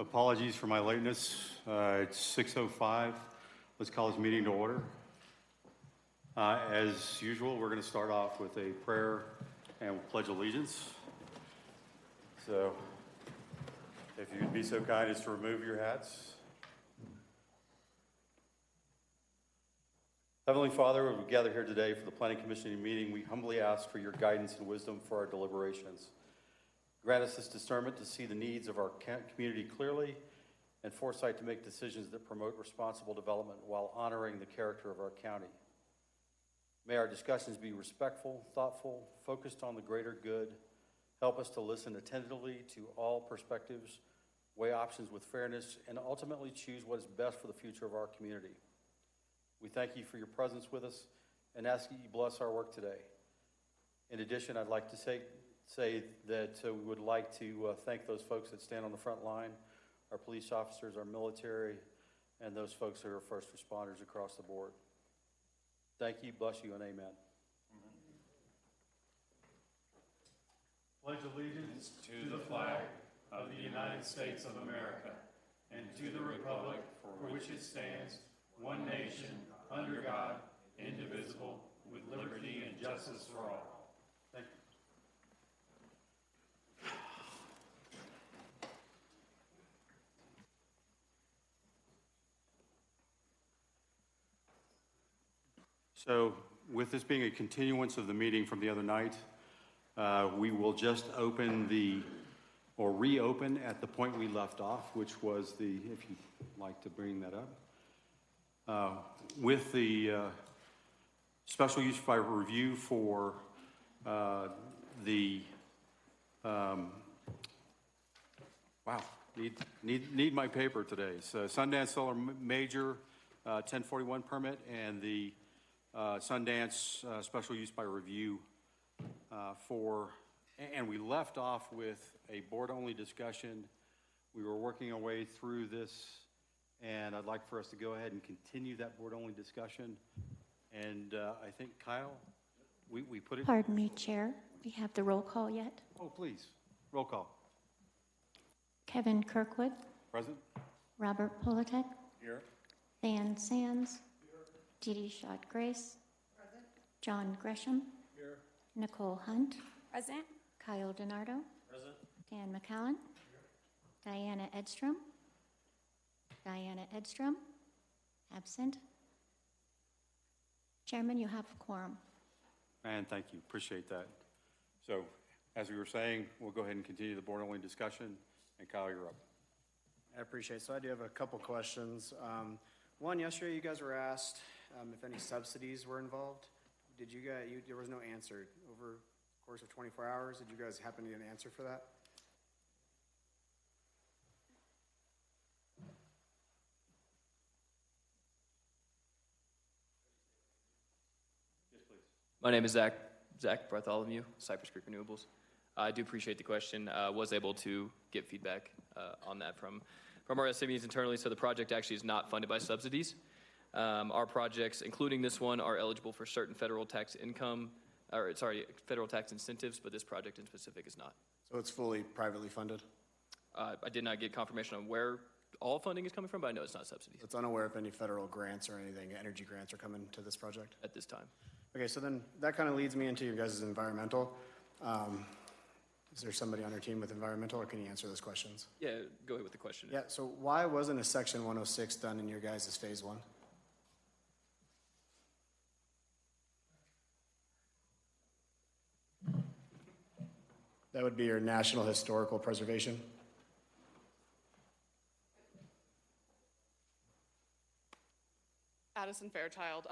Apologies for my lateness. It's 6:05. Let's call this meeting to order. As usual, we're going to start off with a prayer and we'll pledge allegiance. So, if you'd be so kind as to remove your hats. Heavenly Father, as we gather here today for the Planning Commission meeting, we humbly ask for your guidance and wisdom for our deliberations. Grant us this discernment to see the needs of our community clearly and foresight to make decisions that promote responsible development while honoring the character of our county. May our discussions be respectful, thoughtful, focused on the greater good. Help us to listen attentively to all perspectives, weigh options with fairness, and ultimately choose what is best for the future of our community. We thank you for your presence with us and ask that you bless our work today. In addition, I'd like to say that we would like to thank those folks that stand on the front line, our police officers, our military, and those folks who are first responders across the board. Thank you, bless you, and amen. Pledge allegiance to the flag of the United States of America and to the republic for which it stands, one nation, under God, indivisible, with liberty and justice for all. Thank you. So, with this being a continuance of the meeting from the other night, we will just reopen at the point we left off, which was if you'd like to bring that up, with the special use by review for need my paper today. So Sundance Solar Major 1041 permit and the Sundance special use by review and we left off with a board-only discussion. We were working our way through this, and I'd like for us to go ahead and continue that board-only discussion. And I think, Kyle, we put it... Pardon me, Chair. We have the roll call yet? Oh, please. Roll call. Kevin Kirkwood. Present. Robert Politek. Here. Van Sands. Dee Dee Schott-Grace. Present. John Gresham. Here. Nicole Hunt. Present. Kyle DiNardo. Present. Dan McCallan. Here. Diana Edstrom. Diana Edstrom. Absent. Chairman, you have a quorum. And thank you. Appreciate that. So, as we were saying, we'll go ahead and continue the board-only discussion. And Kyle, you're up. I appreciate it. So I do have a couple questions. One, yesterday you guys were asked if any subsidies were involved. Did you guys, there was no answer. Over the course of 24 hours, did you guys happen to get an answer for that? Yes, please. My name is Zach Bartholomew, Cypress Creek Renewables. I do appreciate the question. Was able to get feedback on that from our SMEs internally. So the project actually is not funded by subsidies. Our projects, including this one, are eligible for certain federal tax federal tax incentives, but this project in specific is not. So it's fully privately funded? I did not get confirmation on where all funding is coming from, but I know it's not subsidies. It's unaware if any federal grants or anything, energy grants, are coming to this project? At this time. Okay, so then that kind of leads me into your guys' environmental. Is there somebody on your team with environmental, or can you answer those questions? Yeah, go ahead with the question. Yeah, so why wasn't a Section 106 done in your guys' Phase 1? That would be your National Historical Preservation. Addison Fairchild,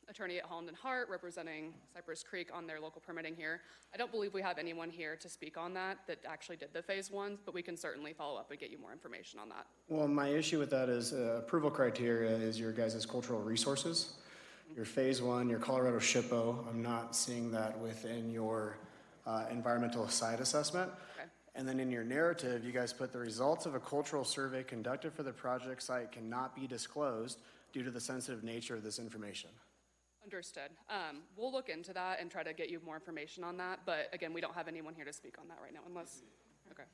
attorney at Holland and Hart, representing Cypress Creek on their local permitting here. I don't believe we have anyone here to speak on that actually did the Phase 1, but we can certainly follow up and get you more information on that. Well, my issue with that is approval criteria is your guys' cultural resources. Your Phase 1, your Colorado SHPO, I'm not seeing that within your environmental site assessment. Okay. And then in your narrative, you guys put the results of a cultural survey conducted for the project site cannot be disclosed due to the sensitive nature of this information. Understood. We'll look into that and try to get you more information on that, but again, we don't have anyone here to speak on that right now unless, okay.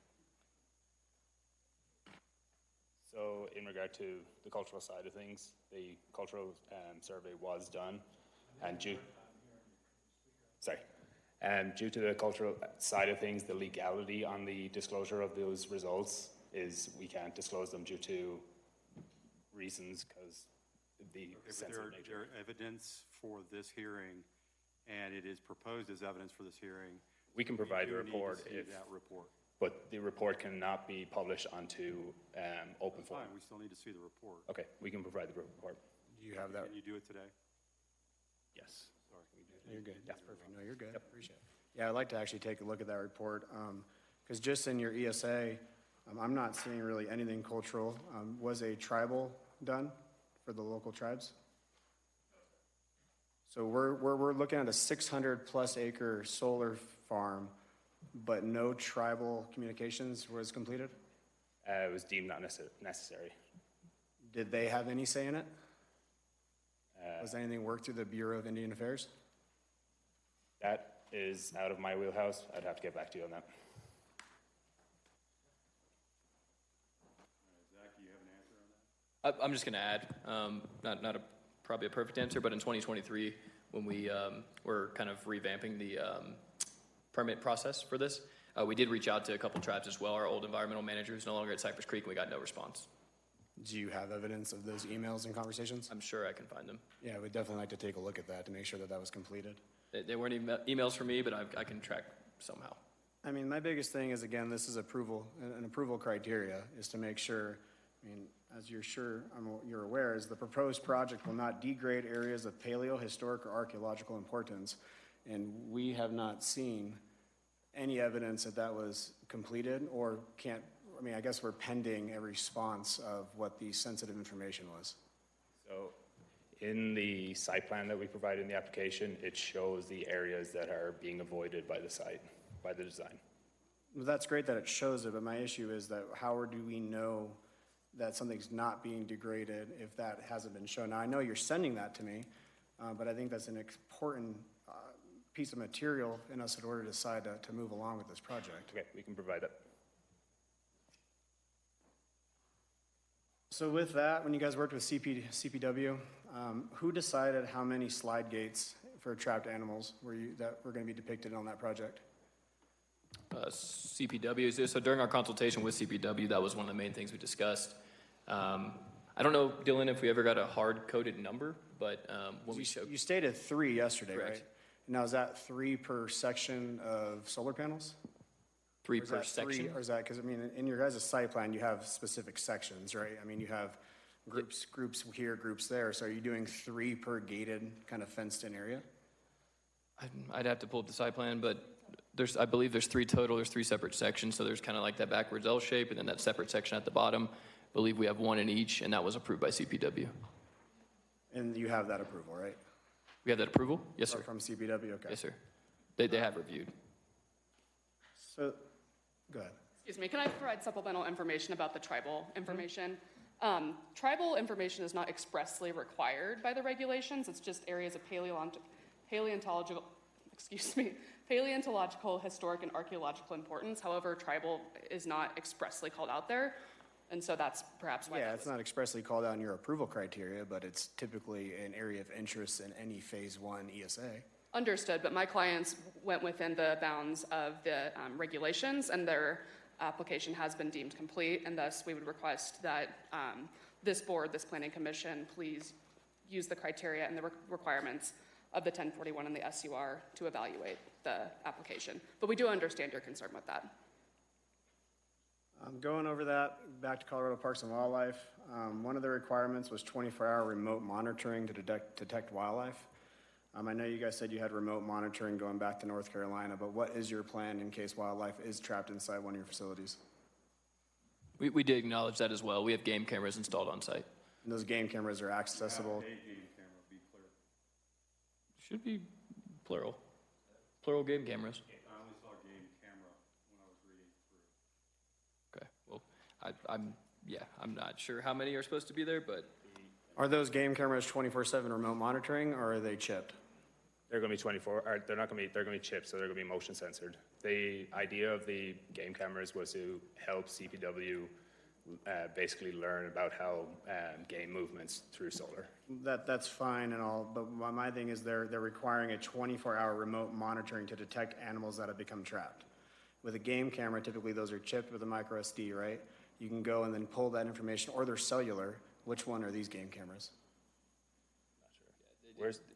So in regard to the cultural side of things, the cultural survey was done, and due to the cultural side of things, the legality on the disclosure of those results is we can't disclose them due to reasons because the sensitive nature. There evidence for this hearing, and it is proposed as evidence for this hearing. We can provide the do need to report see that report. but the report cannot be published onto open That's forum. fine, we still need to see the report. Okay, we can provide the report. Do you have that? Can you do it today? Yes. Sorry. You're good. That's perfect. No, you're good. Appreciate it. Yeah, I'd like to actually take a look at that report, because just in your ESA, I'm not seeing really anything cultural. Was a tribal done for the local tribes? So we're looking at a 600-plus acre solar farm, but no tribal communications was completed? It was deemed not necessary. Did they have any say in it? Was anything worked through the Bureau of Indian Affairs? That is out of my wheelhouse. I'd have to get back to you on that. Zach, do you have an answer on that? I'm just going to add, not probably a perfect answer, but in 2023, when we were kind of revamping the permit process for this, we did reach out to a couple tribes as well. Our old environmental manager who's no longer at Cypress Creek, and we got no response. Do you have evidence of those emails and conversations? I'm sure I can find them. Yeah, we'd definitely like to take a look at that to make sure that that was completed. They weren't emails for me, but I can track somehow. I mean, my biggest thing is, again, this is approval, an approval criteria is to make sure, I mean, as you're aware, is the proposed project will not degrade areas of paleo, historic, or archaeological importance. And we have not seen any evidence that that was completed or I guess we're pending a response of what the sensitive information was. So in the site plan that we provide in the application, it shows the areas that are being avoided by the site, by the design. Well, that's great that it shows it, but my issue is that how do we know that something's not being degraded if that hasn't been shown? Now, I know you're sending that to me, but I think that's an important piece of material in us in order to decide to move along with this project. Okay, we can provide that. So with that, when you guys worked with CPW, who decided how many slide gates for trapped animals that were going to be depicted on that project? CPW. So during our consultation with CPW, that was one of the main things we discussed. I don't know, Dylan, if we ever got a hard-coded number, but when we showed... You stated 3 yesterday, Correct. right? Now, is that 3 per section of solar panels? 3 Or is per that section. Or is that, because I mean, in your guys' site plan, you have specific sections, right? I mean, you have groups here, groups there. So are you doing 3 per gated kind of fenced-in area? I'd have to pull up the site plan, but I believe there's 3 total. There's 3 separate sections, so there's kind of like that backwards L shape, and then that separate section at the bottom. I believe we have 1 in each, and that was approved by CPW. And you have that approval, right? We have that approval? Yes, sir. From CPW, okay. Yes, sir. They have reviewed. So, go ahead. Excuse me, can I provide supplemental information about the tribal information? Tribal information is not expressly required by the regulations. It's just areas of paleontological, historic, and archaeological importance. However, tribal is not expressly called out there. And so that's perhaps why. Yeah, it's not expressly called out in your approval criteria, but it's typically an area of interest in any Phase 1 ESA. Understood, but my clients went within the bounds of the regulations, and their application has been deemed complete, and thus we would request that this board, this planning commission, please use the criteria and the requirements of the 1041 and the SUR to evaluate the application. But we do understand your concern with that. Going over that, back to Colorado Parks and Wildlife, one of the requirements was 24-hour remote monitoring to detect wildlife. I know you guys said you had remote monitoring going back to North Carolina, but what is your plan in case wildlife is trapped inside one of your facilities? We did acknowledge that as well. We have game cameras installed on site. And those game cameras are accessible? A game camera, be clear. Should be plural. Plural game cameras. I only saw a game camera when I was reading through. Okay, well, I'm not sure how many are supposed to be there, but Are those game cameras 24/7 remote monitoring, or are they chipped? They're going to be 24, or they're going to be chipped, so they're going to be motion censored. The idea of the game cameras was to help CPW basically learn about how game movements through solar. That's fine and all, but my thing is they're requiring a 24-hour remote monitoring to detect animals that have become trapped. With a game camera, typically those are chipped with a micro SD, right? You can go and then pull that information, or they're cellular. Which one are these game cameras?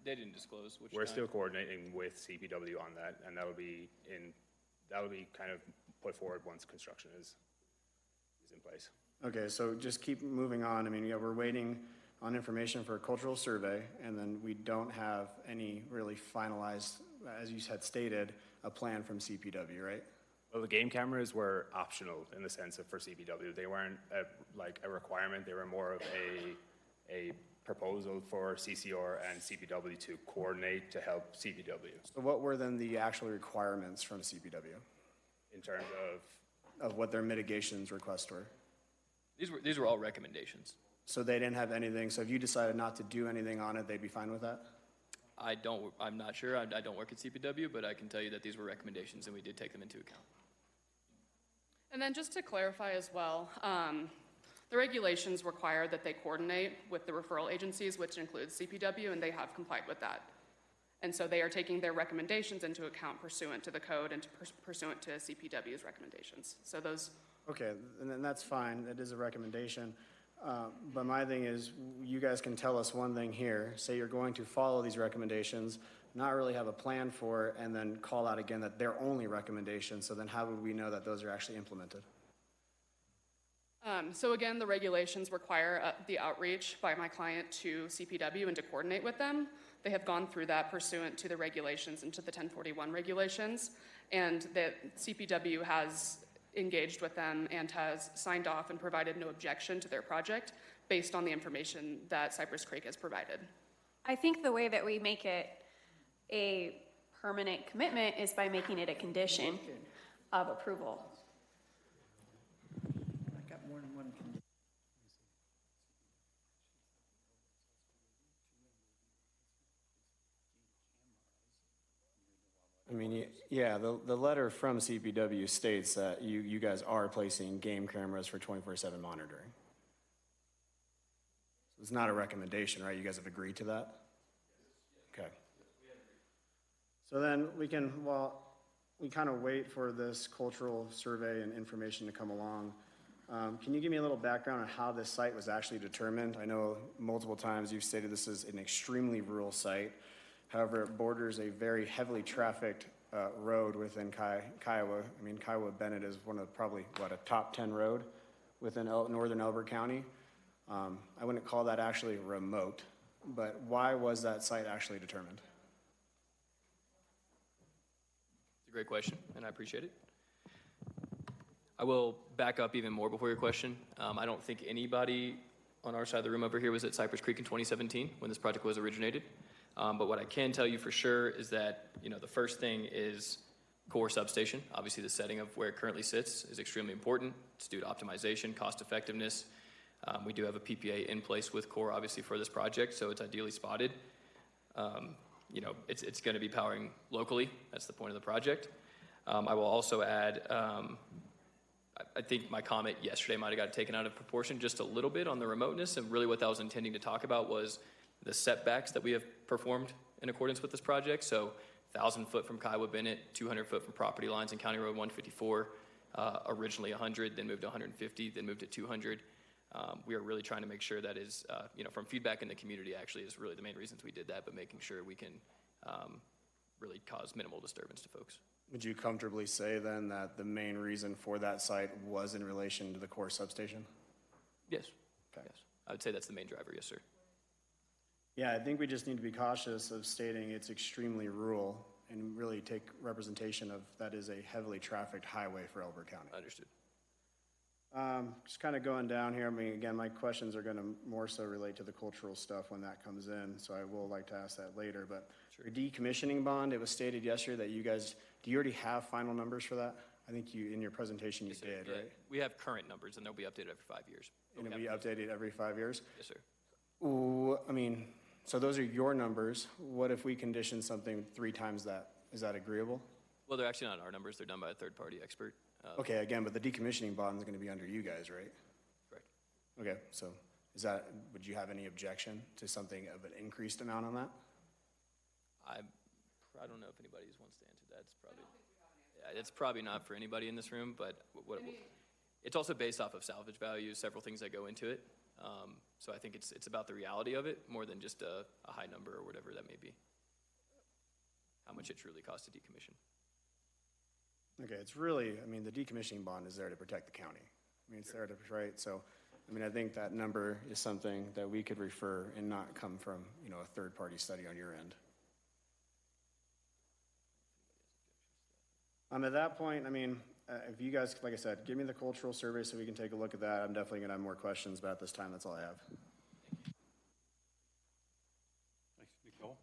They didn't disclose which We're kind. still coordinating with CPW on that, and that'll be kind of put forward once construction is in place. Okay, so just keep moving on. I mean, yeah, we're waiting on information for a cultural survey, and then we don't have any really finalized, as you had stated, a plan from CPW, right? Well, the game cameras were optional in the sense of for CPW. They weren't a requirement. They were more of a proposal for CCR and CPW to coordinate to help CPW So what were then the actual requirements from CPW in terms of what their mitigations requests were? These were all recommendations. So they didn't have anything, so if you decided not to do anything on it, they'd be fine with that? I'm not sure. I don't work at CPW, but I can tell you that these were recommendations and we did take them into account. And then just to clarify as well, the regulations require that they coordinate with the referral agencies, which includes CPW, and they have complied with that. And so they are taking their recommendations into account pursuant to the code and pursuant to CPW's recommendations. So those. Okay, and then that's fine. That is a recommendation. But my thing is, you guys can tell us one thing here. Say you're going to follow these recommendations, not really have a plan for it, and then call out again that they're only recommendations. So then how would we know that those are actually implemented? So again, the regulations require the outreach by my client to CPW and to coordinate with them. They have gone through that pursuant to the regulations and to the 1041 regulations, and that CPW has engaged with them and has signed off and provided no objection to their project based on the information that Cypress Creek has provided. I think the way that we make it a permanent commitment is by making it a condition of approval. I got more than one condition. I mean, yeah, the letter from CPW states that you guys are placing game cameras for 24/7 monitoring. So it's not a recommendation, right? You guys have agreed to that? Okay. So then we can, while we kind of wait for this cultural survey and information to come along, can you give me a little background on how this site was actually determined? I know multiple times you've stated this is an extremely rural site. However, it borders a very heavily trafficked road within Kiowa. I mean, Kiowa-Bennett is one of probably, a top 10 road within northern Elbert County. I wouldn't call that actually remote, but why was that site actually determined? It's a great question, and I appreciate it. I will back up even more before your question. I don't think anybody on our side of the room over here was at Cypress Creek in 2017 when this project was originated. But what I can tell you for sure is that, the first thing is core substation. Obviously, the setting of where it currently sits is extremely important. It's due to optimization, cost effectiveness. We do have a PPA in place with core, obviously, for this project, so it's ideally spotted. It's going to be powering locally. That's the point of the project. I will also add, I think my comment yesterday might have got taken out of proportion just a little bit on the remoteness, and really what that was intending to talk about was the setbacks that we have performed in accordance with this project. So 1,000 foot from Kiowa-Bennett, 200 foot from property lines in County Road 154, originally 100, then moved to 150, then moved to 200. We are really trying to make sure that is, from feedback in the community actually is really the main reasons we did that, but making sure we can really cause minimal disturbance to folks. Would you comfortably say then that the main reason for that site was in relation to the core substation? Yes. Okay. Yes. I would say that's the main driver, yes, sir. Yeah, I think we just need to be cautious of stating it's extremely rural and really take representation of that is a heavily trafficked highway for Elbert County. Understood. Just kind of going down here, I mean, again, my questions are going to more so relate to the cultural stuff when that comes in, so I will like to ask that later. But your decommissioning bond, it was stated yesterday that you guys, do you already have final numbers for that? I think you, in your presentation, you Yes, sir. did, Yeah. right? We have current numbers, and they'll be updated every 5 years. And it'll be updated every 5 years? Yes, sir. Ooh, I mean, so those are your numbers. What if we condition something 3 times that? Is that agreeable? Well, they're actually not our numbers. They're done by a third-party expert. Okay, again, but the decommissioning bond is going to be under you guys, right? Okay, so is that, would you have any objection to something of an increased amount on that? I don't know if anybody wants to answer that. It's probably not for anybody in this room, but it's also based off of salvage values, several things that go into it. So I think it's about the reality of it more than just a high number or whatever that may be. How much it truly costs to decommission. Okay, it's really, I mean, the decommissioning bond is there to protect the county. I mean, it's there to, right? So, I mean, I think that number is something that we could refer and not come from, you know, a third-party study on your end. At that point, I mean, if you guys, like I said, give me the cultural survey so we can take a look at that. I'm definitely gonna have more questions, but at this time, that's all I have. Thanks, Nicole.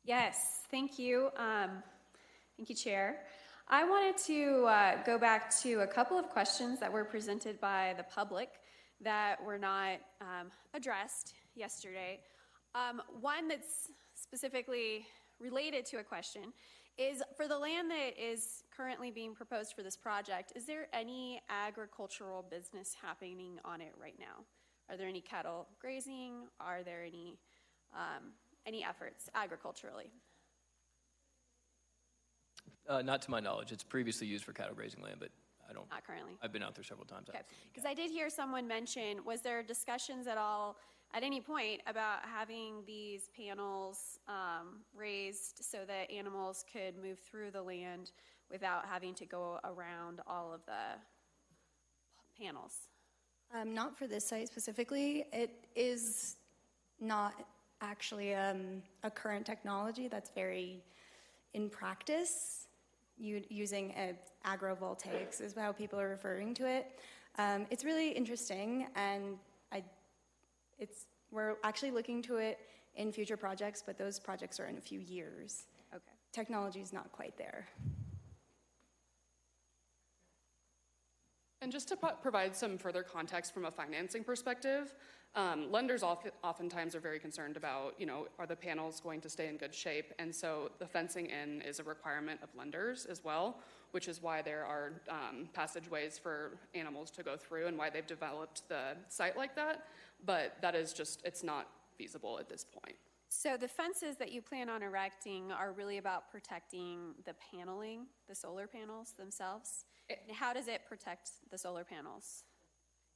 Yes, thank you. Thank you, Chair. I wanted to go back to a couple of questions that were presented by the public that were not addressed yesterday. One that's specifically related to a question is, for the land that is currently being proposed for this project, is there any agricultural business happening on it right now? Are there any cattle grazing? Are there any efforts agriculturally? Not to my knowledge. It's previously used for cattle grazing land, but Not currently. I've been out there several times. Okay, because I did hear someone mention, was there discussions at all, at any point, about having these panels raised so that animals could move through the land without having to go around all of the panels? Not for this site specifically. It is not actually a current technology that's very in practice. Using agrovoltaics is how people are referring to it. It's really interesting, and we're actually looking to it in future projects, but those projects are in a few years. Okay. Technology is not quite there. And just to provide some further context from a financing perspective, lenders oftentimes are very concerned about, you know, are the panels going to stay in good shape? And so the fencing in is a requirement of lenders as well, which is why there are passageways for animals to go through and why they've developed the site like that. But that is just, it's not feasible at this point. So the fences that you plan on erecting are really about protecting the paneling, the solar panels themselves? And how does it protect the solar panels?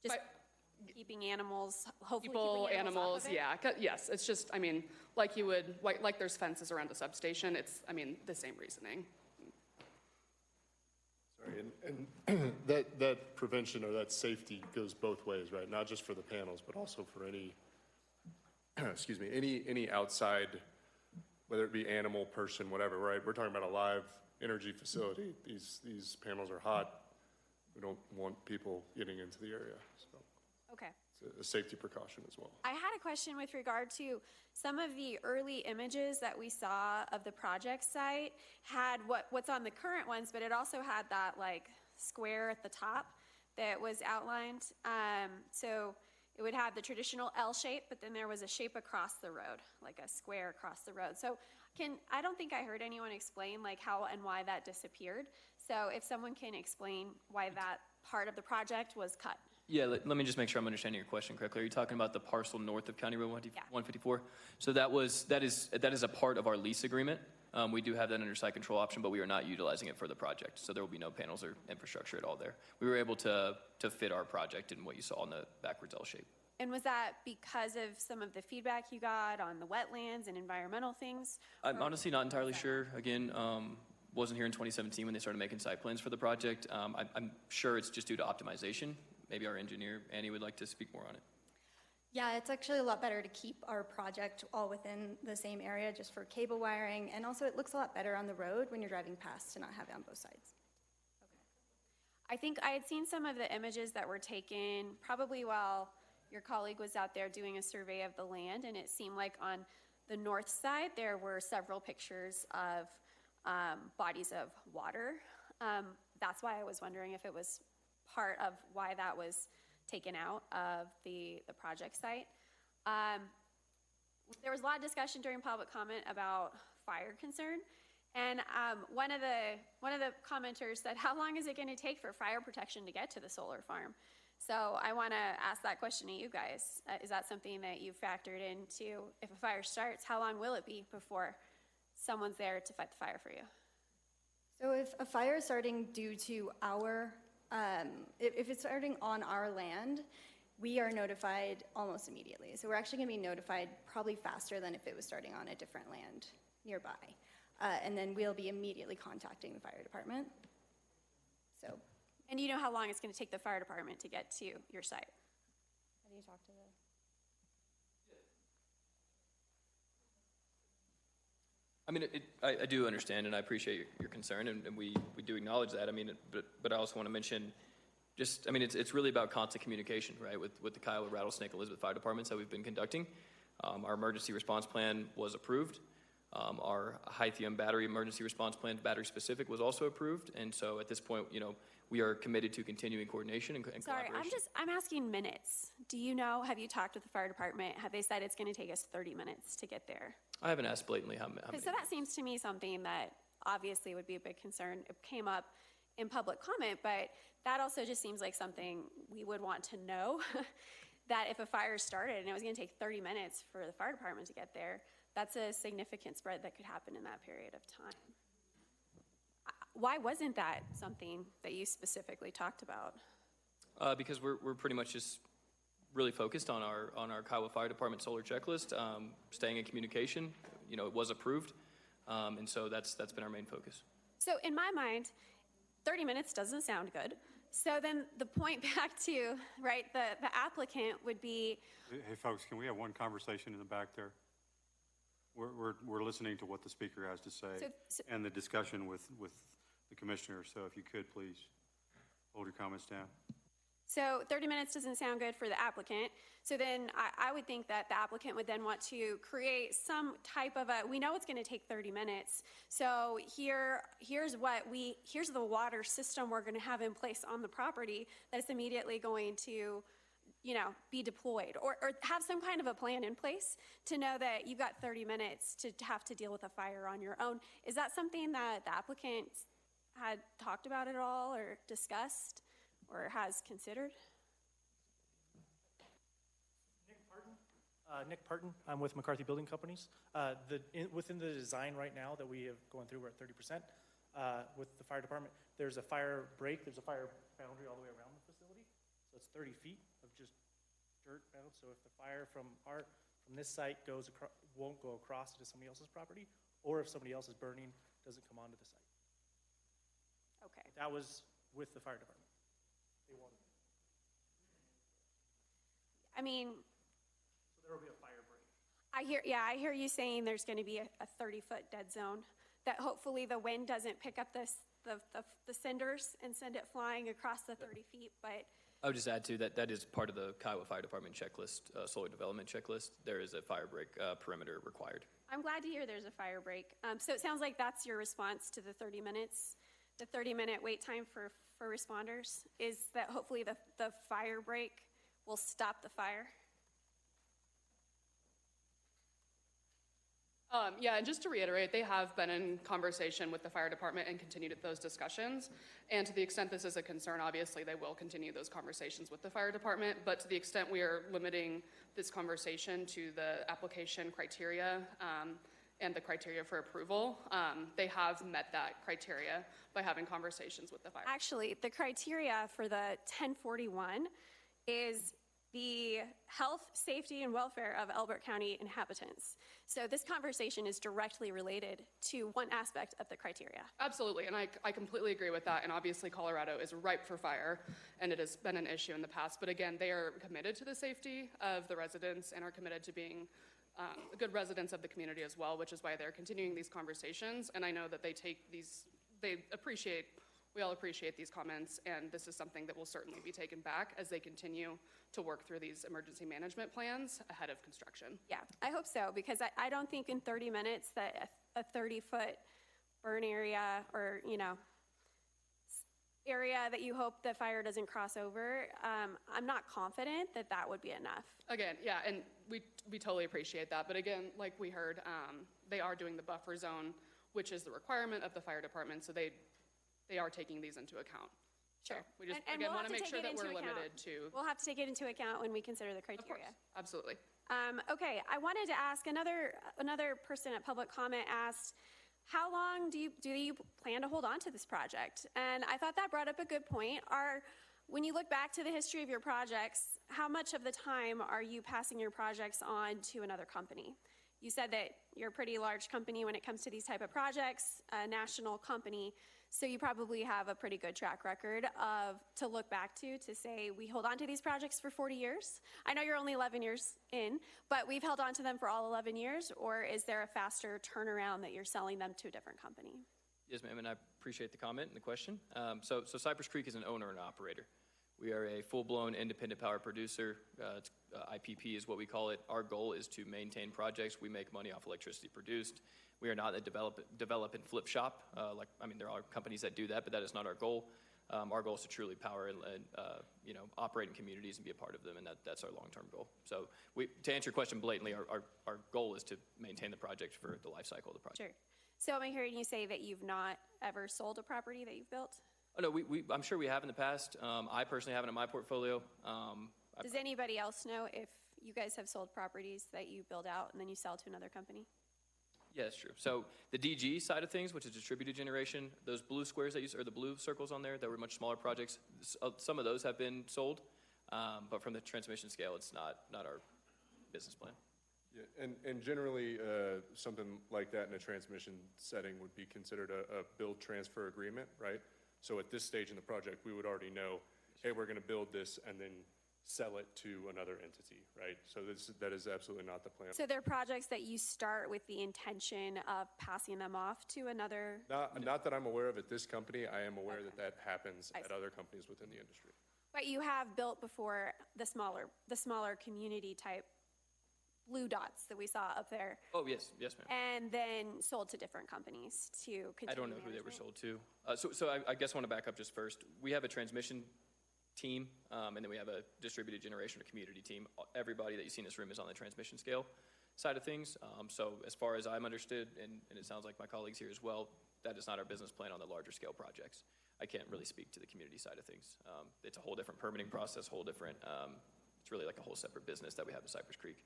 Just keeping animals, hopefully People, keeping animals off of it? yeah, yes, it's just, I mean, like you would, like there's fences around a substation, it's, I mean, the same reasoning. Sorry, and that prevention or that safety goes both ways, right? Not just for the panels, but also for any, excuse me, any outside, whether it be animal, person, whatever, right? We're talking about a live energy facility. These panels are hot. We don't want people getting into the area, so. Okay. It's a safety precaution as well. I had a question with regard to some of the early images that we saw of the project site had what's on the current ones, but it also had that like square at the top that was outlined. So it would have the traditional L shape, but then there was a shape across the road, like a square across the road. So I don't think I heard anyone explain like how and why that disappeared. So if someone can explain why that part of the project was cut. Yeah, let me just make sure I'm understanding your question correctly. Are you talking about the parcel north of County Road 154? So that is a part of our lease agreement. We do have that under site control option, but we are not utilizing it for the project. So there will be no panels or infrastructure at all there. We were able to fit our project in what you saw in the backwards L shape. And was that because of some of the feedback you got on the wetlands and environmental things? I'm honestly not entirely sure. Again, wasn't here in 2017 when they started making site plans for the project. I'm sure it's just due to optimization. Maybe our engineer, Annie, would like to speak more on it. Yeah, it's actually a lot better to keep our project all within the same area just for cable wiring, and also it looks a lot better on the road when you're driving past to not have it on both sides. I think I had seen some of the images that were taken probably while your colleague was out there doing a survey of the land, and it seemed like on the north side there were several pictures of bodies of water. That's why I was wondering if it was part of why that was taken out of the project site. There was a lot of discussion during public comment about fire concern, and one of the commenters said, how long is it going to take for fire protection to get to the solar farm? So I want to ask that question to you guys. Is that something that you factored into? If a fire starts, how long will it be before someone's there to fight the fire for you? So if a fire is starting due to if it's starting on our land, we are notified almost immediately. So we're actually going to be notified probably faster than if it was starting on a different land nearby. And then we'll be immediately contacting the fire department. So, And you know how long it's going to take the fire department to get to your site? how do you talk to the? I mean, I do understand, and I appreciate your concern, and we do acknowledge that. I mean, but I also want to mention, just, I mean, it's really about constant communication, right, with the Kiowa, Rattlesnake, Elizabeth fire departments that we've been conducting. Our emergency response plan was approved. Our Hythium battery emergency response plan, battery specific, was also approved. And so at this point, you know, we are committed to continuing coordination and Sorry, collaboration. I'm asking minutes. Do you know, have you talked with the fire department? Have they said it's going to take us 30 minutes to get there? I haven't asked blatantly how many. So that seems to me something that obviously would be a big concern. It came up in public comment, but that also just seems like something we would want to know. That if a fire started and it was going to take 30 minutes for the fire department to get there, that's a significant spread that could happen in that period of time. Why wasn't that something that you specifically talked about? Because we're pretty much just really focused on our Kiowa Fire Department solar checklist, staying in communication. You know, it was approved, and so that's been our main focus. So in my mind, 30 minutes doesn't sound good. So then the point back to, right, the applicant would be. Hey folks, can we have one conversation in the back there? We're listening to what the speaker has to say and the discussion with the commissioner. So if you could, please hold your comments down. So 30 minutes doesn't sound good for the applicant. So then I would think that the applicant would then want to create some type of we know it's going to take 30 minutes. So here's the water system we're going to have in place on the property that's immediately going to, you know, be deployed, or have some kind of a plan in place to know that you've got 30 minutes to have to deal with a fire on your own. Is that something that the applicant had talked about at all or discussed or has considered? Nick Parton. I'm with McCarthy Building Companies. Within the design right now that we have going through, we're at 30% with the fire department. There's a fire break. There's a fire boundary all the way around the facility. So it's 30 feet of just dirt bound. So if the fire from this site won't go across into somebody else's property, or if somebody else is burning, doesn't come onto the site. Okay. That was with the fire department. They wanted it. I mean, So there will be a fire break. I hear you saying there's going to be a 30-foot dead zone, that hopefully the wind doesn't pick up the cinders and send it flying across the 30 feet, but. I would just add to that is part of the Kiowa Fire Department checklist, solar development checklist. There is a fire break perimeter required. I'm glad to hear there's a fire break. So it sounds like that's your response to the 30 minutes, the 30-minute wait time for responders, is that hopefully the fire break will stop the fire. Yeah, and just to reiterate, they have been in conversation with the fire department and continued those discussions. And to the extent this is a concern, obviously they will continue those conversations with the fire department. But to the extent we are limiting this conversation to the application criteria and the criteria for approval, they have met that criteria by having conversations with the fire. Actually, the criteria for the 1041 is the health, safety, and welfare of Elbert County inhabitants. So this conversation is directly related to one aspect of the criteria. Absolutely, and I completely agree with that. And obviously Colorado is ripe for fire, and it has been an issue in the past. But again, they are committed to the safety of the residents and are committed to being good residents of the community as well, which is why they're continuing these conversations. And I know that we all appreciate these comments, and this is something that will certainly be taken back as they continue to work through these emergency management plans ahead of construction. Yeah, I hope so, because I don't think in 30 minutes that a 30-foot burn area or, you know, area that you hope the fire doesn't cross over, I'm not confident that that would be enough. Again, yeah, and we totally appreciate that. But again, like we heard, they are doing the buffer zone, which is the requirement of the fire department, so they are taking these into account. So Sure. we just, And again, we'll want have to to make take sure it that into we're account. limited to, We'll have to take it into account when we consider the of course, criteria. absolutely. Okay, I wanted to ask another person at public comment asked, how long do you plan to hold on to this project? And I thought that brought up a good point. When you look back to the history of your projects, how much of the time are you passing your projects on to another company? You said that you're a pretty large company when it comes to these type of projects, a national company, so you probably have a pretty good track record to look back to say, we hold on to these projects for 40 years. I know you're only 11 years in, but we've held on to them for all 11 years, or is there a faster turnaround that you're selling them to a different company? Yes, ma'am, and I appreciate the comment and the question. So Cypress Creek is an owner and operator. We are a full-blown independent power producer. IPP is what we call it. Our goal is to maintain projects. We make money off electricity produced. We are not a develop and flip shop. There are companies that do that, but that is not our goal. Our goal is to truly power and operate in communities and be a part of them, and that's our long-term goal. So to answer your question blatantly, our goal is to maintain the project for the life cycle of the project. Sure. So am I hearing you say that you've not ever sold a property that you've built? Oh, no, I'm sure we have in the past. I personally haven't in my portfolio. Does anybody else know if you guys have sold properties that you build out and then you sell to another company? Yeah, that's true. So the DG side of things, which is distributed generation, those blue squares that or the blue circles on there that were much smaller projects, some of those have been sold, but from the transmission scale, it's not our business plan. Yeah, and generally, something like that in a transmission setting would be considered a build transfer agreement, right? So at this stage in the project, we would already know, hey, we're going to build this and then sell it to another entity, right? So that is absolutely not the plan. So they're projects that you start with the intention of passing them off to another? Not that I'm aware of at this company. I am aware Okay. that happens I at see. other companies within the industry. But you have built before the smaller community type blue dots that we saw up there, Oh, yes, ma'am. and then sold to different companies to continue I don't know who they were management? sold to. So I guess I want to back up just first. We have a transmission team, and then we have a distributed generation or community team. Everybody that you see in this room is on the transmission scale side of things. So as far as I'm understood, and it sounds like my colleagues here as well, that is not our business plan on the larger scale projects. I can't really speak to the community side of things. It's a whole different permitting process, whole different, it's really like a whole separate business that we have in Cypress Creek.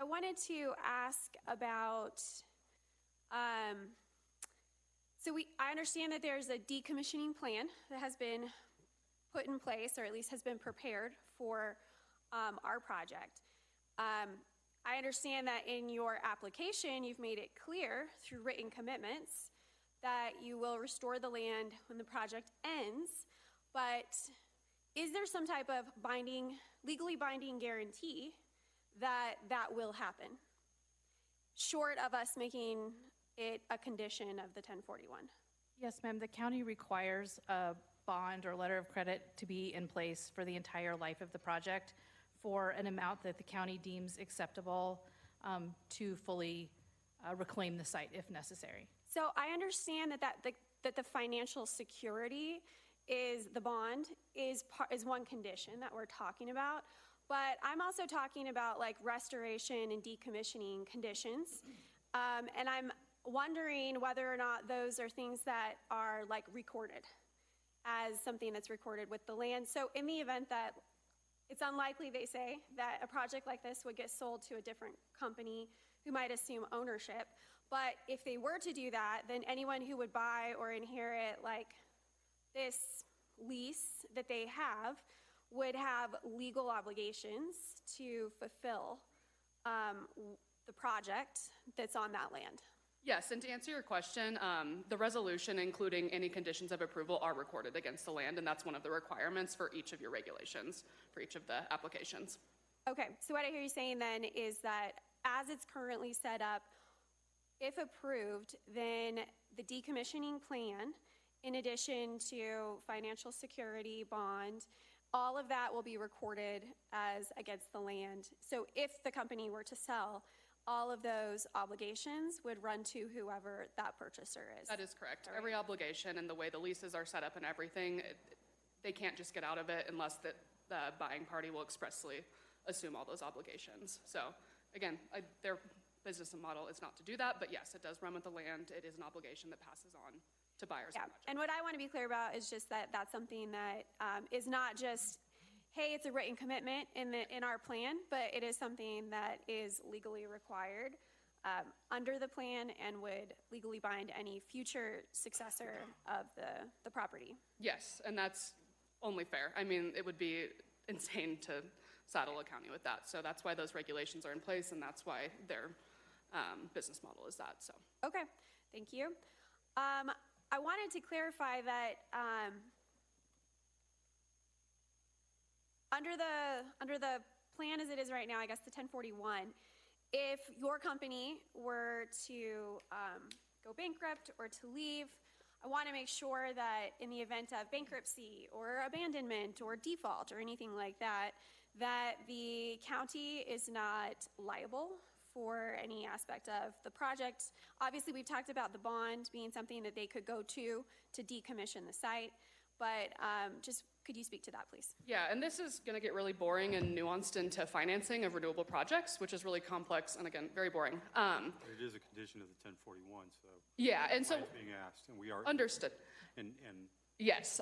I wanted to ask about, I understand that there's a decommissioning plan that has been put in place, or at least has been prepared for our project. I understand that in your application, you've made it clear through written commitments that you will restore the land when the project ends, but is there some type of legally binding guarantee that will happen, short of us making it a condition of the 1041? Yes, ma'am. The county requires a bond or letter of credit to be in place for the entire life of the project for an amount that the county deems acceptable to fully reclaim the site if necessary. So I understand that the financial security is the bond is one condition that we're talking about. But I'm also talking about like restoration and decommissioning conditions. And I'm wondering whether or not those are things that are like recorded as something that's recorded with the land. So in the event that it's unlikely, they say, that a project like this would get sold to a different company who might assume ownership. But if they were to do that, then anyone who would buy or inherit like this lease that they have would have legal obligations to fulfill the project that's on that land. Yes, and to answer your question, the resolution, including any conditions of approval, are recorded against the land, and that's one of the requirements for each of your regulations, for each of the applications. Okay, so what I hear you saying then is that as it's currently set up, if approved, then the decommissioning plan, in addition to financial security bond, all of that will be recorded as against the land. So if the company were to sell, all of those obligations would run to whoever that purchaser is. That is correct. All right. Every obligation and the way the leases are set up and everything, they can't just get out of it unless the buying party will expressly assume all those obligations. So Again, their business model is not to do that, but yes, it does run with the land. It is an obligation that passes on to buyers. Yeah, and what I want to be clear about is just that that's something that is not just, hey, it's a written commitment in our plan, but it is something that is legally required under the plan and would legally bind any future successor of the property. Yes, and that's only fair. I mean, it would be insane to saddle a county with that. So that's why those regulations are in place, and that's why their business model is that. So. Okay, thank you. I wanted to clarify that under the plan as it is right now, I guess the 1041, if your company were to go bankrupt or to leave, I want to make sure that in the event of bankruptcy or abandonment or default or anything like that, that the county is not liable for any aspect of the project. Obviously, we've talked about the bond being something that they could go to decommission the site, but just could you speak to that, please? Yeah, and this is going to get really boring and nuanced into financing of renewable projects, which is really complex and, again, very boring. It is a condition of the 1041, so. Yeah, and so. It's being asked, and we are. Understood. And. Yes.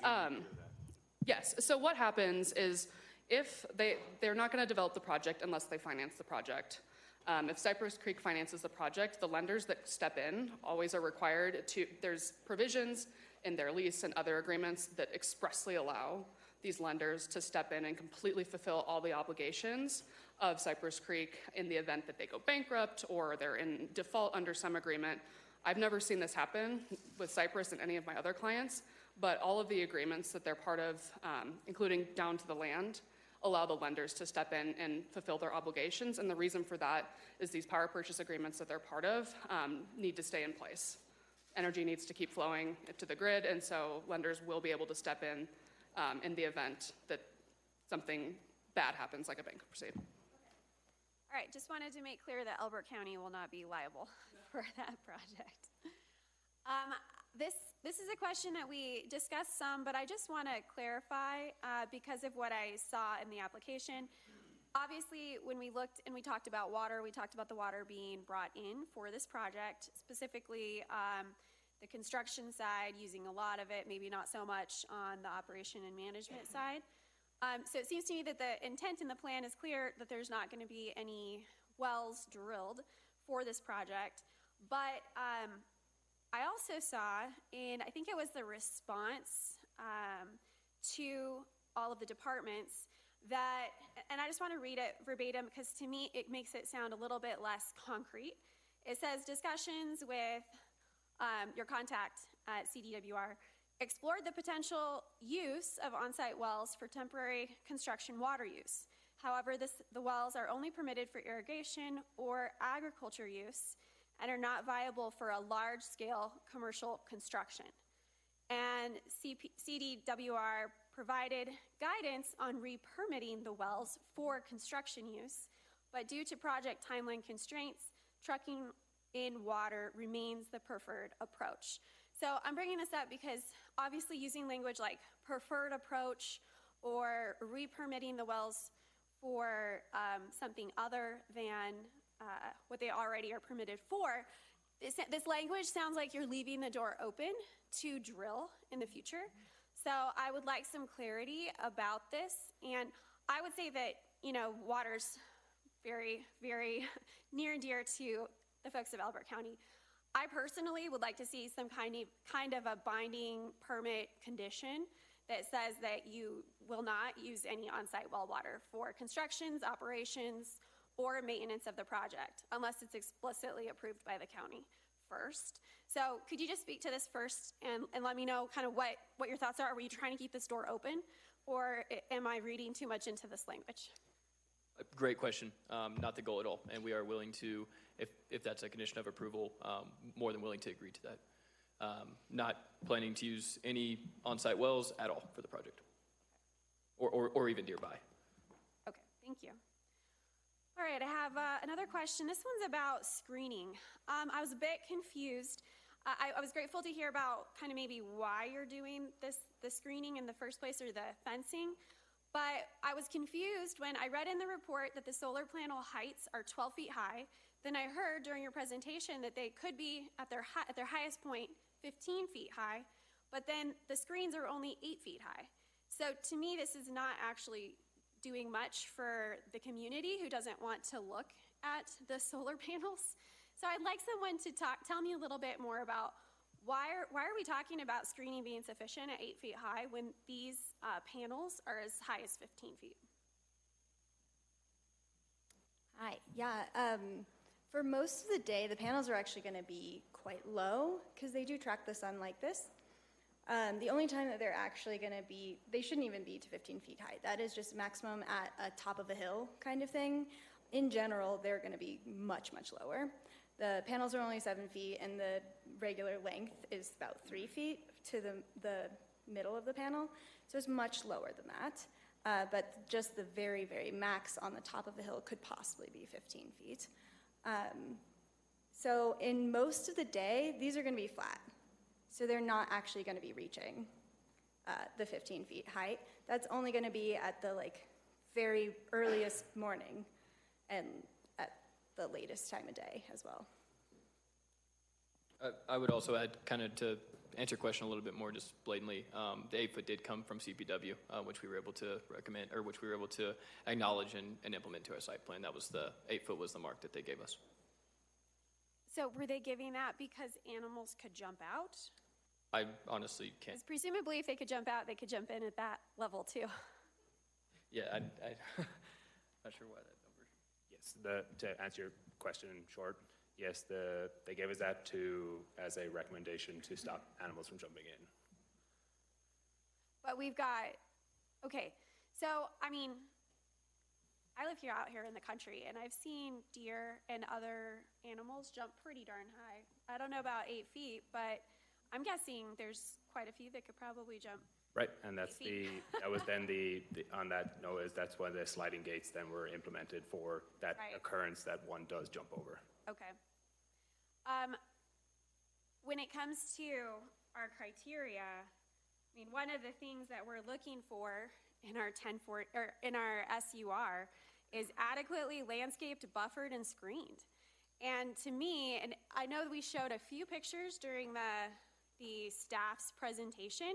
Yes, so what happens is if they're not going to develop the project unless they finance the project. If Cypress Creek finances the project, the lenders that step in always are required to, there's provisions in their lease and other agreements that expressly allow these lenders to step in and completely fulfill all the obligations of Cypress Creek in the event that they go bankrupt or they're in default under some agreement. I've never seen this happen with Cypress and any of my other clients, but all of the agreements that they're part of, including down to the land, allow the lenders to step in and fulfill their obligations. And the reason for that is these power purchase agreements that they're part of need to stay in place. Energy needs to keep flowing to the grid, and so lenders will be able to step in the event that something bad happens, like a bankruptcy. All right, just wanted to make clear that Elbert County will not be liable for that project. This is a question that we discussed some, but I just want to clarify because of what I saw in the application. Obviously, when we looked and we talked about water, we talked about the water being brought in for this project, specifically the construction side, using a lot of it, maybe not so much on the operation and management side. So it seems to me that the intent in the plan is clear that there's not going to be any wells drilled for this project. But I also saw in, I think it was the response to all of the departments that, and I just want to read it verbatim because to me it makes it sound a little bit less concrete. It says discussions with your contact at CDWR explored the potential use of on-site wells for temporary construction water use. However, the wells are only permitted for irrigation or agriculture use and are not viable for a large-scale commercial construction. And CDWR provided guidance on re-permitting the wells for construction use, but due to project timeline constraints, trucking in water remains the preferred approach. So I'm bringing this up because obviously using language like preferred approach or re-permitting the wells for something other than what they already are permitted for, this language sounds like you're leaving the door open to drill in the future. So I would like some clarity about this. And I would say that, you know, water's very, very near and dear to the folks of Elbert County. I personally would like to see some kind of a binding permit condition that says that you will not use any on-site well water for constructions, operations, or maintenance of the project, unless it's explicitly approved by the county first. So could you just speak to this first and let me know kind of what your thoughts are? Were you trying to keep this door open, or am I reading too much into this language? Great question. Not the goal at all. And we are willing to, if that's a condition of approval, more than willing to agree to that. Not planning to use any on-site wells at all for the project, or even nearby. Okay, thank you. All right, I have another question. This one's about screening. I was a bit confused. I was grateful to hear about kind of maybe why you're doing the screening in the first place or the fencing, But I was confused when I read in the report that the solar panel heights are 12 feet high. Then I heard during your presentation that they could be at their highest point 15 feet high, but then the screens are only 8 feet high. So to me, this is not actually doing much for the community who doesn't want to look at the solar panels. So I'd like someone to tell me a little bit more about why are we talking about screening being sufficient at 8 feet high when these panels are as high as 15 feet? Hi, yeah. For most of the day, the panels are actually going to be quite low because they do track the sun like this. The only time that they're actually going to be, they shouldn't even be to 15 feet high. That is just maximum at a top of a hill kind of thing. In general, they're going to be much, much lower. The panels are only 7 feet, and the regular length is about 3 feet to the middle of the panel. So it's much lower than that. But just the very, very max on the top of the hill could possibly be 15 feet. So in most of the day, these are going to be flat. So they're not actually going to be reaching the 15 feet height. That's only going to be at the very earliest morning and at the latest time of day as well. I would also add, kind of to answer your question a little bit more just blatantly, the 8 foot did come from CPW, which we were able to recommend, or which we were able to acknowledge and implement to our site plan. That was the 8 foot was the mark that they gave us. So were they giving that because animals could jump out? I honestly can't. Because presumably if they could jump out, they could jump in at that level too. Yeah, I'm not sure why that number. Yes, to answer your question in short, yes, they gave us that as a recommendation to stop animals from jumping in. But we've got, okay, so I mean, I live out here in the country, and I've seen deer and other animals jump pretty darn high. I don't know about 8 feet, but I'm guessing there's quite a few that could probably jump. Right, and that's that was then on that note, that's when the sliding gates then were implemented for that occurrence that one does jump over. Okay. When it comes to our criteria, I mean, one of the things that we're looking for in our SUR is adequately landscaped, buffered, and screened. And to me, and I know that we showed a few pictures during the staff's presentation,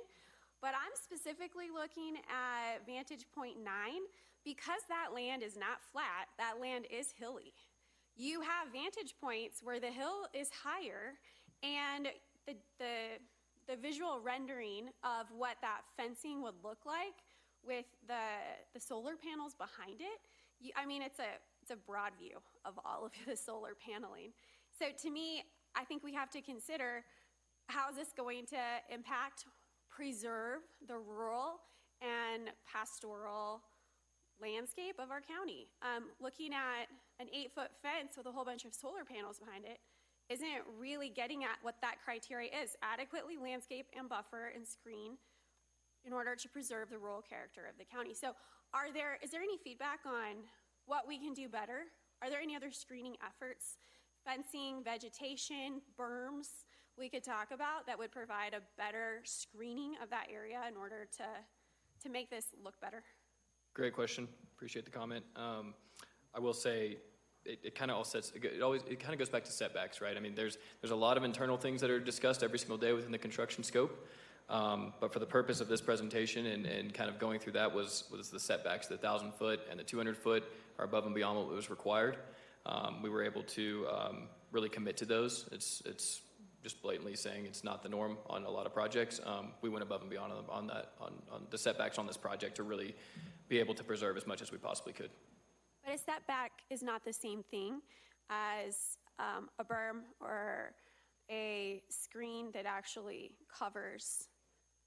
but I'm specifically looking at vantage point 9 because that land is not flat, that land is hilly. You have vantage points where the hill is higher, and the visual rendering of what that fencing would look like with the solar panels behind it, I mean, it's a broad view of all of the solar paneling. So to me, I think we have to consider how is this going to impact, preserve the rural and pastoral landscape of our county. Looking at an 8-foot fence with a whole bunch of solar panels behind it isn't really getting at what that criteria is, adequately landscape and buffer and screen in order to preserve the rural character of the county. So is there any feedback on what we can do better? Are there any other screening efforts, fencing, vegetation, berms we could talk about that would provide a better screening of that area in order to make this look better? Great question. Appreciate the comment. I will say it kind of all sets. It kind of goes back to setbacks, right? I mean, there's a lot of internal things that are discussed every single day within the construction scope. But for the purpose of this presentation and kind of going through that was the setbacks. The 1,000 foot and the 200 foot are above and beyond what was required. We were able to really commit to those. It's just blatantly saying it's not the norm on a lot of projects. We went above and beyond on the setbacks on this project to really be able to preserve as much as we possibly could. But a setback is not the same thing as a berm or a screen that actually covers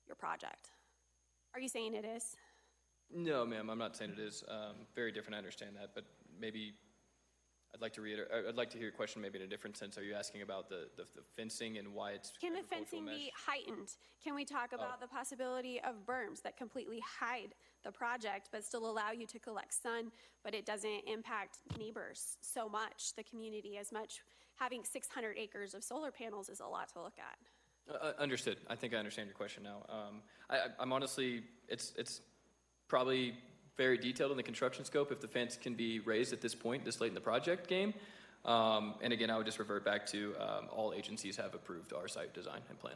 your project. Are you saying it is? No, ma'am, I'm not saying it is. Very different, I understand that, but maybe I'd like to hear your question maybe in a different sense. Are you asking about the fencing and why it's Can the fencing be heightened? Can we talk about the possibility of berms that completely hide the project but still allow you to collect sun, but it doesn't impact neighbors so much, the community as much? Having 600 acres of solar panels is a lot to look at. Understood. I think I understand your question now. I'm honestly, it's probably very detailed in the construction scope if the fence can be raised at this point, this late in the project game. And again, I would just revert back to all agencies have approved our site design and plan.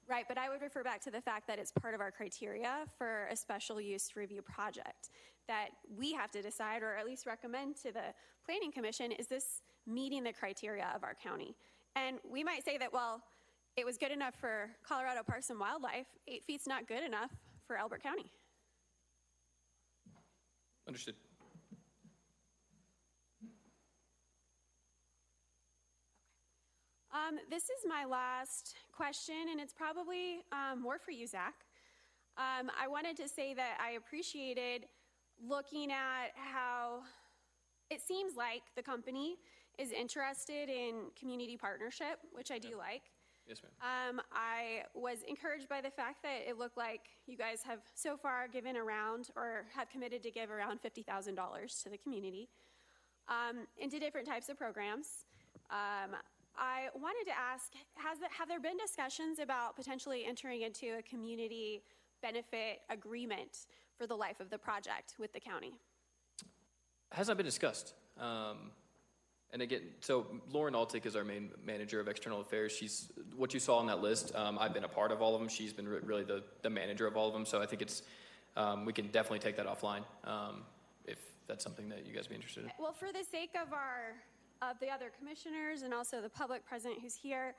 Right, but I would refer back to the fact that it's part of our criteria for a special use review project, that we have to decide, or at least recommend to the Planning Commission, is this meeting the criteria of our county? And we might say that, well, it was good enough for Colorado Parks and Wildlife, 8 feet's not good enough for Elbert County. Understood. This is my last question, and it's probably more for you, Zach. I wanted to say that I appreciated looking at how it seems like the company is interested in community partnership, which I do like. Yes, ma'am. I was encouraged by the fact that it looked like you guys have so far given around, or have committed to give around $50,000 to the community into different types of programs. I wanted to ask, have there been discussions about potentially entering into a community benefit agreement for the life of the project with the county? Has not been discussed. And again, so Lauren Altick is our main manager of external affairs. She's, what you saw on that list, I've been a part of all of them. She's been really the manager of all of them. So I think it's, we can definitely take that offline if that's something that you guys would be interested in. Well, for the sake of the other commissioners and also the public present who's here,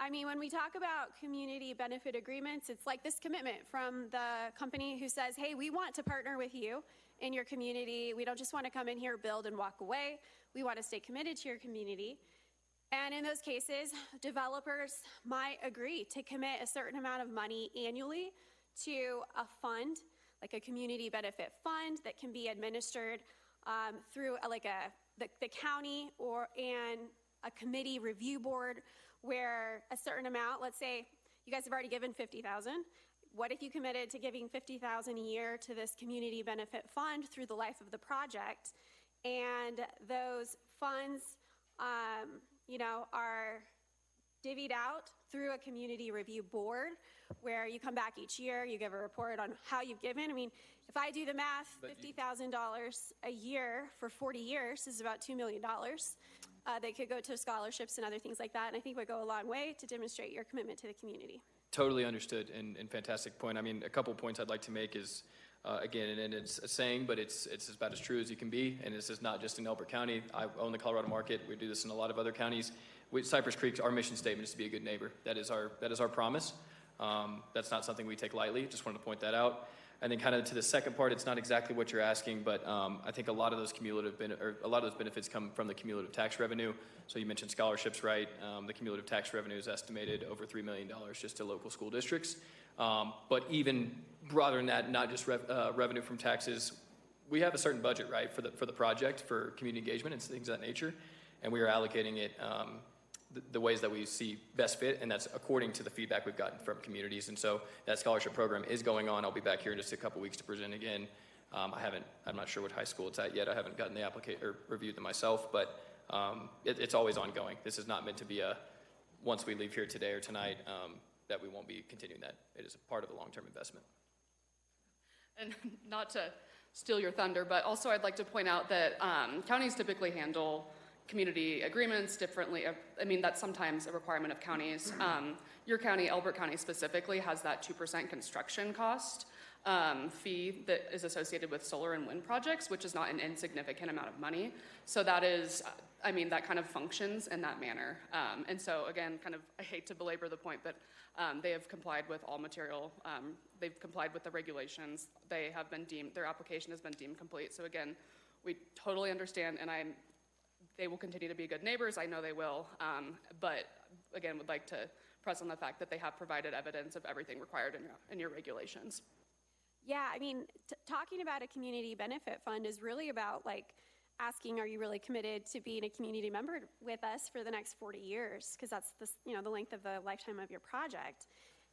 I mean, when we talk about community benefit agreements, it's like this commitment from the company who says, hey, we want to partner with you in your community. We don't just want to come in here, build, and walk away. We want to stay committed to your community. And in those cases, developers might agree to commit a certain amount of money annually to a fund, like a community benefit fund that can be administered through the county and a committee review board, where a certain amount, let's say you guys have already given $50,000. What if you committed to giving $50,000 a year to this community benefit fund through the life of the project, and those funds, are divvied out through a community review board, where you come back each year, you give a report on how you've given. I mean, if I do the math, $50,000 a year for 40 years is about $2 million. They could go to scholarships and other things like that, and I think would go a long way to demonstrate your commitment to the community. Totally understood, and fantastic point. I mean, a couple points I'd like to make is, again, and it's a saying, but it's about as true as you can be, and this is not just in Elbert County. I own the Colorado market. We do this in a lot of other counties. Cypress Creek, our mission statement is to be a good neighbor. That is our promise. That's not something we take lightly. Just wanted to point that out. And then kind of to the second part, it's not exactly what you're asking, but I think a lot of those benefits come from the cumulative tax revenue. So you mentioned scholarships, right? The cumulative tax revenue is estimated over $3 million just to local school districts. But even broader than that, not just revenue from taxes, we have a certain budget, right, for the project, for community engagement and things of that nature, and we are allocating it the ways that we see best fit, and that's according to the feedback we've gotten from communities. And so that scholarship program is going on. I'll be back here in just a couple weeks to present again. I'm not sure what high school it's at yet. I haven't gotten the application or reviewed them myself, but it's always ongoing. This is not meant to be once we leave here today or tonight, that we won't be continuing that. It is a part of a long-term investment. And not to steal your thunder, but also I'd like to point out that counties typically handle community agreements differently. I mean, that's sometimes a requirement of counties. Your county, Elbert County specifically, has that 2% construction cost fee that is associated with solar and wind projects, which is not an insignificant amount of money. So that is, I mean, that kind of functions in that manner. And so again, kind of, I hate to belabor the point, but they have complied with all material, they've complied with the regulations. They have been deemed, their application has been deemed complete. So again, we totally understand, and they will continue to be good neighbors. I know they will, but again, would like to press on the fact that they have provided evidence of everything required in your regulations. Yeah, I mean, talking about a community benefit fund is really about asking, are you really committed to being a community member with us for the next 40 years? Because that's the length of the lifetime of your project.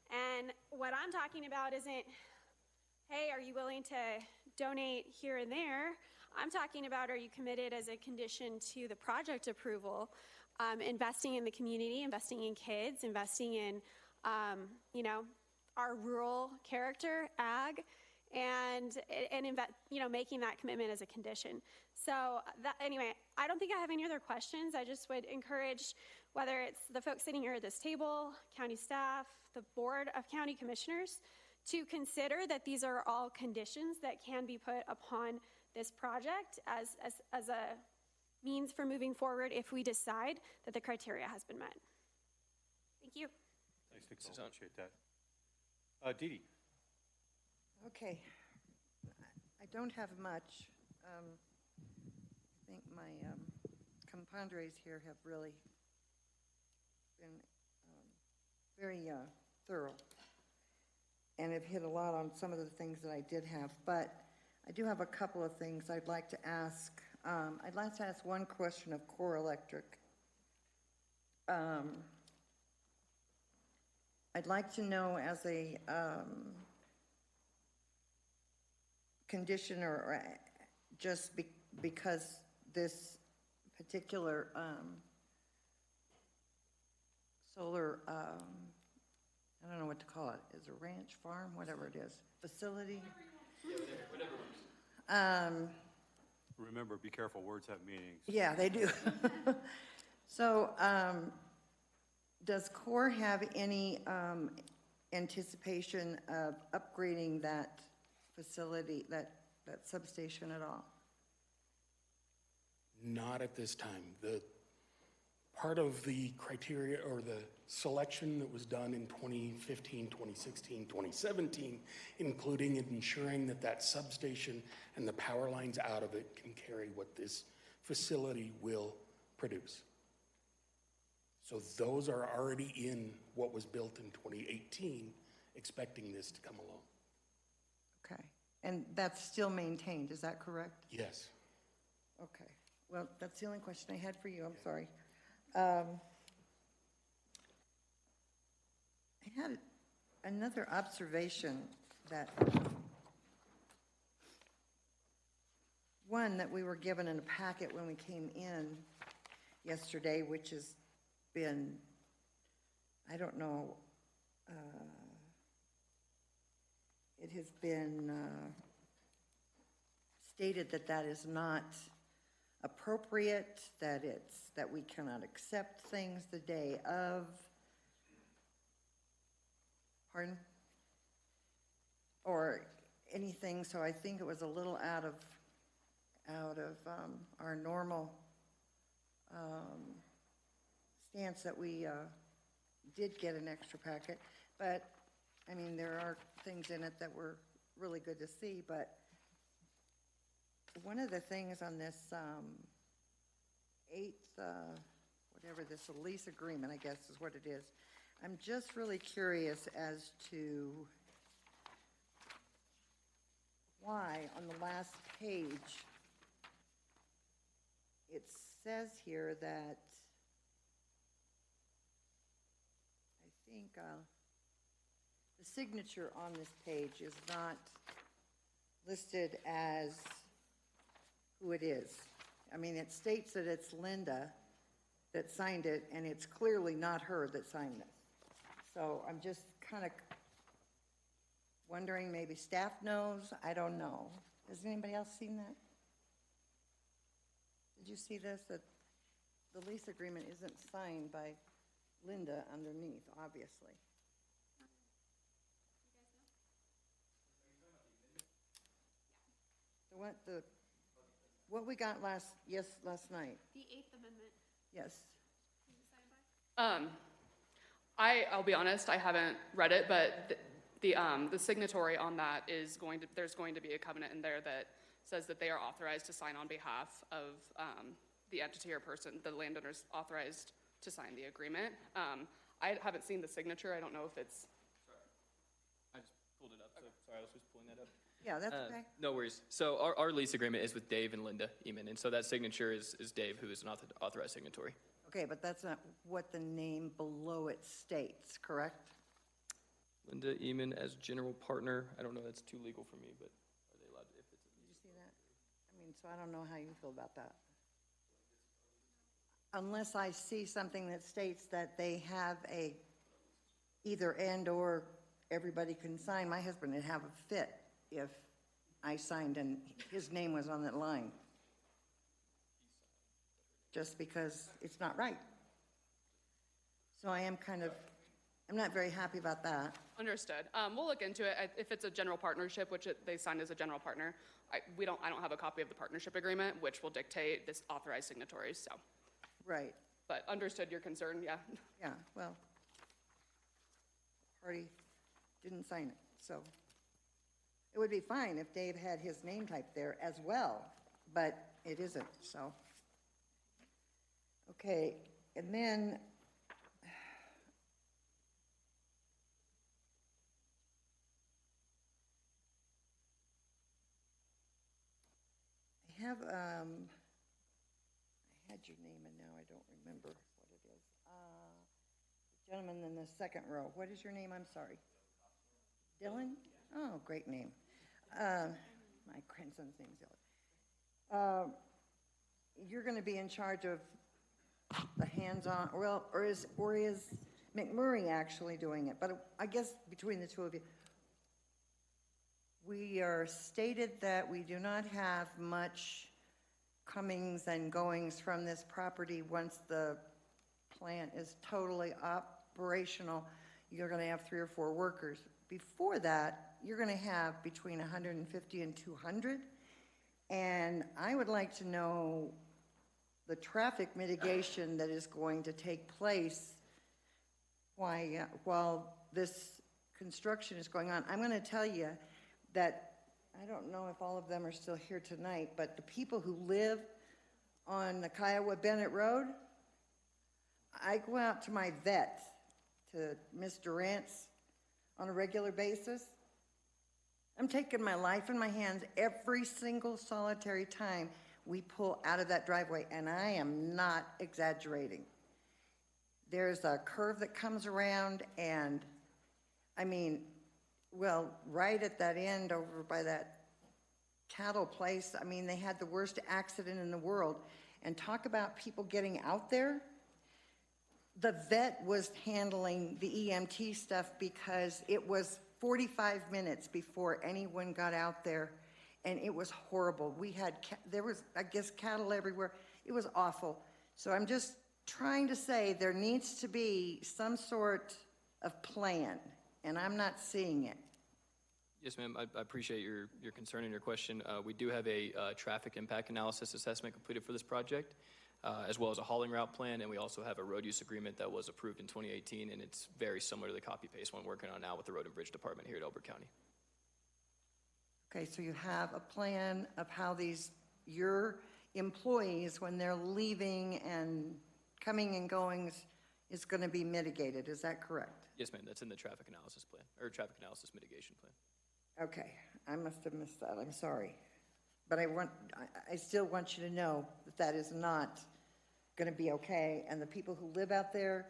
And what I'm talking about isn't, hey, are you willing to donate here and there? I'm talking about, are you committed as a condition to the project approval, investing in the community, investing in kids, investing in, our rural character, ag, and making that commitment as a condition. So anyway, I don't think I have any other questions. I just would encourage, whether it's the folks sitting here at this table, county staff, the Board of County Commissioners, to consider that these are all conditions that can be put upon this project as a means for moving forward if we decide that the criteria has been met. Thank you. Thanks, Nicole. Appreciate that. Dee Dee. Okay. I don't have much. I think my compadres here have really been very thorough and have hit a lot on some of the things that I did have. But I do have a couple of things I'd like to ask. I'd like to ask one question of Core Electric. I'd like to know, as a condition, or just because this particular solar, I don't know what to call it, is a ranch, farm, whatever it is, facility? Remember, be careful, words have meanings. Yeah, they do. So, does CORE have any anticipation of upgrading that facility, that substation at all? Not at this time. The part of the criteria or the selection that was done in 2015, 2016, 2017, including ensuring that that substation and the power lines out of it can carry what this facility will produce. So those are already in what was built in 2018, expecting this to come along. Okay, and that's still maintained, is that correct? Yes. Okay, well, that's the only question I had for you, I'm sorry. I had another observation that, one that we were given in a packet when we came in yesterday, which has been, I don't know, it has been stated that that is not appropriate, that we cannot accept things the day of. Pardon? Or anything, so I think it was a little out of our normal stance that we did get an extra packet. But I mean, there are things in it that were really good to see, but one of the things on this whatever this lease agreement, I guess is what it is, I'm just really curious as to why on the last page it says here that, I think the signature on this page is not listed as who it is. I mean, it states that it's Linda that signed it, and it's clearly not her that signed this. So I'm just kind of wondering, maybe staff knows, I don't know. Has anybody else seen that? Did you see this? That the lease agreement isn't signed by Linda underneath, obviously. What we got last night. The 8th Amendment. Yes. I'll be honest, I haven't read it, but the signatory on that is there's going to be a covenant in there that says that they are authorized to sign on behalf of the entity or person, the landowner's authorized to sign the agreement. I haven't seen the signature. I don't know if it's. Sorry. I just pulled it up, so sorry, I was just pulling that up. Yeah, that's okay. No worries. So our lease agreement is with Dave and Linda Eman, and so that signature is Dave, who is an authorized signatory. Okay, but that's not what the name below it states, correct? Linda Eman as general partner. I don't know, that's too legal for me, but are they allowed to, if it's a Did you see that? I mean, so I don't know how you feel about that. Unless I see something that states that they have a either and or everybody can sign. My husband would have a fit if I signed and his name was on that line. Just because it's not right. So I'm not very happy about that. Understood. We'll look into it. If it's a general partnership, which they signed as a general partner, I don't have a copy of the partnership agreement, which will dictate this authorized signatories, so. Right, But understood your concern, yeah. yeah, well, the party didn't sign it, so. It would be fine if Dave had his name typed there as well, but it isn't, so. Okay, and then I have, I had your name and now I don't remember what it is. The gentleman in the second row, what is your name? I'm sorry. Dylan? Oh, great name. My grandson's name's Dylan. You're going to be in charge of the hands-on, or is McMurray actually doing it? But I guess between the two of you, we are stated that we do not have much comings and goings from this property once the plant is totally operational. You're going to have 3 or 4 workers. Before that, you're going to have between 150 and 200. And I would like to know the traffic mitigation that is going to take place while this construction is going on. I'm going to tell you that, I don't know if all of them are still here tonight, but the people who live on the Kiowa Bennett Road, I go out to my vet, to Miss Durant's, on a regular basis. I'm taking my life in my hands every single solitary time we pull out of that driveway, and I am not exaggerating. There's a curve that comes around, and I mean, well, right at that end over by that cattle place, I mean, they had the worst accident in the world. And talk about people getting out there. The vet was handling the EMT stuff because it was 45 minutes before anyone got out there, and it was horrible. There was, I guess, cattle everywhere. It was awful. So I'm just trying to say there needs to be some sort of plan, and I'm not seeing it. Yes, ma'am. I appreciate your concern and your question. We do have a traffic impact analysis assessment completed for this project, as well as a hauling route plan, and we also have a road use agreement that was approved in 2018, and it's very similar to the copy-paste one we're working on now with the Road and Bridge Department here at Elbert County. Okay, so you have a plan of how your employees, when they're leaving and coming and going, is going to be mitigated. Is that correct? Yes, ma'am. That's in the traffic analysis plan, or traffic analysis mitigation plan. Okay, I must have missed that. I'm sorry. But I still want you to know that that is not going to be okay. And the people who live out there,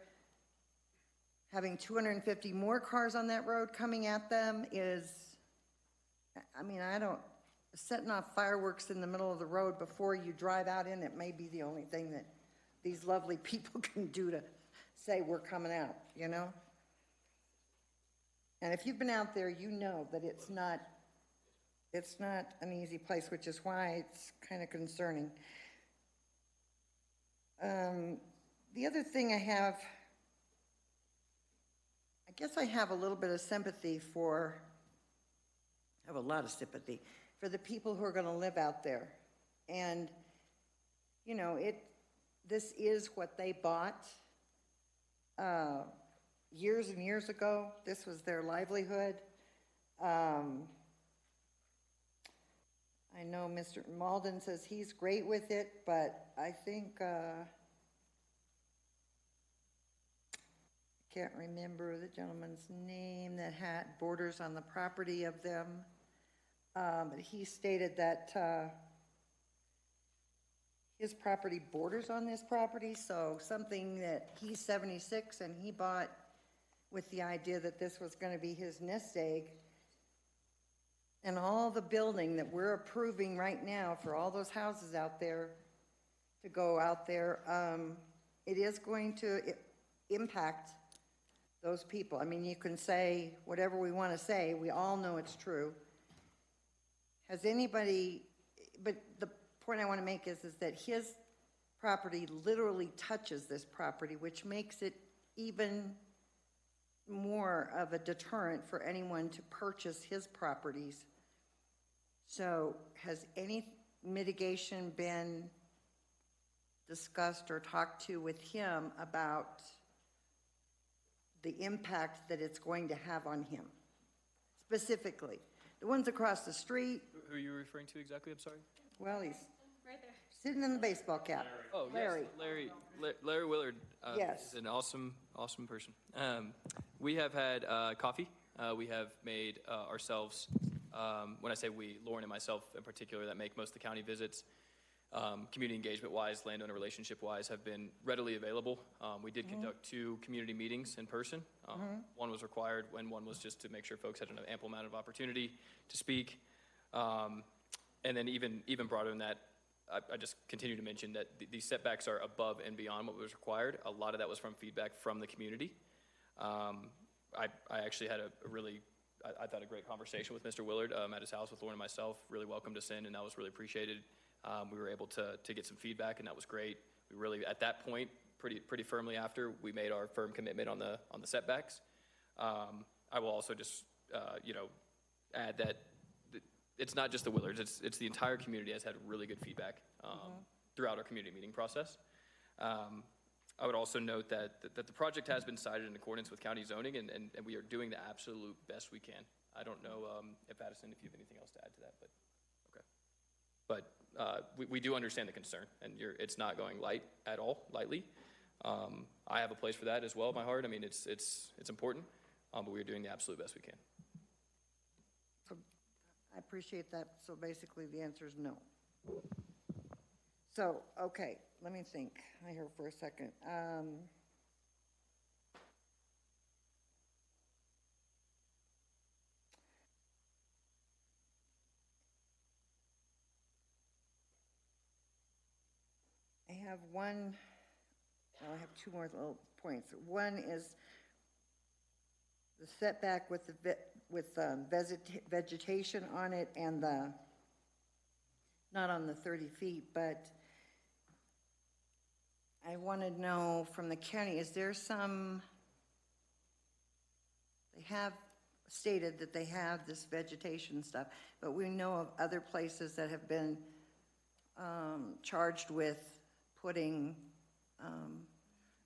having 250 more cars on that road coming at them is, I mean, setting off fireworks in the middle of the road before you drive out in it may be the only thing that these lovely people can do to say we're coming out, you know? And if you've been out there, you know that it's not an easy place, which is why it's kind of concerning. The other thing I guess I have a little bit of sympathy for, I have a lot of sympathy for the people who are going to live out there. And, you know, this is what they bought years and years ago. This was their livelihood. I know Mr. Malden says he's great with it, but I think, I can't remember the gentleman's name that had borders on the property of them, but he stated that his property borders on this property, so something that he's 76 and he bought with the idea that this was going to be his nest egg. And all the building that we're approving right now for all those houses out there to go out there, it is going to impact those people. I mean, you can say whatever we want to say. We all know it's true. has anybody, but the point I want to make is that his property literally touches this property, which makes it even more of a deterrent for anyone to purchase his properties. So has any mitigation been discussed or talked to with him about the impact that it's going to have on him? Specifically, the ones across the street. Who are you referring to exactly? I'm sorry. Well, he's right there, sitting in the baseball cap. Oh, Larry. Yes, Larry Willard. Yes. Is an awesome person. We have had coffee. We have made ourselves, when I say we, Lauren and myself in particular, that make most of the county visits, community engagement-wise, landowner relationship-wise, have been readily available. We did conduct 2 community meetings in person. One was required, and one was just to make sure folks had an ample amount of opportunity to speak. And then even broader than that, I just continue to mention that these setbacks are above and beyond what was required. A lot of that was from feedback from the community. I actually had I thought a great conversation with Mr. Willard at his house with Lauren and myself. Really welcomed us in, and that was really appreciated. We were able to get some feedback, and that was great. We really, at that point, pretty firmly after, we made our firm commitment on the setbacks. I will also just add that it's not just the Willards, it's the entire community has had really good feedback throughout our community meeting process. I would also note that the project has been cited in accordance with county zoning, and we are doing the absolute best we can. I don't know if Addison, if you have anything else to add to that, but okay. But we do understand the concern, and it's not going lightly. I have a place for that as well in my heart. I mean, it's important, but we are doing the absolute best we can. So I appreciate that. So basically the answer is no. So, okay, let me think here for a second. I have I have 2 more little points. One is the setback with vegetation on it, and not on the 30 feet, but I want to know from the county, is there they have stated that they have this vegetation stuff, but we know of other places that have been charged with putting,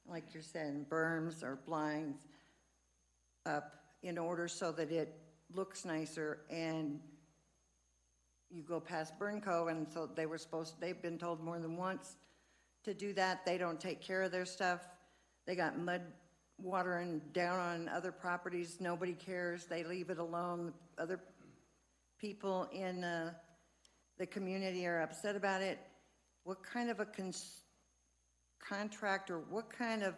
like you're saying, berms or blinds up in order so that it looks nicer, and you go past Burnco, and so they've been told more than once to do that. They don't take care of their stuff. They got mud watering down on other properties. Nobody cares. They leave it alone. Other people in the community are upset about it. What kind of a contract, or what kind of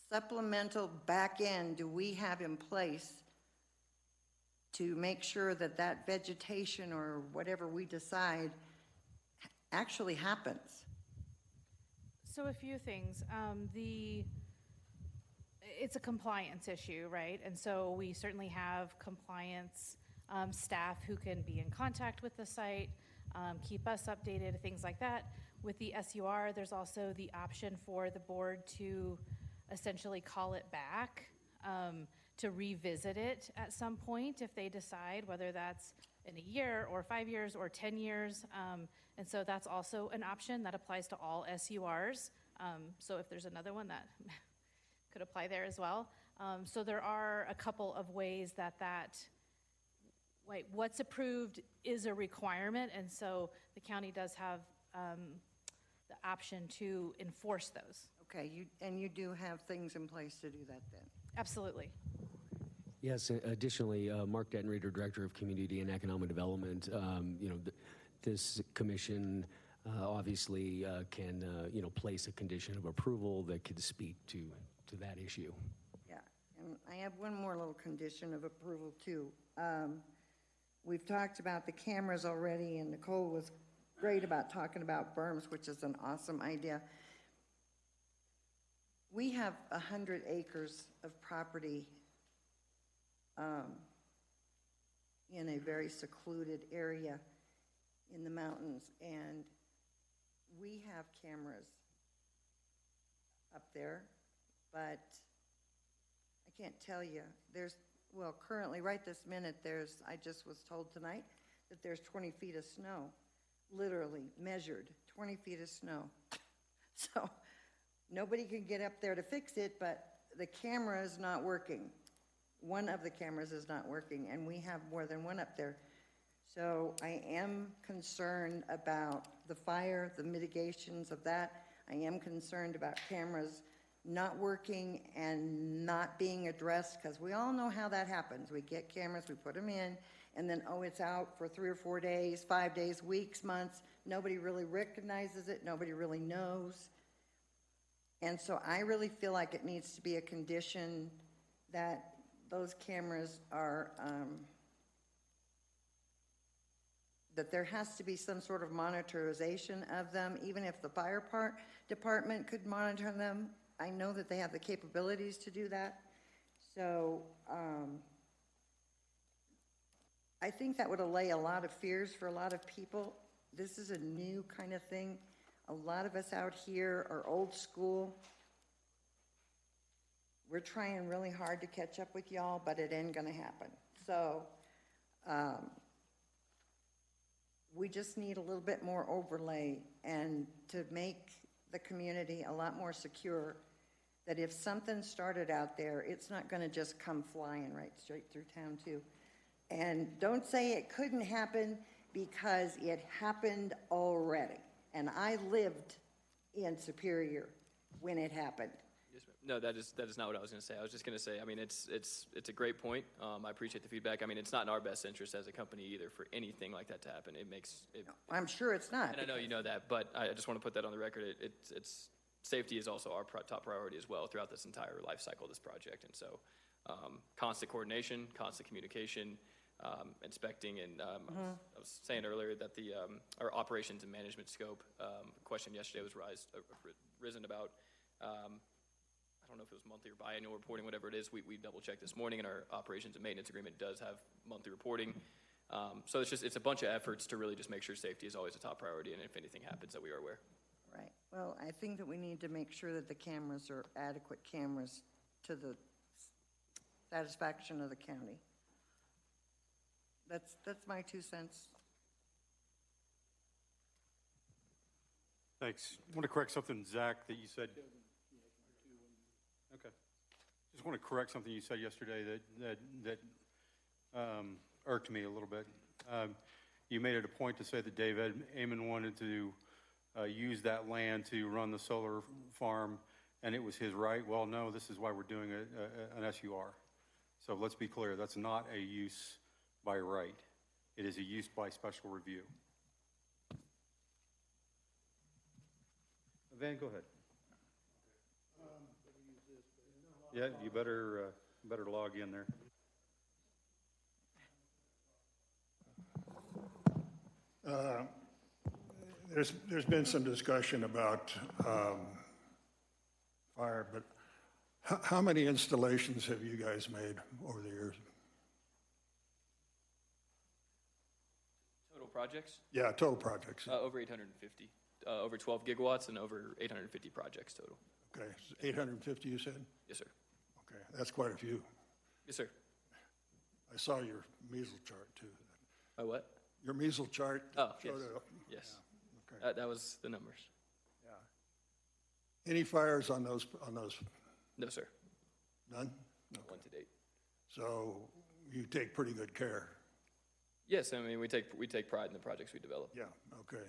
supplemental back end do we have in place to make sure that vegetation or whatever we decide actually happens? So a few things. It's a compliance issue, right? And so we certainly have compliance staff who can be in contact with the site, keep us updated, things like that. With the SUR, there's also the option for the board to essentially call it back, to revisit it at some point if they decide, whether that's in a year or 5 years or 10 years. And so that's also an option that applies to all SURs. So if there's another one, that could apply there as well. So there are a couple of ways that what's approved is a requirement, and so the county does have the option to enforce those. Okay, you do have things in place to do that then? Absolutely. Yes, additionally, Mark Dettenreiter, Director of Community and Economic Development, this commission obviously can, place a condition of approval that could speak to that issue. Yeah, and I have one more little condition of approval too. We've talked about the cameras already, and Nicole was great about talking about berms, which is an awesome idea. We have 100 acres of property in a very secluded area in the mountains, and we have cameras up there, but I can't tell you. Well, currently, right this minute, I just was told tonight that there's 20 feet of snow, literally measured, 20 feet of snow. So nobody can get up there to fix it, but the camera is not working. One of the cameras is not working, and we have more than one up there. So I am concerned about the fire, the mitigations of that. I am concerned about cameras not working and not being addressed, because we all know how that happens. We get cameras, we put them in, and then, oh, it's out for 3 or 4 days, 5 days, weeks, months. Nobody really recognizes it. Nobody really knows. And so I really feel like it needs to be a condition that those cameras are, that there has to be some sort of monitorization of them, even if the fire department could monitor them. I know that they have the capabilities to do that. So I think that would allay a lot of fears for a lot of people. This is a new kind of thing. A lot of us out here are old school. We're trying really hard to catch up with y'all, but it ain't gonna happen. So we just need a little bit more overlay and to make the community a lot more secure, that if something started out there, it's not gonna just come flying right straight through town too. And don't say it couldn't happen, because it happened already. And I lived in Superior when it happened. Yes, ma'am. No, that is not what I was going to say. I was just going to say, I mean, it's a great point. I appreciate the feedback. I mean, it's not in our best interest as a company either for anything like that to happen. It makes it. No, I'm sure it's not. And I know you know that, but I just want to put that on the record. It's safety is also our top priority as well throughout this entire life cycle of this project. And so, constant coordination, constant communication. Inspecting, and I was saying earlier that our operations and management scope question yesterday was risen about, I don't know if it was monthly or biannual reporting, whatever it is. We double checked this morning, and our operations and maintenance agreement does have monthly reporting. So it's a bunch of efforts to really just make sure safety is always a top priority, and if anything happens, that we are aware. Right. Well, I think that we need to make sure that the cameras are adequate cameras to the satisfaction of the county. That's my 2 cents. Thanks. I want to correct something, Zach, that you said. Okay. Just want to correct something you said yesterday that irked me a little bit. You made it a point to say that David Amon wanted to use that land to run the solar farm, and it was his right. Well, no, this is why we're doing an SUR. So let's be clear, that's not a use by right. It is a use by special review. Van, go ahead. Yeah, you better log in there. There's been some discussion about fire, but how many installations have you guys made over the years? Total projects? Yeah, total projects. Over 850, over 12 gigawatts, and over 850 projects total. Okay, 850 you said? Yes, sir. Okay, that's quite a few. Yes, sir. I saw your measle chart too. My what? Your measle chart. Oh, yes. showed it. Yes. Yeah, okay. That was the numbers. Yeah. Any fires on those? No, sir. None? Not one to date. So you take pretty good care. Yes, I mean, we take pride in the projects we develop. Yeah, okay.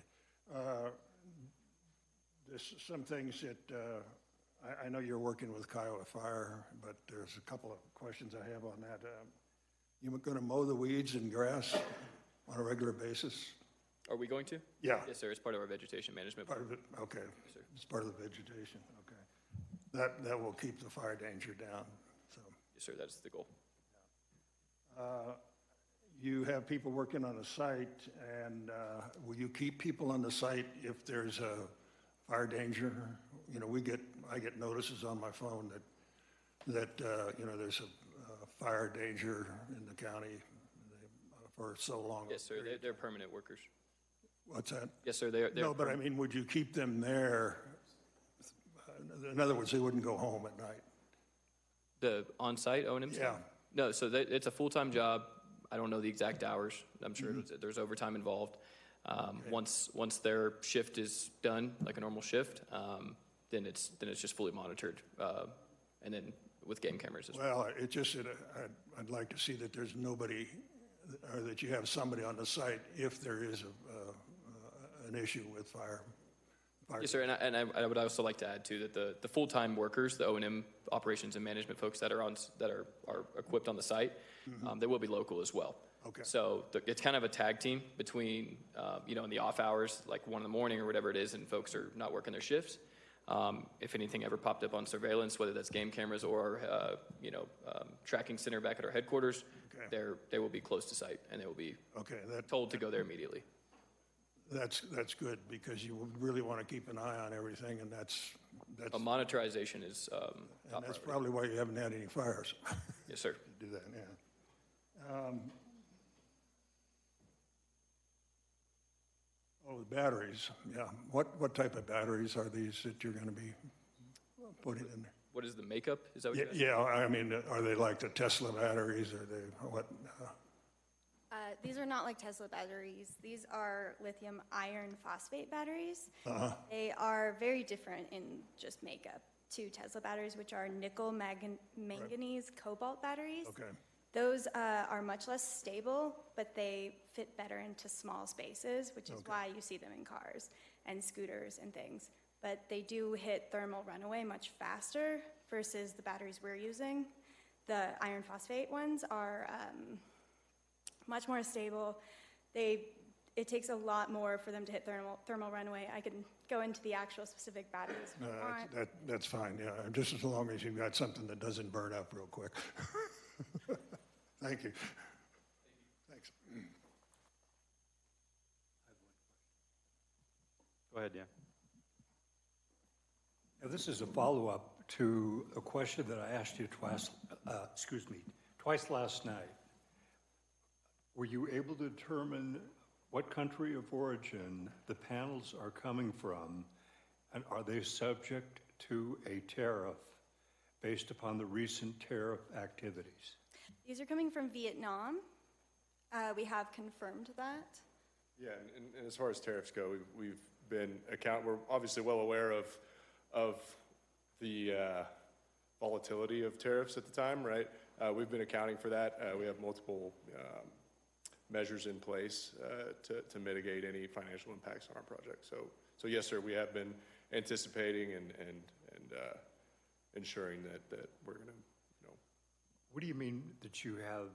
There's some things that, I know you're working with Kiowa Fire, but there's a couple of questions I have on that. You going to mow the weeds and grass on a regular basis? Are we going to? Yeah. Yes, sir. It's part of our vegetation management. Part of it, okay. Yes, sir. It's part of the vegetation, okay. That will keep the fire danger down, so. Yes, sir. That's the goal. You have people working on a site, and will you keep people on the site if there's a fire danger? You know, I get notices on my phone that you know, there's a fire danger in the county, for so long. Yes, sir, they're permanent workers. What's that? Yes, sir, they're. No, but I mean, would you keep them there? In other words, they wouldn't go home at night. The on-site O&M staff? Yeah. No, so it's a full-time job. I don't know the exact hours. I'm sure there's overtime involved. Once their shift is done, like a normal shift, then it's just fully monitored, and then with game cameras as well. Well, it just, I'd like to see that there's nobody, or that you have somebody on the site if there is an issue with fire. Yes, sir, and I would also like to add too that the full-time workers, the O&M operations and management folks that are equipped on the site, they will be local as well. Okay. So it's kind of a tag team between in the off hours, like 1 in the morning or whatever it is, and folks are not working their shifts. If anything ever popped up on surveillance, whether that's game cameras or tracking center back at our headquarters, they will be close to site and they will be told to go there immediately. That's good, because you really want to keep an eye on everything, and that's a monitorization is top and that's priority. probably why you haven't had any fires. Yes, sir. To do that, yeah. The batteries, yeah. What type of batteries are these that you're going to be putting in there? What is the makeup? Is that what you're asking? Yeah, I mean, are they like the Tesla batteries, or they what? These are not like Tesla batteries. These are lithium iron phosphate batteries. They are very different in just makeup to Tesla batteries, which are nickel manganese cobalt batteries. Okay. Those are much less stable, but they fit better into small spaces, which is why you see them in cars and scooters and things. But they do hit thermal runaway much faster versus the batteries we're using. The iron phosphate ones are much more stable. It takes a lot more for them to hit thermal runaway. I can go into the actual specific batteries if you want. That's fine, yeah, just as long as you've got something that doesn't burn up real quick. Thank you. Thanks. Go ahead, Dan. Now, this is a follow-up to a question that I asked you twice last night. Were you able to determine what country of origin the panels are coming from, and are they subject to a tariff based upon the recent tariff activities? These are coming from Vietnam. We have confirmed that. Yeah, and as far as tariffs go, we're obviously well aware of the volatility of tariffs at the time, right? We've been accounting for that. We have multiple measures in place to mitigate any financial impacts on our project. So yes, sir, we have been anticipating and ensuring that we're going to. What do you mean that you have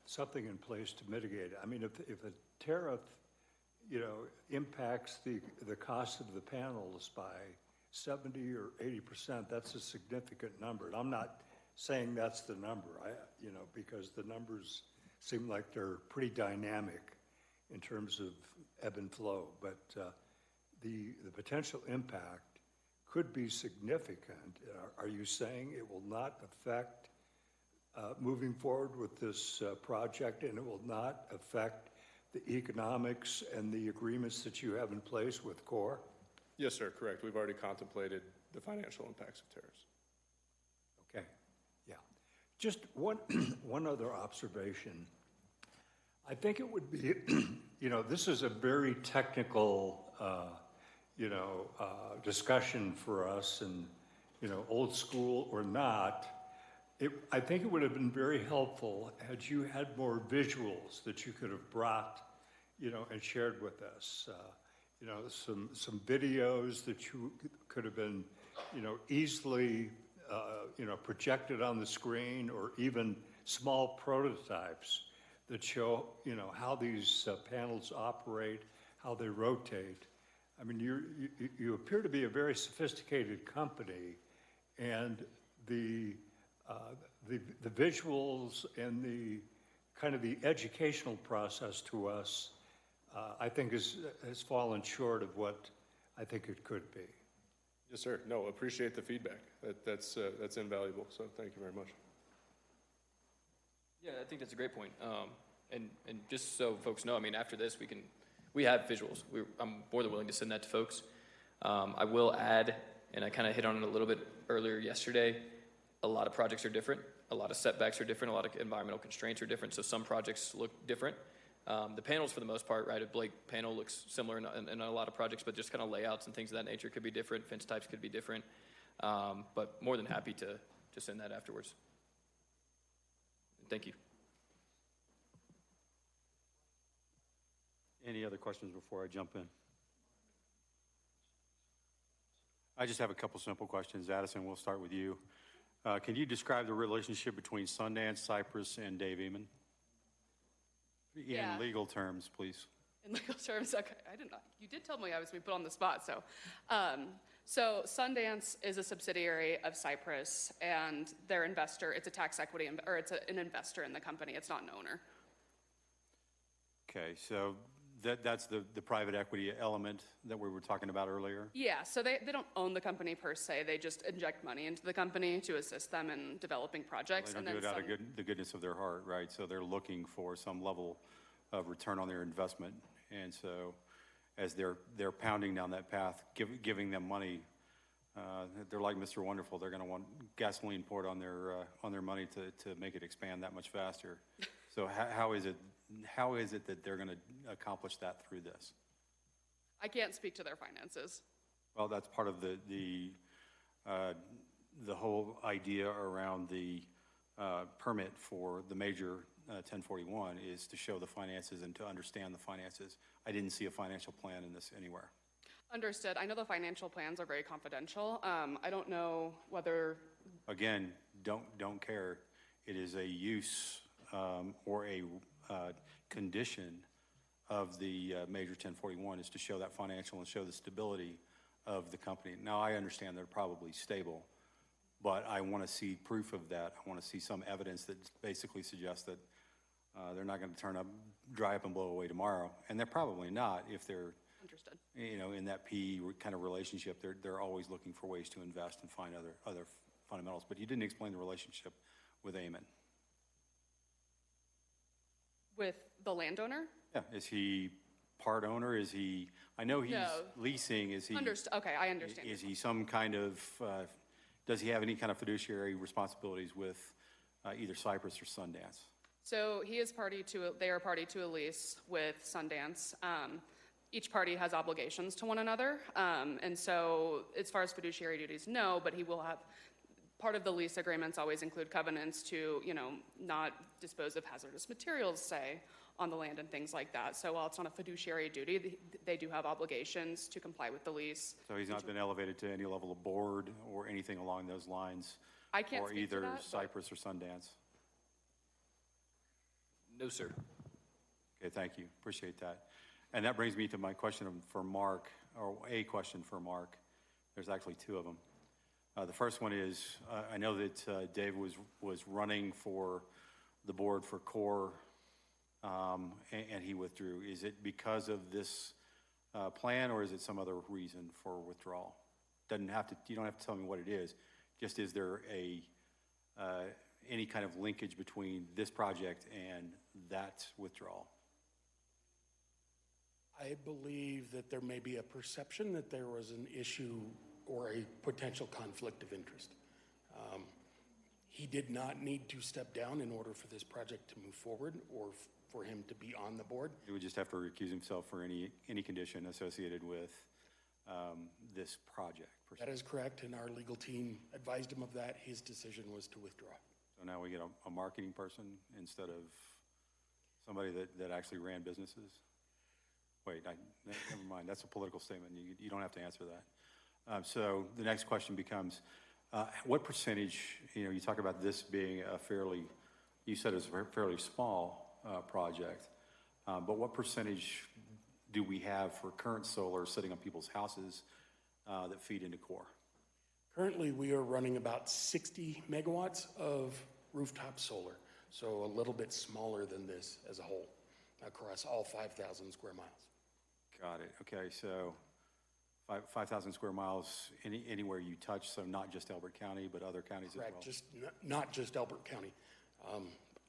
something in place to mitigate it? I mean, if a tariff, impacts the cost of the panels by 70 or 80%, that's a significant number. And I'm not saying that's the number, because the numbers seem like they're pretty dynamic in terms of ebb and flow. But the potential impact could be significant. Are you saying it will not affect moving forward with this project, and it will not affect the economics and the agreements that you have in place with CORE? Yes, sir, correct. We've already contemplated the financial impacts of tariffs. Okay, yeah. Just one other observation. I think it would be, this is a very technical, discussion for us, and, old school or not. I think it would have been very helpful had you had more visuals that you could have brought, and shared with us. Some videos that you could have been, easily, projected on the screen, or even small prototypes that show, how these panels operate, how they rotate. I mean, you appear to be a very sophisticated company, and the visuals and the kind of the educational process to us, I think has fallen short of what I think it could be. Yes, sir. No, appreciate the feedback. That's invaluable. So thank you very much. Yeah, I think that's a great point. And just so folks know, I mean, after this, we have visuals. I'm more than willing to send that to folks. I will add, and I kind of hit on it a little bit earlier yesterday, a lot of projects are different. A lot of setbacks are different. A lot of environmental constraints are different. So some projects look different. The panels, for the most part, right, a Blake panel looks similar in a lot of projects, but just kind of layouts and things of that nature could be different. Fence types could be different. But more than happy to send that afterwards. Thank you. Any other questions before I jump in? I just have a couple simple questions. Addison, we'll start with you. Can you describe the relationship between Sundance, Cypress, and Dave Eman? Yeah. In legal terms, please. In legal terms, okay, I didn't know. You did tell me I was being put on the spot, so. So Sundance is a subsidiary of Cypress, and their investor, it's a tax equity, or it's an investor in the company. It's not an owner. Okay, so that's the private equity element that we were talking about earlier? Yeah, so they don't own the company per se. They just inject money into the company to assist them in developing projects. Well, they don't do it out of the goodness of their heart, right? So they're looking for some level of return on their investment. And so as they're pounding down that path, giving them money, they're like Mr. Wonderful. They're going to want gasoline poured on their money to make it expand that much faster. So how is it that they're going to accomplish that through this? I can't speak to their finances. Well, that's part of the whole idea around the permit for the major 1041 is to show the finances and to understand the finances. I didn't see a financial plan in this anywhere. Understood. I know the financial plans are very confidential. I don't know whether... Again, don't care. It is a use or a condition of the major 1041 is to show that financial and show the stability of the company. Now, I understand they're probably stable, but I want to see proof of that. I want to see some evidence that basically suggests that they're not going to dry up and blow away tomorrow. And they're probably not if they're, Understood. In that PE kind of relationship. They're always looking for ways to invest and find other fundamentals. But you didn't explain the relationship with Eamon. With the landowner? Yeah, is he part owner? Is he, I know he's leasing, is he? Okay, I understand. Is he some kind of, does he have any kind of fiduciary responsibilities with either Cypress or Sundance? So they are party to a lease with Sundance. Each party has obligations to one another. And so as far as fiduciary duties, no, but he will have, part of the lease agreements always include covenants to, not dispose of hazardous materials, say, on the land and things like that. So while it's not a fiduciary duty, they do have obligations to comply with the lease. So he's not been elevated to any level of board or anything along those lines? I can't for speak to either that, Cypress or Sundance? No, sir. Okay, thank you. Appreciate that. And that brings me to my question for Mark, or a question for Mark. There's actually two of them. The first one is, I know that Dave was running for the board for CORE, and he withdrew. Is it because of this plan, or is it some other reason for withdrawal? You don't have to tell me what it is. Just is there any kind of linkage between this project and that withdrawal? I believe that there may be a perception that there was an issue or a potential conflict of interest. He did not need to step down in order for this project to move forward or for him to be on the board. He would just have to recuse himself for any condition associated with this project. That is correct, and our legal team advised him of that. His decision was to withdraw. So now we get a marketing person instead of somebody that actually ran businesses? Wait, never mind. That's a political statement. You don't have to answer that. So the next question becomes, what percentage, you talk about this being you said it's a fairly small project, but what percentage do we have for current solar sitting on people's houses that feed into CORE? Currently, we are running about 60 megawatts of rooftop solar, so a little bit smaller than this as a whole across all 5,000 square miles. Got it. Okay, so 5,000 square miles anywhere you touch, so not just Elbert County, but other counties as well? Not just Elbert County.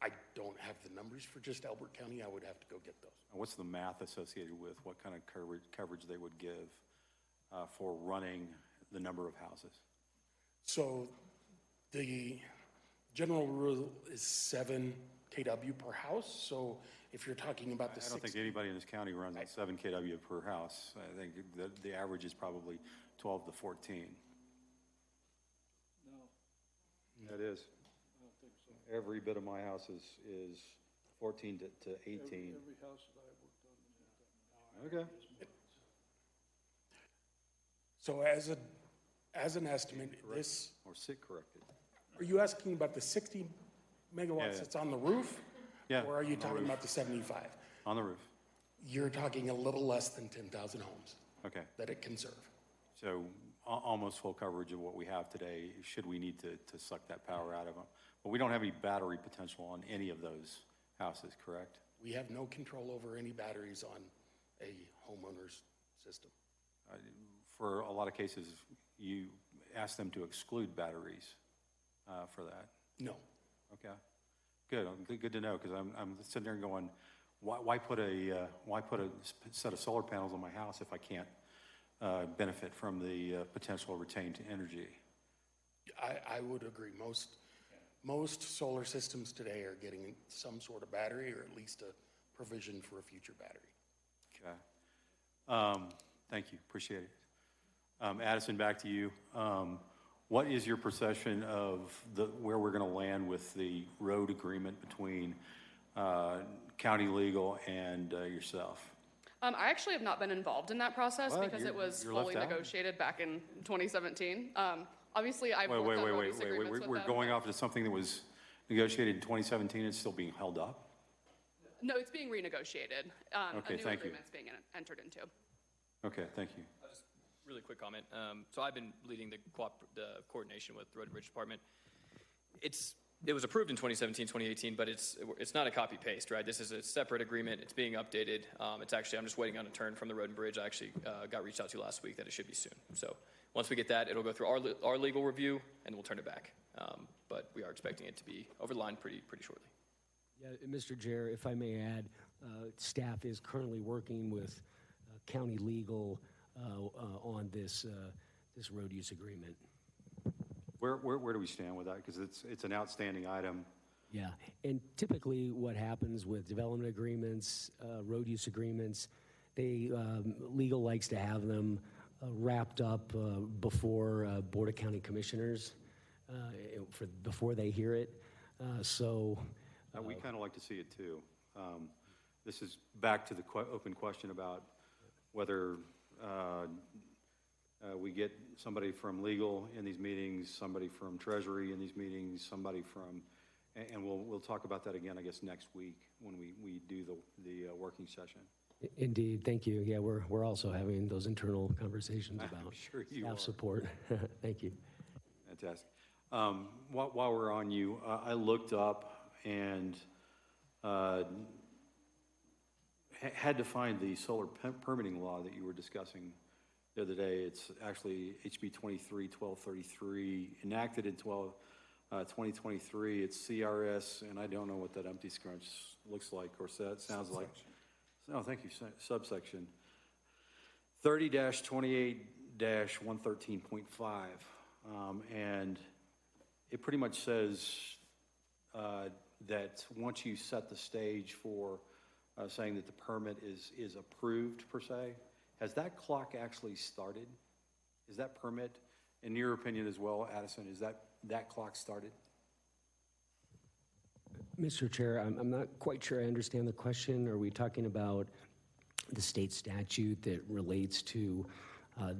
I don't have the numbers for just Elbert County. I would have to go get those. What's the math associated with what kind of coverage they would give for running the number of houses? So the general rule is 7 kW per house. So if you're talking about the I don't think anybody in this county runs at 7 kW per house. I think the average is probably 12 to 14. No, That is. I don't think so. Every bit of my house is 14 to 18. Every house that I've worked on is not that. Okay. So as an estimate, this, Or sit corrected. are you asking about the 60 megawatts Yeah. that's on the roof? Yeah, Or are you on the talking roof. about the 75? On the roof. You're talking a little less than 10,000 homes Okay. that it can serve. So almost full coverage of what we have today, should we need to suck that power out of them. But we don't have any battery potential on any of those houses, correct? We have no control over any batteries on a homeowner's system. For a lot of cases, you ask them to exclude batteries for that. No. Okay, good to know, because I'm sitting there going, why put a set of solar panels on my house if I can't benefit from the potential retained energy? I would agree. Most solar systems today are getting some sort of battery, or at least a provision for a future battery. Okay. Thank you, appreciate it. Addison, back to you. What is your perception of where we're going to land with the road agreement between county legal and yourself? I actually have not been involved in that process What? because it was You're fully left out? negotiated back in 2017. Obviously, I've Wait, worked on road use agreements with we're them. going off to something that was negotiated in 2017 and still being held up? No, it's being renegotiated. Okay, A new thank you. agreement's being entered into. Okay, thank you. Just really quick comment. So I've been leading the coordination with the Road and Bridge Department. It was approved in 2017, 2018, but it's not a copy paste, right? This is a separate agreement. It's being updated. It's actually, I'm just waiting on a turn from the Road and Bridge. I actually got reached out to last week that it should be soon. So once we get that, it'll go through our legal review and we'll turn it back. But we are expecting it to be over the line pretty shortly. Yeah, Mr. Chair, if I may add, staff is currently working with county legal on this road use agreement. Where do we stand with that? Because it's an outstanding item. Yeah, and typically what happens with development agreements, road use agreements, legal likes to have them wrapped up before Board of County Commissioners, before they hear it. We kind of like to see it too. This is back to the open question about whether we get somebody from legal in these meetings, somebody from Treasury in these meetings, somebody from, and we'll talk about that again, I guess, next week when we do the working session. Indeed, thank you. Yeah, we're also having those internal conversations about sure you staff are. support. Thank you. Fantastic. While we're on you, I looked up and had to find the solar permitting law that you were discussing the other day. It's actually HB 23-1233, enacted in 2023. It's CRS, and I don't know what that empty scrunch looks like or sounds like. No, thank you. Subsection 30-28-113.5, and it pretty much says that once you set the stage for saying that the permit is approved per se, has that clock actually started? Is that permit, in your opinion as well, Addison, is that clock started? Mr. Chair, I'm not quite sure I understand the question. Are we talking about the state statute that relates to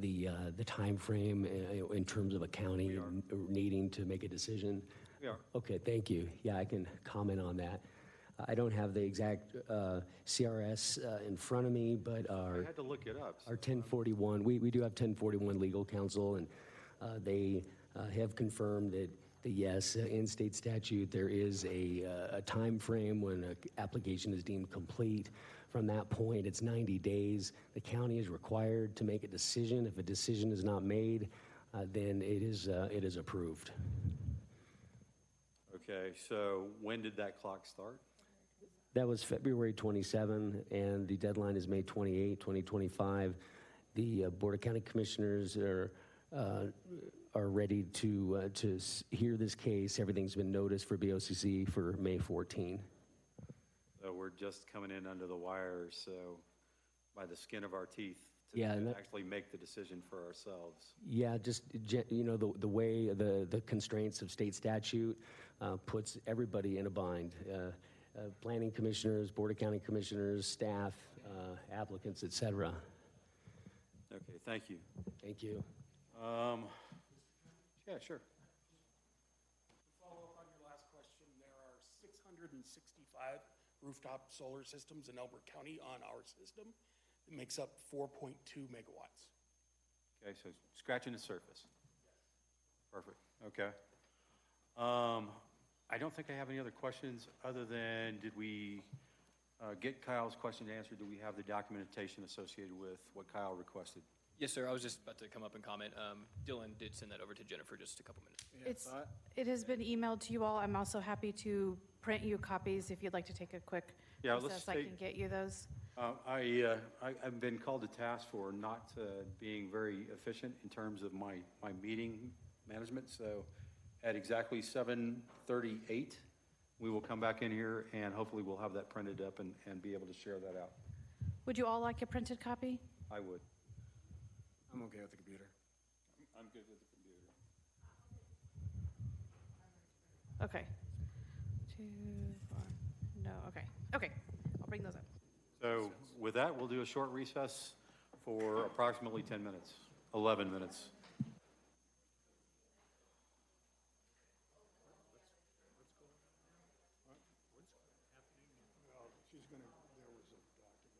the time frame in terms of a county needing to make a decision? We are. Okay, thank you. Yeah, I can comment on that. I don't have the exact CRS in front of me, but I had to look it up. our 1041, we do have 1041 legal counsel, and they have confirmed that yes, in state statute, there is a time frame when an application is deemed complete. From that point, it's 90 days. The county is required to make a decision. If a decision is not made, then it is approved. Okay, so when did that clock start? That was February 27, and the deadline is May 28, 2025. The Board of County Commissioners are ready to hear this case. Everything's been noticed for BOCC for May 14. So we're just coming in under the wire, so by the skin of our teeth to Yeah, and that- actually make the decision for ourselves. Yeah, just, the way the constraints of state statute puts everybody in a bind. Planning commissioners, Board of County Commissioners, staff, applicants, et cetera. Okay, thank you. Thank you. Yeah, sure. To follow up on your last question, there are 665 rooftop solar systems in Elbert County on our system. It makes up 4.2 megawatts. Okay, so scratching the surface. Perfect, okay. I don't think I have any other questions other than, did we get Kyle's question answered? Do we have the documentation associated with what Kyle requested? Yes, sir. I was just about to come up and comment. Dylan did send that over to Jennifer just a couple minutes. It has been emailed to you all. I'm also happy to print you copies if you'd like to take a quick process. I can get you those. I've been called to task for not being very efficient in terms of my meeting management, so at exactly 7:38, we will come back in here and hopefully we'll have that printed up and be able to share that out. Would you all like a printed copy? I would. I'm okay with the computer. I'm good with the computer. Okay. 2, 4, no, okay. Okay, I'll bring those up. So with that, we'll do a short recess for approximately 10 minutes, 11 minutes. She's going to, there was a document.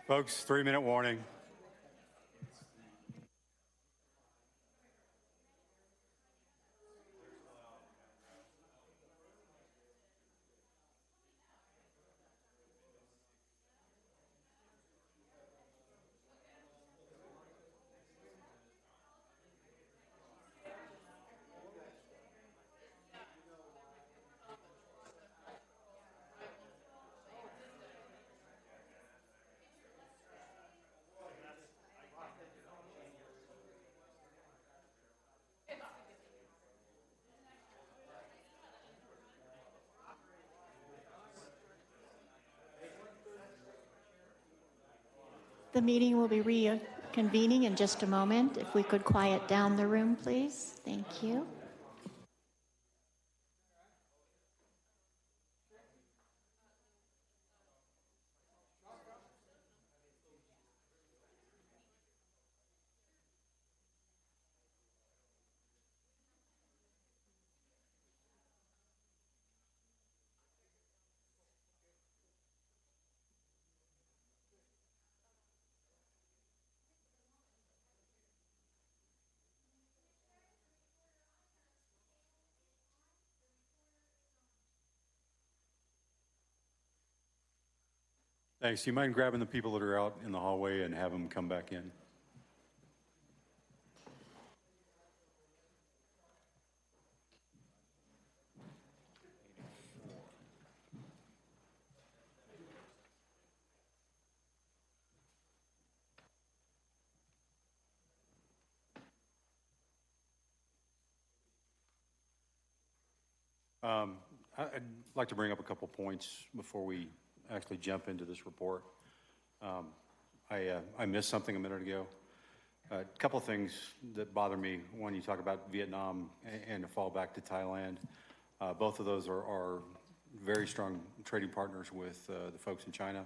Folks, 3-minute warning. The meeting will be reconvening in just a moment. If we could quiet down the room, please. Thank you. Thanks. Do you mind grabbing the people that are out in the hallway and have them come back in? I'd like to bring up a couple points before we actually jump into this report. I missed something a minute ago. A couple of things that bother me. One, you talk about Vietnam and the fallback to Thailand. Both of those are very strong trading partners with the folks in China.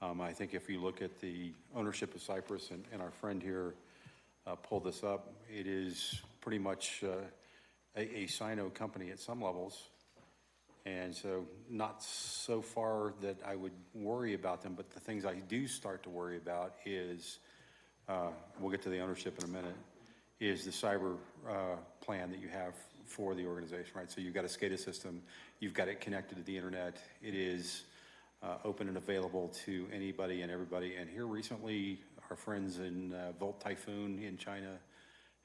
I think if you look at the ownership of Cyprus, and our friend here pulled this up, it is pretty much a Sino company at some levels. And so not so far that I would worry about them, but the things I do start to worry about is, we'll get to the ownership in a minute, is the cyber plan that you have for the organization, right? So you've got a SCADA system, you've got it connected to the internet, it is open and available to anybody and everybody. And here recently, our friends in Volt Typhoon in China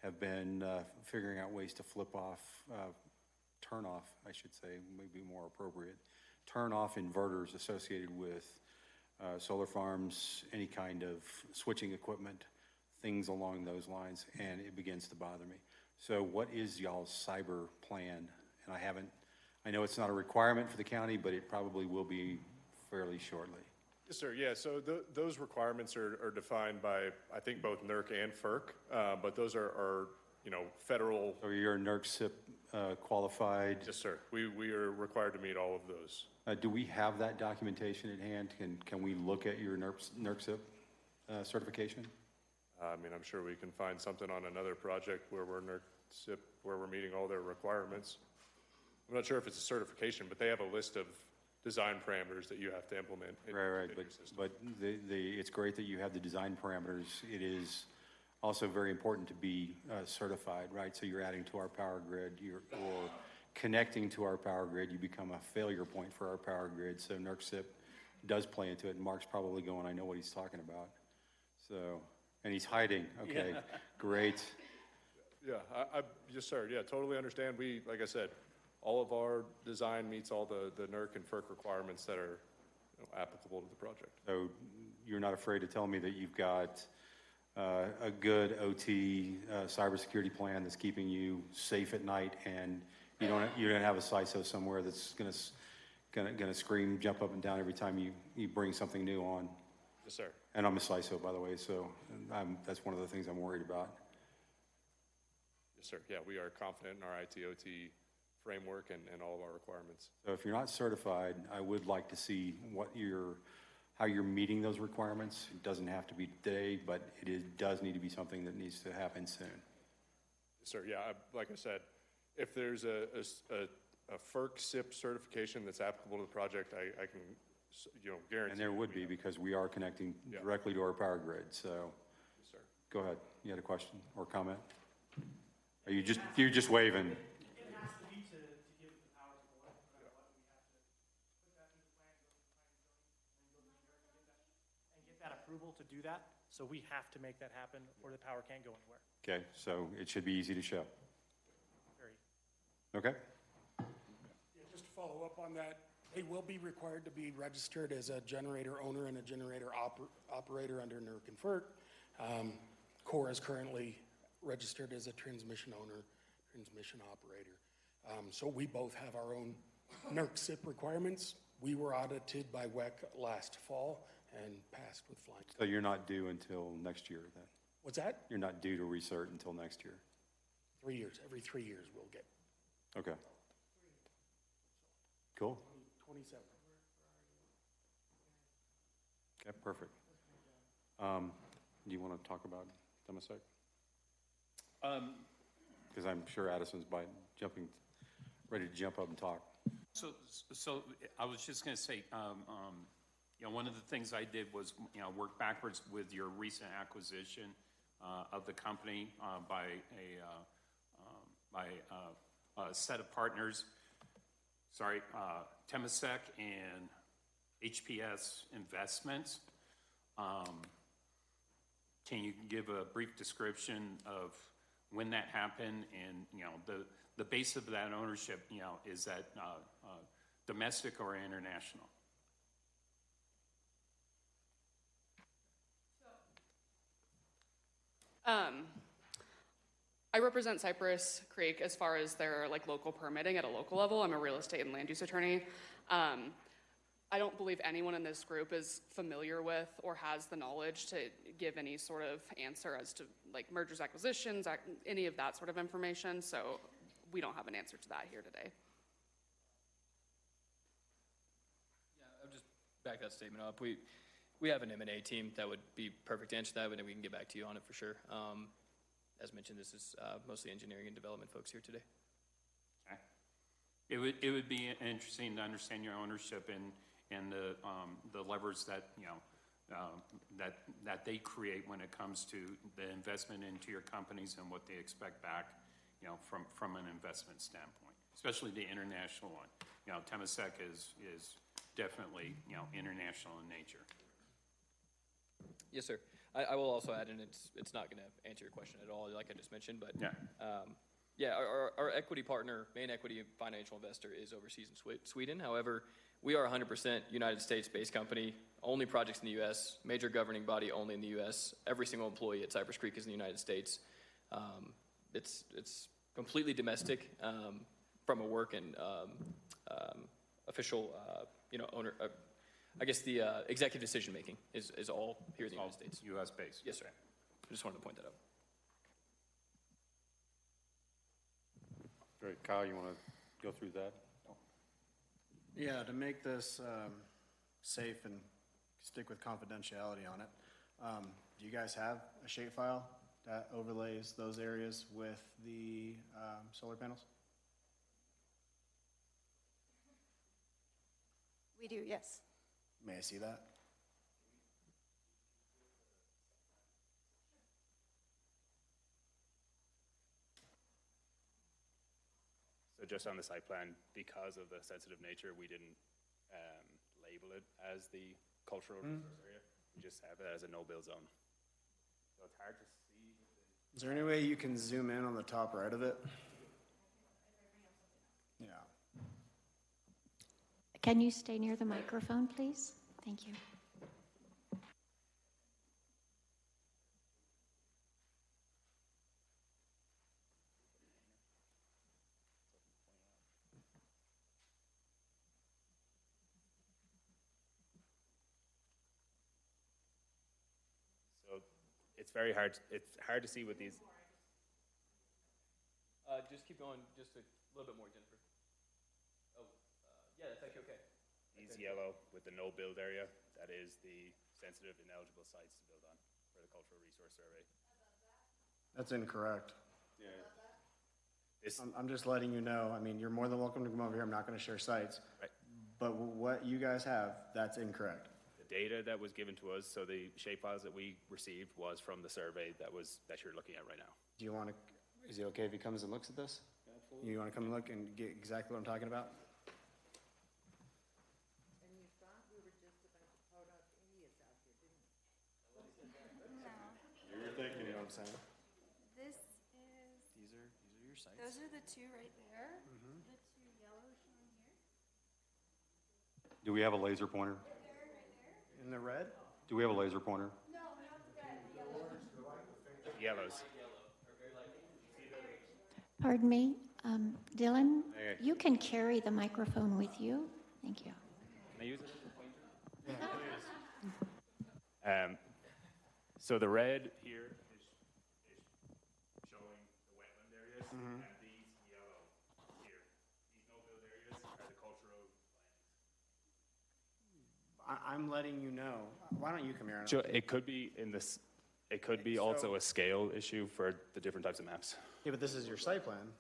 have been figuring out ways to turn off, I should say, maybe more appropriate, turn off inverters associated with solar farms, any kind of switching equipment, things along those lines, and it begins to bother me. So what is y'all's cyber plan? And I know it's not a requirement for the county, but it probably will be fairly shortly. Yes, sir. Yeah, so those requirements are defined by, I think, both NERC and FERC, but those are federal. So you're NERC SIP qualified? Yes, sir. We are required to meet all of those. Do we have that documentation at hand? Can we look at your NERC SIP certification? I mean, I'm sure we can find something on another project where we're NERC SIP, where we're meeting all their requirements. I'm not sure if it's a certification, but they have a list of design parameters that you have to implement. Right. But it's great that you have the design parameters. It is also very important to be certified, right? So you're adding to our power grid, or connecting to our power grid, you become a failure point for our power grid. So NERC SIP does play into it, and Mark's probably going, I know what he's talking about. So, and he's hiding. Okay, yeah. Great. Yeah, yes, sir. Yeah, totally understand. Like I said, all of our design meets all the NERC and FERC requirements that are applicable to the project. So you're not afraid to tell me that you've got a good OT cybersecurity plan that's keeping you safe at night, and you don't have a CISO somewhere that's gonna scream, jump up and down every time you bring something new on. Yes, sir. And I'm a CISO, by the way, so that's one of the things I'm worried about. Yes, sir. Yeah, we are confident in our IT/OT framework and all of our requirements. So if you're not certified, I would like to see how you're meeting those requirements. It doesn't have to be today, but does need to be something that needs to happen soon. Yes, sir. Yeah, like I said, if there's a FERC SIP certification that's applicable to the project, I can guaranteed. And there would be, because we are connecting directly to our power grid, so. Yes, sir. Go ahead, you had a question or comment? Are you just, you're just waving? It has to be to give the power to the line, no matter what, we have to put that through the plan, go through the planning zone, and go to New York and get that approval to do that. So we have to make that happen, or the power can't go anywhere. Okay, so it should be easy to show. Very. Okay? Yeah, just to follow up on that, they will be required to be registered as a generator owner and a generator operator under NERC and FERC. Core is currently registered as a transmission owner, transmission operator. So we both have our own NERC SIP requirements. We were audited by WEC last fall and passed with flying. So you're not due until next year then? What's that? You're not due to recert until next year? 3 years. Every 3 years we'll get. Okay. Cool. 27. Okay, perfect. Do you want to talk about Temasek? Because I'm sure Addison's ready to jump up and talk. So I was just going to say, one of the things I did was, work backwards with your recent acquisition of the company by a set of partners. Temasek and HPS Investments. Can you give a brief description of when that happened, and the base of that ownership, is that domestic or international? I represent Cypress Creek as far as their local permitting at a local level. I'm a real estate and land use attorney. I don't believe anyone in this group is familiar with or has the knowledge to give any sort of answer as to mergers, acquisitions, any of that sort of information. So we don't have an answer to that here today. Yeah, I'll just back that statement up. We have an M&A team that would be perfect to answer that, but then we can get back to you on it for sure. As mentioned, this is mostly engineering and development folks here today. Okay. It would be interesting to understand your ownership and the levers that that they create when it comes to the investment into your companies and what they expect back, from an investment standpoint, especially the international one. Temasek is definitely international in nature. Yes, sir. I will also add, and it's not going to answer your question at all, like I just mentioned, but our equity partner, main equity financial investor, is overseas in Sweden. However, we are 100% United States-based company, only projects in the U.S., major governing body only in the U.S. Every single employee at Cypress Creek is in the United States. It's completely domestic from a work and official, owner. I guess the executive decision making is all here in the United States. U.S. based. Yes, sir. I just wanted to point that out. Great. Kyle, you want to go through that? Yeah, to make this safe and stick with confidentiality on it, do you guys have a shapefile that overlays those areas with the solar panels? We do, yes. May I see that? So just on the site plan, because of the sensitive nature, we didn't label it as the cultural resource area. We just have it as a no-build zone. So it's hard to see. Is there any way you can zoom in on the top right of it? Yeah. Can you stay near the microphone, please? Thank you. So it's very hard. It's hard to see with these. Just keep going, just a little bit more, Jennifer. Oh, yeah, that's actually okay. These yellow with the no-build area, that is the sensitive ineligible sites to build on for the cultural resource survey. That's incorrect. Yeah. I'm just letting you know. I mean, you're more than welcome to come over here. I'm not going to share sites. Right. But what you guys have, that's incorrect. The data that was given to us, so the shapefiles that we received was from the survey that you're looking at right now. Do you want to, is it okay if he comes and looks at this? You want to come and look and get exactly what I'm talking about? And you thought we were just about to vote out idiots out here, didn't you? You're thinking, you know what I'm saying? This is, These are your sites. those are the two right there, the two yellows shown here. Do we have a laser pointer? In the red? Do we have a laser pointer? No, not the red, the yellow. Yellows. Pardon me, Dylan, you can carry the microphone with you. Thank you. Can I use it? So the red here is showing the wetland areas, and these yellow here, these no-build areas are the cultural landings. I'm letting you know. Why don't you come here? So it could be in this, it could be also a scale issue for the different types of maps. Yeah, but this is your site plan.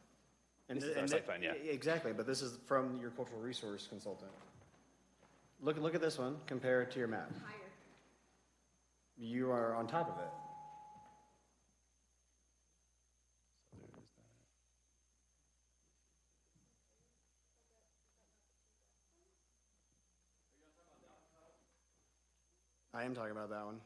This is our site plan, yeah. Exactly, but this is from your cultural resource consultant. Look at this one, compare it to your map. Higher. You are on top of it. I am talking about that one.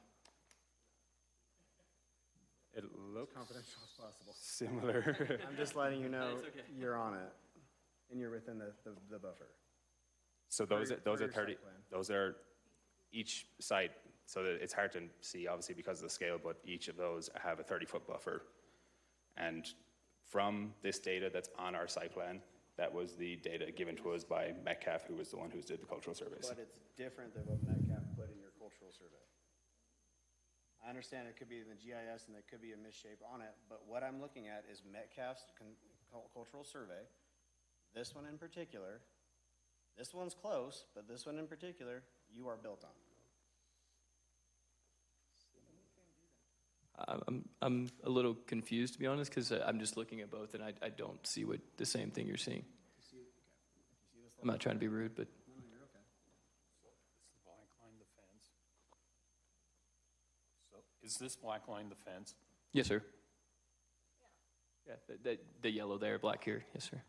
It looks confidential as possible. similar. I'm just letting you know It's okay. you're on it, and you're within the buffer. So Per those your are site 30, plan. those are each site, so that it's hard to see obviously because of the scale, but each of those have a 30-foot buffer. And from this data that's on our site plan, that was the data given to us by Metcalf, who was the one who did the cultural surveys. But it's different than what Metcalf put in your cultural survey. I understand it could be in the GIS and there could be a misshape on it, but what I'm looking at is Metcalf's cultural survey. This one in particular, this one's close, but this one in particular, you are built on. I'm a little confused, to be honest, because I'm just looking at both, and I don't see what the same thing you're seeing. I'm not trying to be rude, but No, you're okay. Is the black line the fence? So is this black line the fence? yes, sir. Yeah, the yellow there, black here, yes, sir. So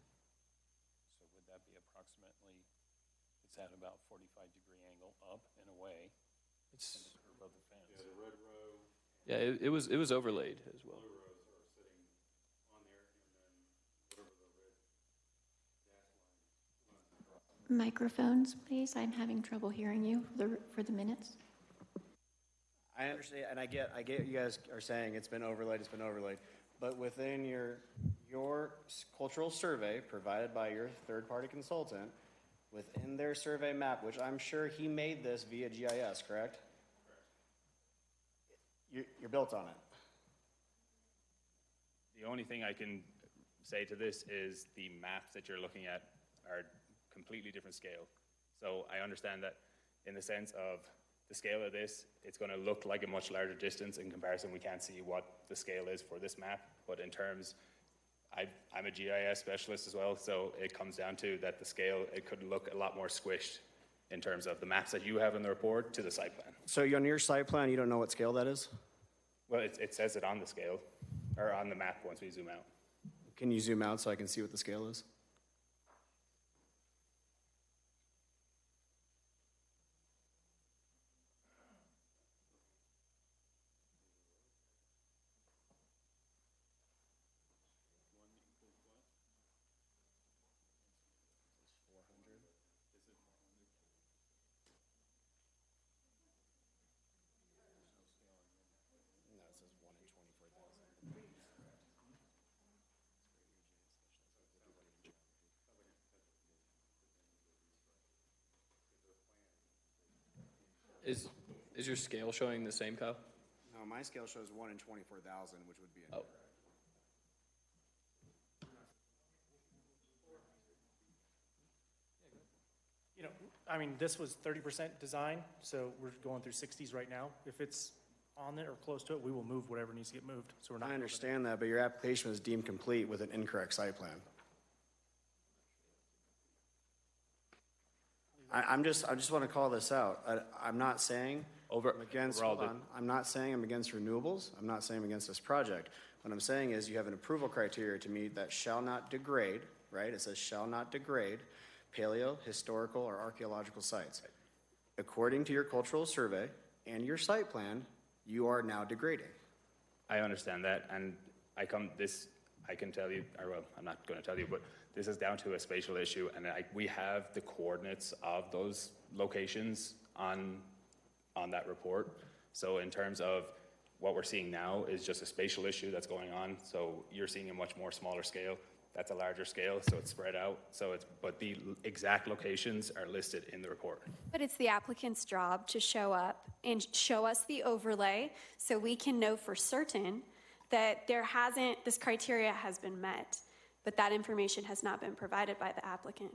would that be approximately, it's at about 45-degree angle up and away It's above the fence? Yeah, the red row, yeah, it was overlaid as well. blue rows are sitting on there, and then whatever the red dash line. Microphones, please. I'm having trouble hearing you for the minutes. I understand, and I get you guys are saying it's been overlaid, but within your cultural survey provided by your third-party consultant, within their survey map, which I'm sure he made this via GIS, correct? You're built on it. The only thing I can say to this is the maps that you're looking at are completely different scale. So I understand that in the sense of the scale of this, it's going to look like a much larger distance. In comparison, we can't see what the scale is for this map, but in terms, I'm a GIS specialist as well, so it comes down to that the scale, it could look a lot more squished in terms of the maps that you have in the report to the site plan. So on your site plan, you don't know what scale that is? Well, it says it on the scale, or on the map once we zoom out. Can you zoom out so I can see what the scale is? No, it says 1 in 24,000. Is your scale showing the same, Kyle? No, my scale shows 1 in 24,000, which would be Oh. incorrect. You know, I mean, this was 30% design, so we're going through 60s right now. If it's on it or close to it, we will move whatever needs to get moved, so we're not. I understand that, but your application was deemed complete with an incorrect site plan. I just want to call this out. I'm not saying I'm against, overall, hold on. I'm not saying I'm against renewables. I'm not saying I'm against this project. What I'm saying is you have an approval criteria to meet that shall not degrade, right? It says shall not degrade paleo, historical, or archaeological sites. According to your cultural survey and your site plan, you are now degrading. I understand that, and I can tell you, or well, I'm not going to tell you, but this is down to a spatial issue, and we have the coordinates of those locations on that report. So in terms of what we're seeing now is just a spatial issue that's going on. So you're seeing a much more smaller scale. That's a larger scale, so it's spread out. But the exact locations are listed in the report. But it's the applicant's job to show up and show us the overlay so we can know for certain that this criteria has been met, but that information has not been provided by the applicant.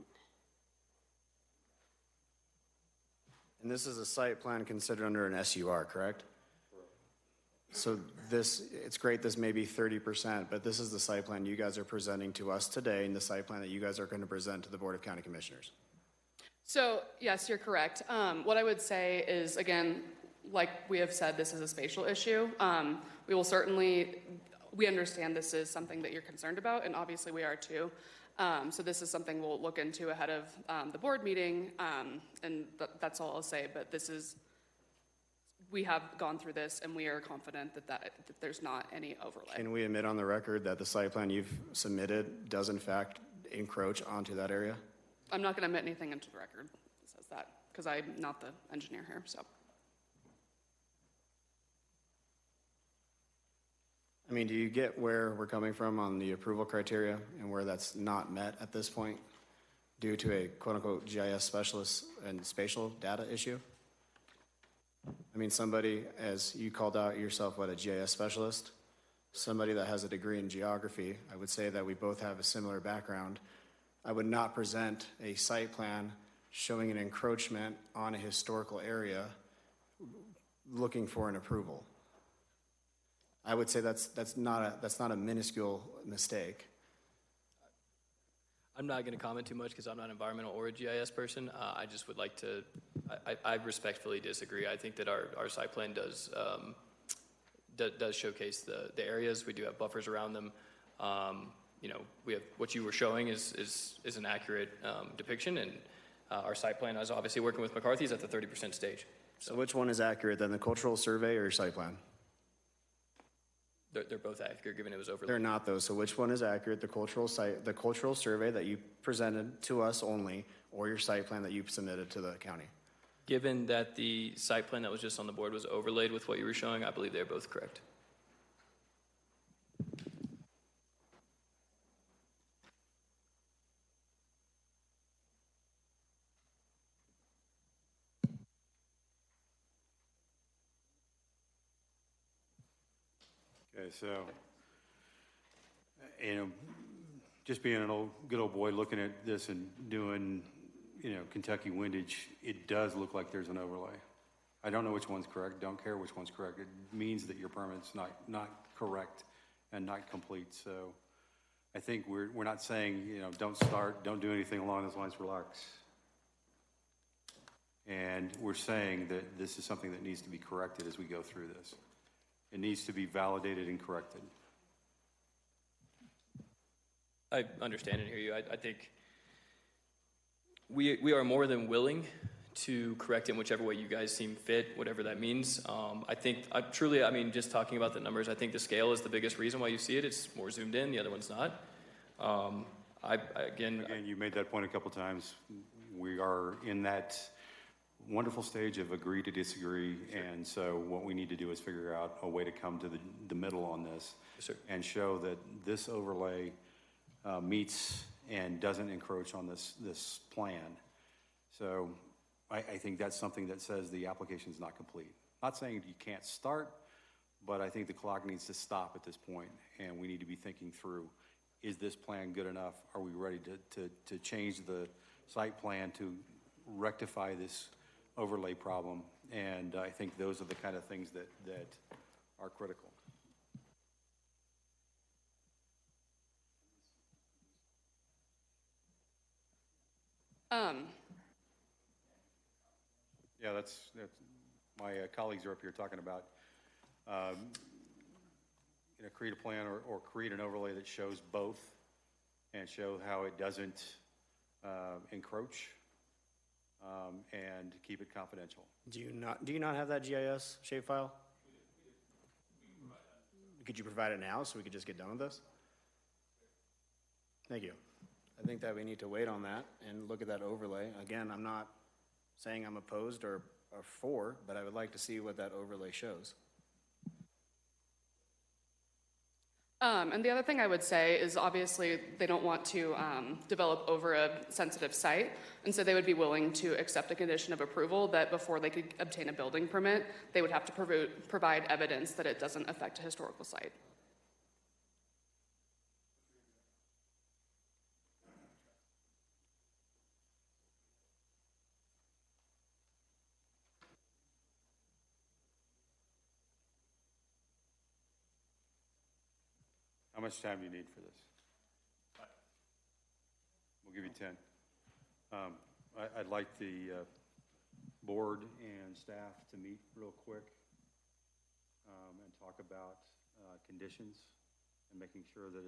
And this is a site plan considered under an SUR, correct? So it's great this may be 30%, but this is the site plan you guys are presenting to us today and the site plan that you guys are going to present to the Board of County Commissioners. So, yes, you're correct. What I would say is, again, like we have said, this is a spatial issue. We understand this is something that you're concerned about, and obviously we are too. So this is something we'll look into ahead of the board meeting, and that's all I'll say. But we have gone through this, and we are confident that there's not any overlay. Can we admit on the record that the site plan you've submitted does in fact encroach onto that area? I'm not going to admit anything into the record that says that, because I'm not the engineer here, so. I mean, do you get where we're coming from on the approval criteria and where that's not met at this point due to a quote-unquote GIS specialist and spatial data issue? I mean, somebody, as you called out yourself, a GIS specialist, somebody that has a degree in geography, I would say that we both have a similar background. I would not present a site plan showing an encroachment on a historical area looking for an approval. I would say that's not a minuscule mistake. I'm not going to comment too much because I'm not an environmental or a GIS person. I just would like to, I respectfully disagree. I think that our site plan does showcase the areas. We do have buffers around them. We have what you were showing is an accurate depiction, and our site plan is obviously working with McCarthy's at the 30% stage. So which one is accurate then, the cultural survey or your site plan? They're both accurate, given it was overlaid. They're not, though. So which one is accurate, the cultural survey that you presented to us only, or your site plan that you submitted to the county? Given that the site plan that was just on the board was overlaid with what you were showing, I believe they're both correct. Okay, so, just being a good old boy looking at this and doing, Kentucky windage, it does look like there's an overlay. I don't know which one's correct, don't care which one's correct. It means that your permit's not correct and not complete. So I think we're not saying, don't do anything along those lines, relax. And we're saying that this is something that needs to be corrected as we go through this. It needs to be validated and corrected. I understand and hear you. I think we are more than willing to correct it in whichever way you guys seem fit, whatever that means. I think, just talking about the numbers, I think the scale is the biggest reason why you see it. It's more zoomed in, the other one's not. Again, you made that point a couple times. We are in that wonderful stage of agree to disagree, and so what we need to do is figure out a way to come to the middle on this. Yes, sir. And show that this overlay meets and doesn't encroach on this plan. So I think that's something that says the application is not complete. Not saying you can't start, but I think the clock needs to stop at this point, and we need to be thinking through, is this plan good enough? Are we ready to change the site plan to rectify this overlay problem? And I think those are the kind of things that are critical. Yeah, that's my colleagues are up here talking about, create a plan or create an overlay that shows both and show how it doesn't encroach and keep it confidential. Do you not have that GIS shapefile? Could you provide it now so we could just get done with this? Thank you. I think that we need to wait on that and look at that overlay. Again, I'm not saying I'm opposed or for, but I would like to see what that overlay shows. And the other thing I would say is obviously they don't want to develop over a sensitive site, and so they would be willing to accept a condition of approval that before they could obtain a building permit, they would have to provide evidence that it doesn't affect a historical site. How much time do you need for this? We'll give you 10. I'd like the board and staff to meet real quick and talk about conditions and making sure that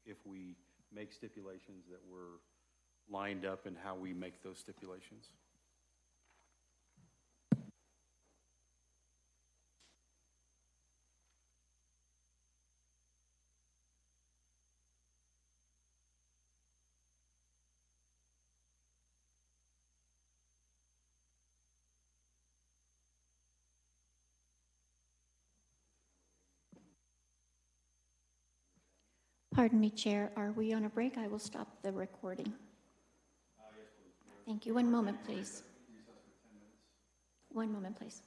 if we make stipulations that we're lined up in how we make those stipulations. Pardon me, Chair, are we on a break? I will stop the recording. Yes, please. Thank you. One moment, please. 1 moment, please.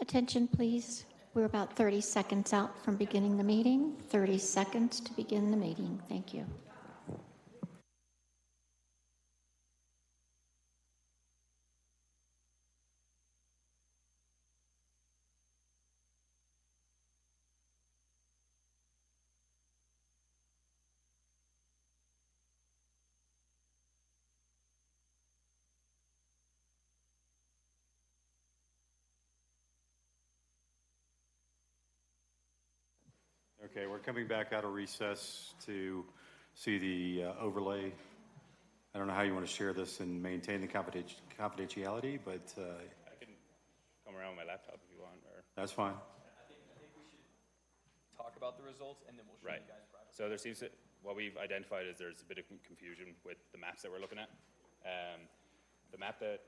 Attention, please. We're about 30 seconds out from beginning the meeting. 30 seconds to begin the meeting. Thank you. Okay, we're coming back out of recess to see the overlay. I don't know how you want to share this and maintain the confidentiality, but I can come around with my laptop if you want, or. that's fine. I think we should talk about the results and then we'll show Right. you guys privately. So there seems to, what we've identified is there's a bit of confusion with the maps that we're looking at. The map that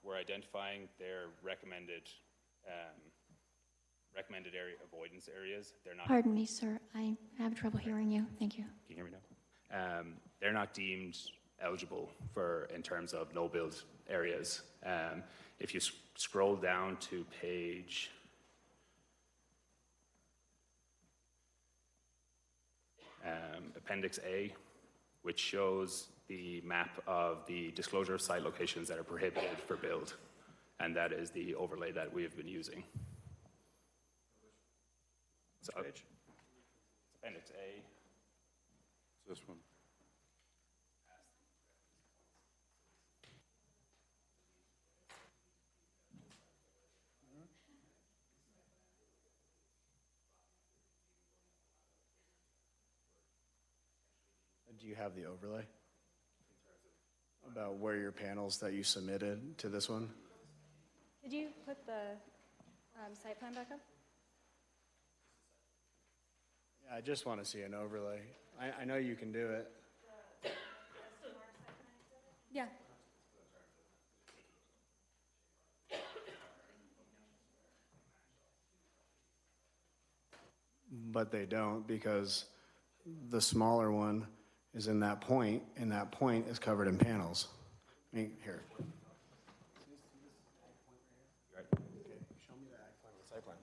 we're identifying, they're recommended area avoidance areas. They're not. Pardon me, sir. I have trouble hearing you. Thank you. Can you hear me now? They're not deemed eligible in terms of no-build areas. If you scroll down to page Appendix A, which shows the map of the disclosure of site locations that are prohibited for build, and that is the overlay that we have been using. So, it's Appendix A. This one. Do you have the overlay? About where your panels that you submitted to this one? Could you put the site plan back up? Yeah, I just want to see an overlay. I know you can do it. Yeah. But they don't, because the smaller one is in that point, and that point is covered in panels. I mean, here. Right. Okay, show me the ag plan and the site plan.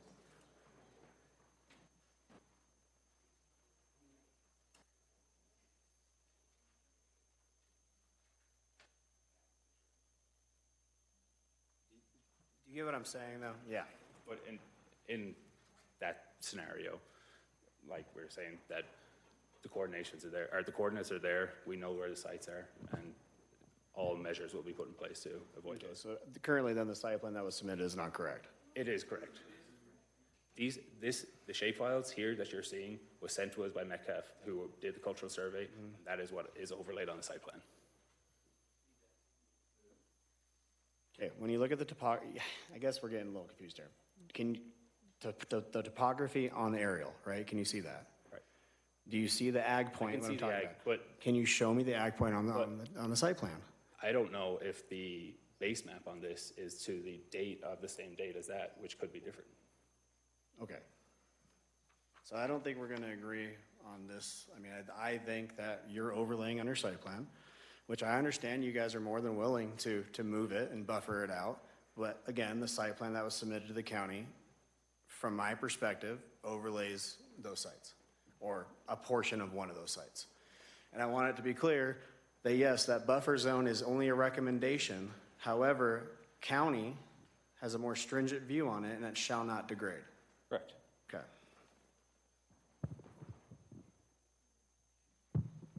Do you get what I'm saying, though? Yeah. But in that scenario, like we were saying, that the coordinations are there, or the coordinates are there, we know where the sites are, and all measures will be put in place to avoid those. So currently, then, the site plan that was submitted is not correct? It is correct. The shapefiles here that you're seeing was sent to us by Metcalf, who did the cultural survey, and that is what is overlaid on the site plan. Okay, when you look at the topography, I guess we're getting a little confused here. The topography on the aerial, right? Can you see that? Right. Do you see the ag point? I can what see I'm the talking ag, about? but Can you show me the ag point on the site plan? I don't know if the base map on this is to the date of the same date as that, which could be different. Okay. So I don't think we're gonna agree on this. I mean, I think that you're overlaying on your site plan, which I understand you guys are more than willing to move it and buffer it out. But again, the site plan that was submitted to the county, from my perspective, overlays those sites, or a portion of one of those sites. And I want it to be clear that yes, that buffer zone is only a recommendation. However, county has a more stringent view on it, and it shall not degrade. Correct. Okay.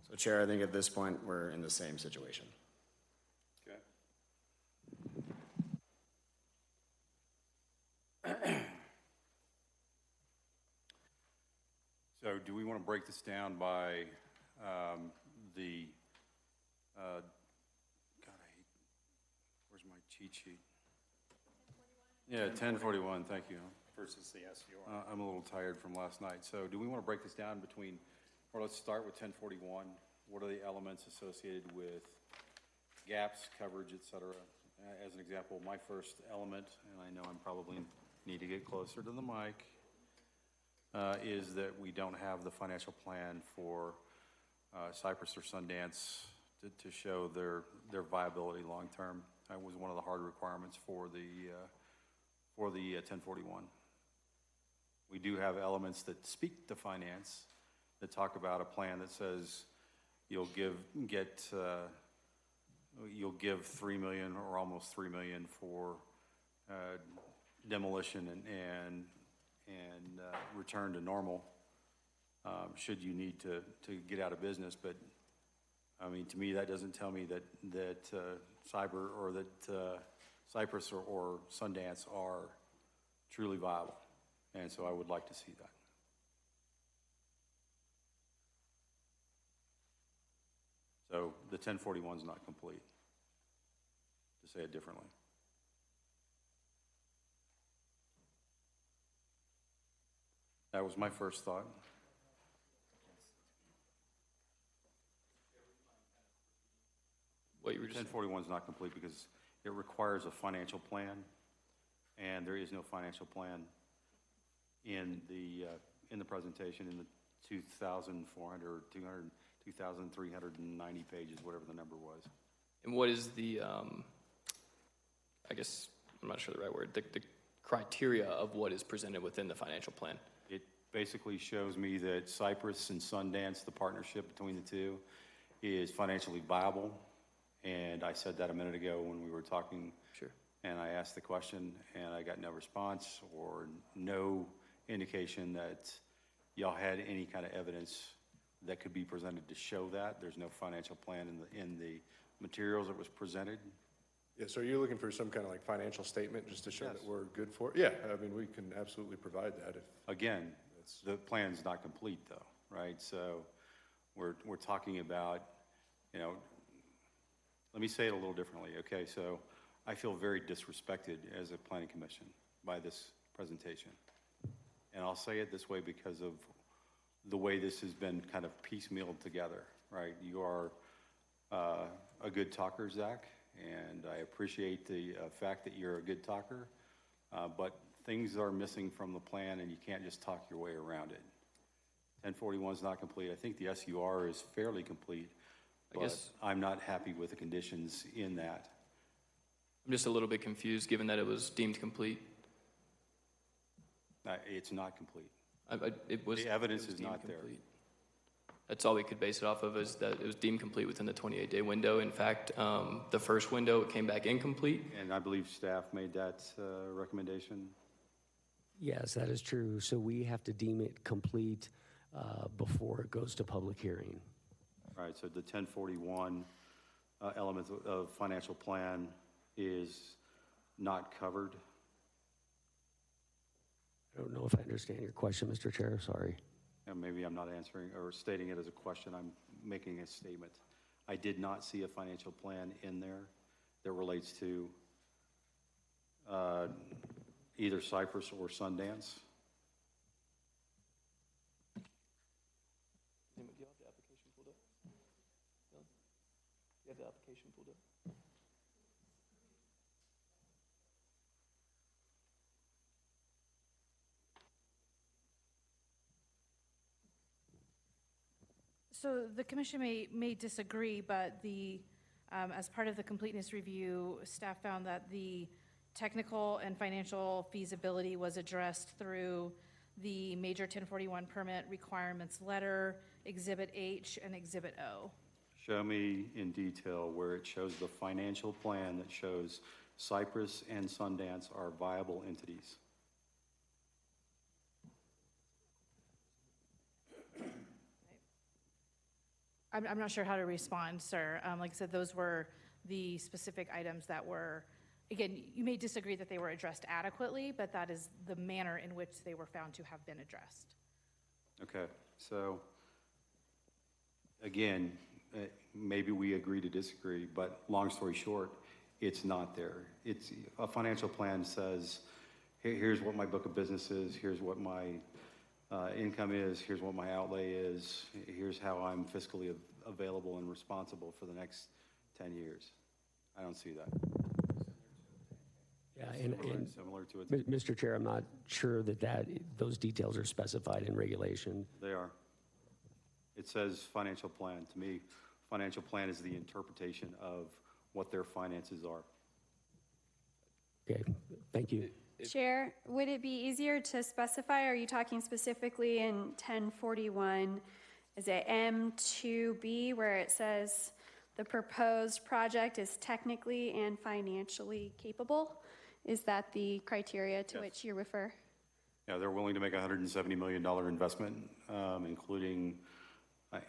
So Chair, I think at this point, we're in the same situation. Okay. So do we want to break this down by where's my cheat sheet? Yeah, 1041, thank you. Versus the SUR. I'm a little tired from last night. So do we want to break this down between, or let's start with 1041. What are the elements associated with gaps, coverage, et cetera? As an example, my first element, and I know I'm probably need to get closer to the mic, is that we don't have the financial plan for Cypress or Sundance to show their viability long-term. That was one of the hard requirements for for the 1041. We do have elements that speak to finance, that talk about a plan that says you'll give 3 million or almost 3 million for demolition and return to normal, should you need to get out of business. But I mean, to me, that doesn't tell me that Cyber or that Cypress or Sundance are truly viable. And so I would like to see that. So the 1041 is not complete, to say it differently. That was my first thought. What you were just 1041 is not complete because it requires a financial plan, and there is no financial plan in the presentation in the 2,400 or 2,390 pages, whatever the number was. And what is the, I guess, I'm not sure the right word, the criteria of what is presented within the financial plan? It basically shows me that Cypress and Sundance, the partnership between the two, is financially viable. And I said that a minute ago when we were talking. Sure. And I asked the question, and I got no response or no indication that y'all had any kind of evidence that could be presented to show that. There's no financial plan in the materials that was presented. Yeah, so are you looking for some kind of like financial statement just to show Yes. that we're good for it? Yeah, I mean, we can absolutely provide that if. Again, the plan's not complete though, right? So we're talking about, let me say it a little differently, okay? So I feel very disrespected as a planning commission by this presentation. And I'll say it this way because of the way this has been kind of piecemealed together, right? You are a good talker, Zach, and I appreciate the fact that you're a good talker, but things are missing from the plan and you can't just talk your way around it. 1041 is not complete. I think the SUR is fairly complete, but I'm not happy with the conditions in that. I'm just a little bit confused, given that it was deemed complete. It's not complete. The evidence is not there. That's all we could base it off of, is that it was deemed complete within the 28-day window. In fact, the first window, it came back incomplete. And I believe staff made that recommendation. Yes, that is true. So we have to deem it complete before it goes to public hearing. All right, so the 1041 element of financial plan is not covered. I don't know if I understand your question, Mr. Chair, sorry. And maybe I'm not answering or stating it as a question, I'm making a statement. I did not see a financial plan in there that relates to either Cypress or Sundance. Do you have the application pulled up? No? Do you have the application pulled up? So the commission may disagree, but as part of the completeness review, staff found that the technical and financial feasibility was addressed through the major 1041 permit requirements letter, Exhibit H and Exhibit O. Show me in detail where it shows the financial plan that shows Cypress and Sundance are viable entities. I'm not sure how to respond, sir. Like I said, those were the specific items that were, again, you may disagree that they were addressed adequately, but that is the manner in which they were found to have been addressed. Okay, so again, maybe we agree to disagree, but long story short, it's not there. It's a financial plan says, here's what my book of business is, here's what my income is, here's what my outlay is, here's how I'm fiscally available and responsible for the next 10 years. I don't see that. Yeah, similar to it. Mr. Chair, I'm not sure that those details are specified in regulation. They are. It says financial plan. To me, financial plan is the interpretation of what their finances are. Okay, thank you. Chair, would it be easier to specify, are you talking specifically in 1041, is it M2B, where it says the proposed project is technically and financially capable? Is that the criteria to which you refer? Yeah, they're willing to make a $170 million investment, including or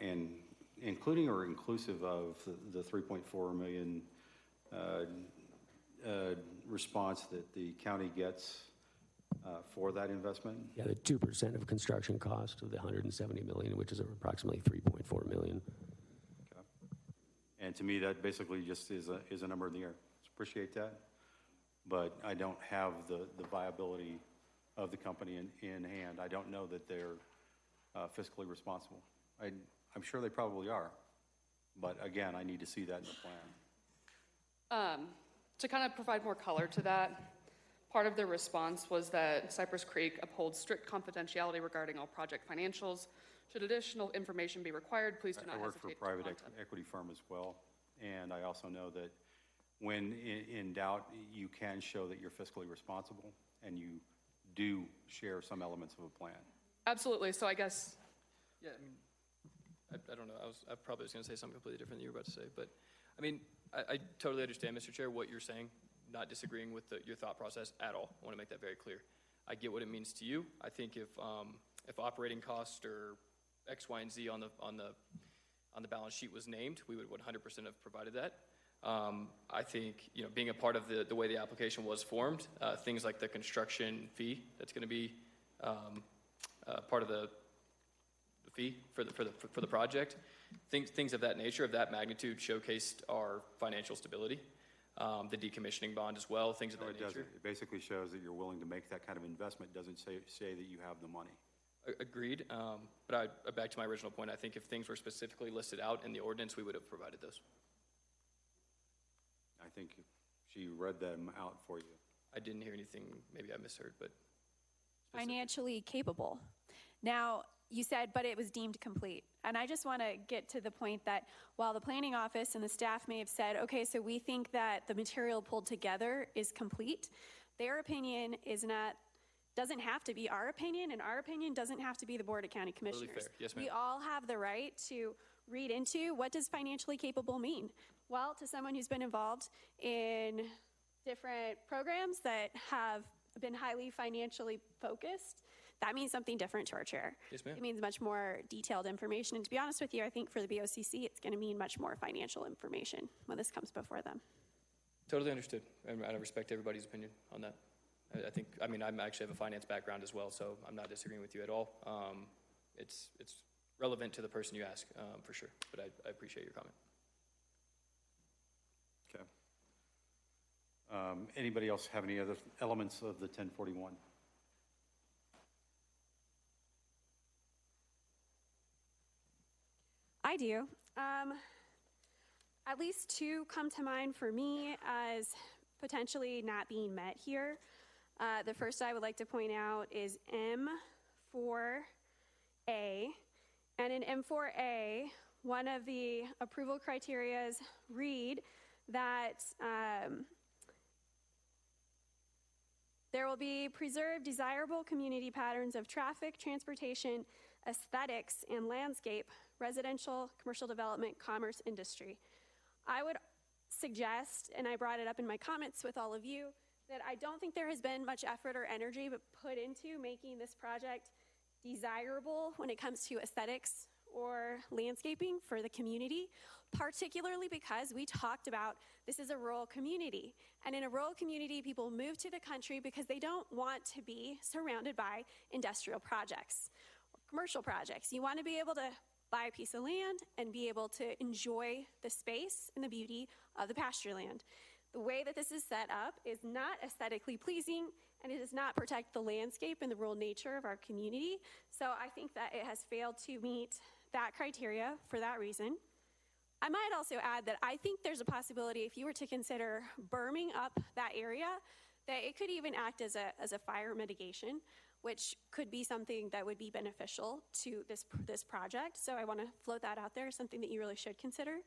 inclusive of the 3.4 million response that the county gets for that investment. Yeah, the 2% of construction cost of the 170 million, which is approximately 3.4 million. Okay. And to me, that basically just is a number in the air. Appreciate that, but I don't have the viability of the company in hand. I don't know that they're fiscally responsible. I'm sure they probably are, but again, I need to see that in the plan. To kind of provide more color to that, part of their response was that Cypress Creek upholds strict confidentiality regarding all project financials. Should additional information be required, please do not hesitate to contact. I work for a private equity firm as well, and I also know that when in doubt, you can show that you're fiscally responsible and you do share some elements of a plan. Absolutely. So I guess. Yeah, I mean, I don't know. I probably was going to say something completely different than you were about to say, but I mean, I totally understand, Mr. Chair, what you're saying. Not disagreeing with your thought process at all. I want to make that very clear. I get what it means to you. I think if operating cost or X, Y, and Z on the balance sheet was named, we would 100% have provided that. I think, you know, being a part of the way the application was formed, things like the construction fee that's going to be part of the fee for the project, things of that nature, of that magnitude, showcased our financial stability. The decommissioning bond as well, things of that nature. It basically shows that you're willing to make that kind of investment. It doesn't say that you have the money. Agreed. But back to my original point, I think if things were specifically listed out in the ordinance, we would have provided those. I think she read them out for you. I didn't hear anything. Maybe I misheard, but. Financially capable. Now, you said, but it was deemed complete. And I just want to get to the point that while the planning office and the staff may have said, okay, so we think that the material pulled together is complete, their opinion doesn't have to be our opinion, and our opinion doesn't have to be the Board of County Commissioners. Totally fair. Yes, ma'am. We all have the right to read into what does financially capable mean. Well, to someone who's been involved in different programs that have been highly financially focused, that means something different to our chair. Yes, ma'am. It means much more detailed information. And to be honest with you, I think for the BOCC, it's going to mean much more financial information when this comes before them. Totally understood. And I respect everybody's opinion on that. I think, I mean, I actually have a finance background as well, so I'm not disagreeing with you at all. It's relevant to the person you ask, for sure. But I appreciate your comment. Okay. Anybody else have any other elements of the 1041? I do. At least two come to mind for me as potentially not being met here. The first I would like to point out is M4A. And in M4A, one of the approval criterias read that there will be preserved desirable community patterns of traffic, transportation, aesthetics, and landscape, residential, commercial development, commerce, industry. I would suggest, and I brought it up in my comments with all of you, that I don't think there has been much effort or energy put into making this project desirable when it comes to aesthetics or landscaping for the community, particularly because we talked about this is a rural community. And in a rural community, people move to the country because they don't want to be surrounded by industrial projects or commercial projects. You want to be able to buy a piece of land and be able to enjoy the space and the beauty of the pasture land. The way that this is set up is not aesthetically pleasing, and it does not protect the landscape and the rural nature of our community. So I think that it has failed to meet that criteria for that reason. I might also add that I think there's a possibility, if you were to consider berming up that area, that it could even act as a fire mitigation, which could be something that would be beneficial to this project. So I want to float that out there, something that you really should consider.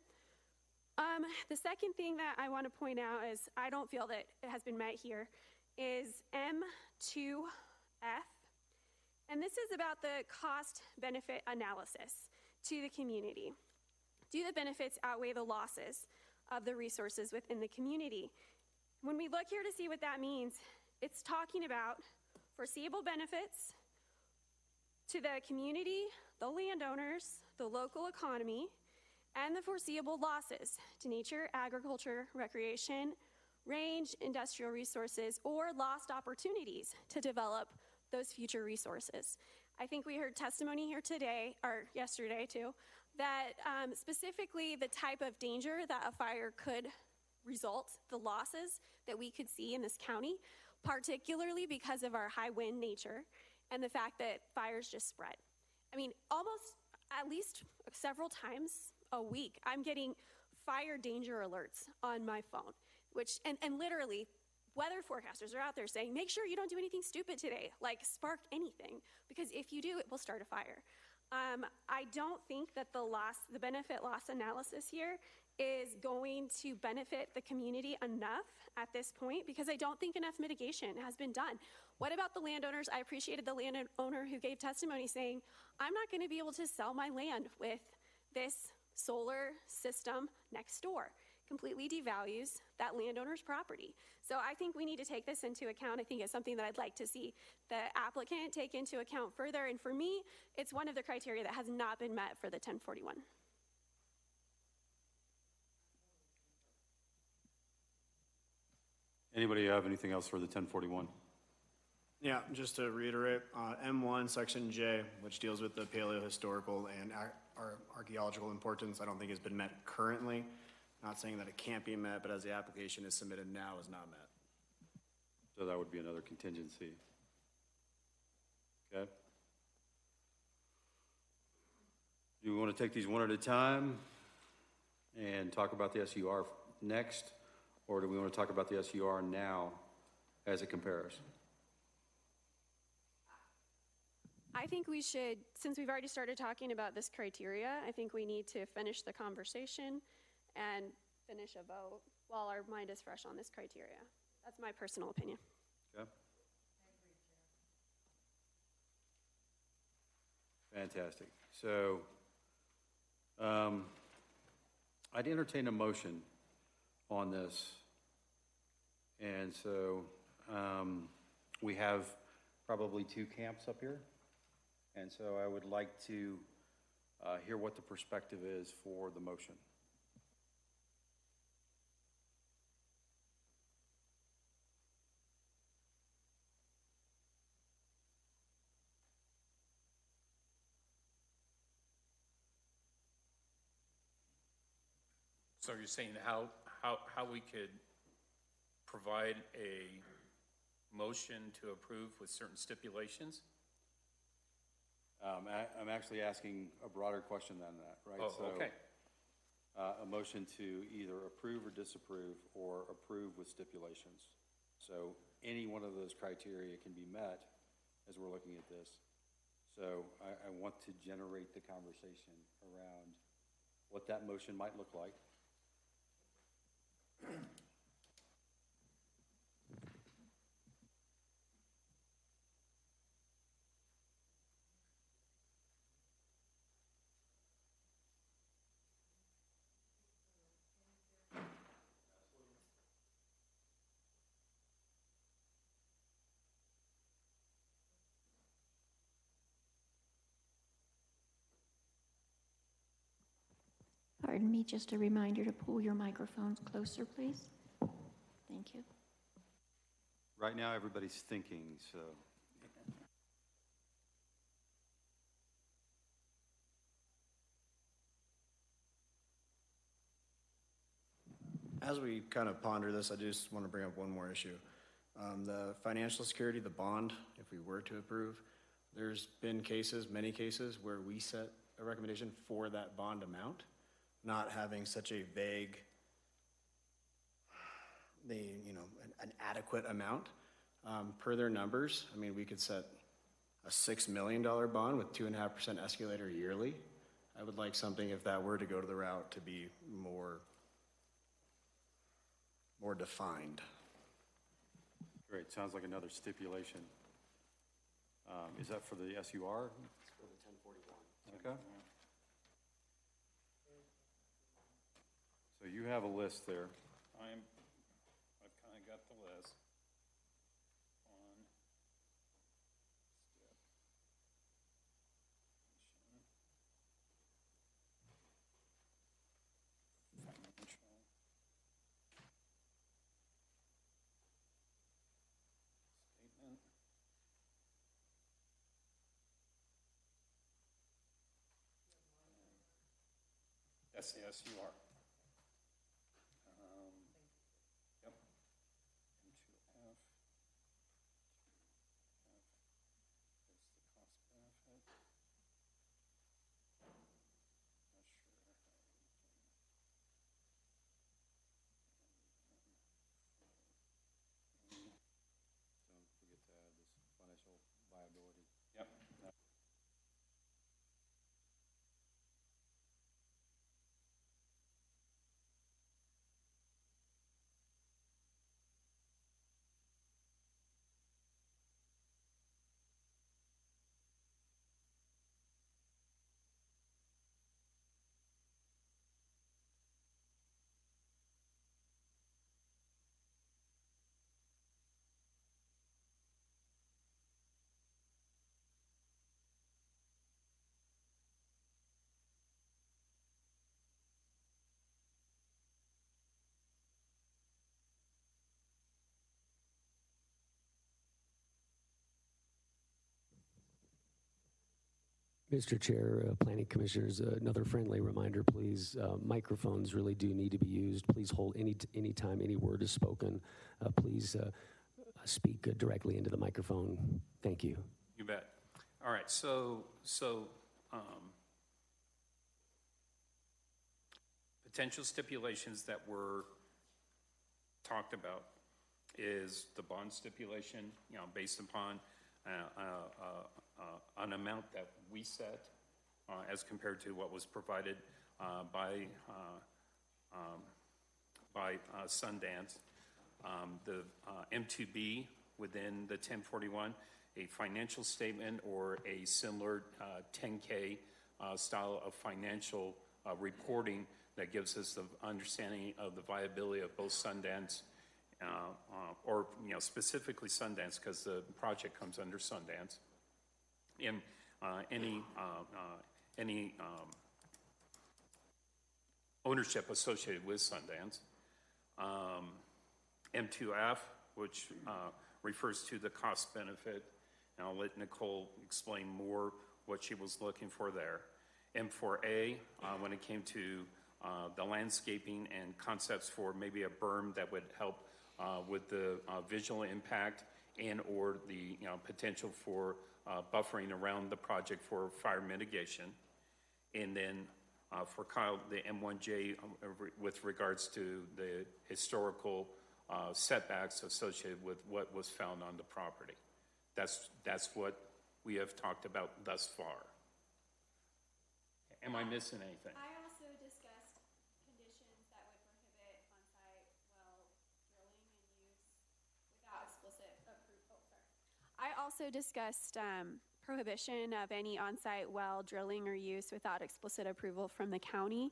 The second thing that I want to point out is I don't feel that it has been met here is M2F, and this is about the cost-benefit analysis to the community. Do the benefits outweigh the losses of the resources within the community? When we look here to see what that means, it's talking about foreseeable benefits to the community, the landowners, the local economy, and the foreseeable losses to nature, agriculture, recreation, range, industrial resources, or lost opportunities to develop those future resources. I think we heard testimony here today, or yesterday too, that specifically the type of danger that a fire could result, the losses that we could see in this county, particularly because of our high wind nature and the fact that fires just spread. I mean, almost at least several times a week, I'm getting fire danger alerts on my phone, and literally weather forecasters are out there saying, make sure you don't do anything stupid today, like spark anything, because if you do, it will start a fire. I don't think that the benefit loss analysis here is going to benefit the community enough at this point, because I don't think enough mitigation has been done. What about the landowners? I appreciated the landowner who gave testimony saying, I'm not going to be able to sell my land with this solar system next door. Completely devalues that landowner's property. So I think we need to take this into account. I think it's something that I'd like to see the applicant take into account further. And for me, it's one of the criteria that has not been met for the 1041. Anybody have anything else for the 1041? Yeah, just to reiterate, M1, Section J, which deals with the paleohistorical and archaeological importance, I don't think has been met currently. Not saying that it can't be met, but as the application is submitted now, is not met. So that would be another contingency. Okay. Do we want to take these one at a time and talk about the SUR next, or do we want to talk about the SUR now as it compares? I think we should, since we've already started talking about this criteria, I think we need to finish the conversation and finish a vote while our mind is fresh on this criteria. That's my personal opinion. Okay. Fantastic. So I'd entertain a motion on this. And so we have probably two camps up here. And so I would like to hear what the perspective is for the motion. So you're saying how we could provide a motion to approve with certain stipulations? I'm actually asking a broader question than that, right? Oh, okay. A motion to either approve or disapprove, or approve with stipulations. So any one of those criteria can be met as we're looking at this. So I want to generate the conversation around what that motion might look like. Pardon me, just a reminder to pull your microphones closer, please. Thank you. Right now, everybody's thinking, so. As we kind of ponder this, I just want to bring up one more issue. The financial security, the bond, if we were to approve, there's been cases, many cases, where we set a recommendation for that bond amount, not having such a vague, an adequate amount. Per their numbers, I mean, we could set a $6 million bond with 2.5% escalator yearly. I would like something, if that were to go to the route, to be more defined. Great, sounds like another stipulation. Is that for the SUR? It's for the 1041. Okay. So you have a list there. I've kind of got the list. On step. Financial. Statement. That's the SUR. Yep. M2F. That's the cost benefit. Not sure. Don't forget to add this financial viability. Yep. Mr. Chair, Planning Commissioners, another friendly reminder, please. Microphones really do need to be used. Please hold any time any word is spoken. Please speak directly into the microphone. Thank you. You bet. All right, so potential stipulations that were talked about is the bond stipulation, based upon an amount that we set as compared to what was provided by Sundance. The M2B within the 1041, a financial statement or a similar 10K style of financial reporting that gives us the understanding of the viability of both Sundance or specifically Sundance, because the project comes under Sundance, and any ownership associated with Sundance. M2F, which refers to the cost benefit, and I'll let Nicole explain more what she was looking for there. M4A, when it came to the landscaping and concepts for maybe a berm that would help with the visual impact and or the potential for buffering around the project for fire mitigation. And then for Kyle, the M1J with regards to the historical setbacks associated with what was found on the property. That's what we have talked about thus far. Am I missing anything? I also discussed conditions that would prohibit on-site well drilling and use without explicit approval. I also discussed prohibition of any on-site well drilling or use without explicit approval from the county.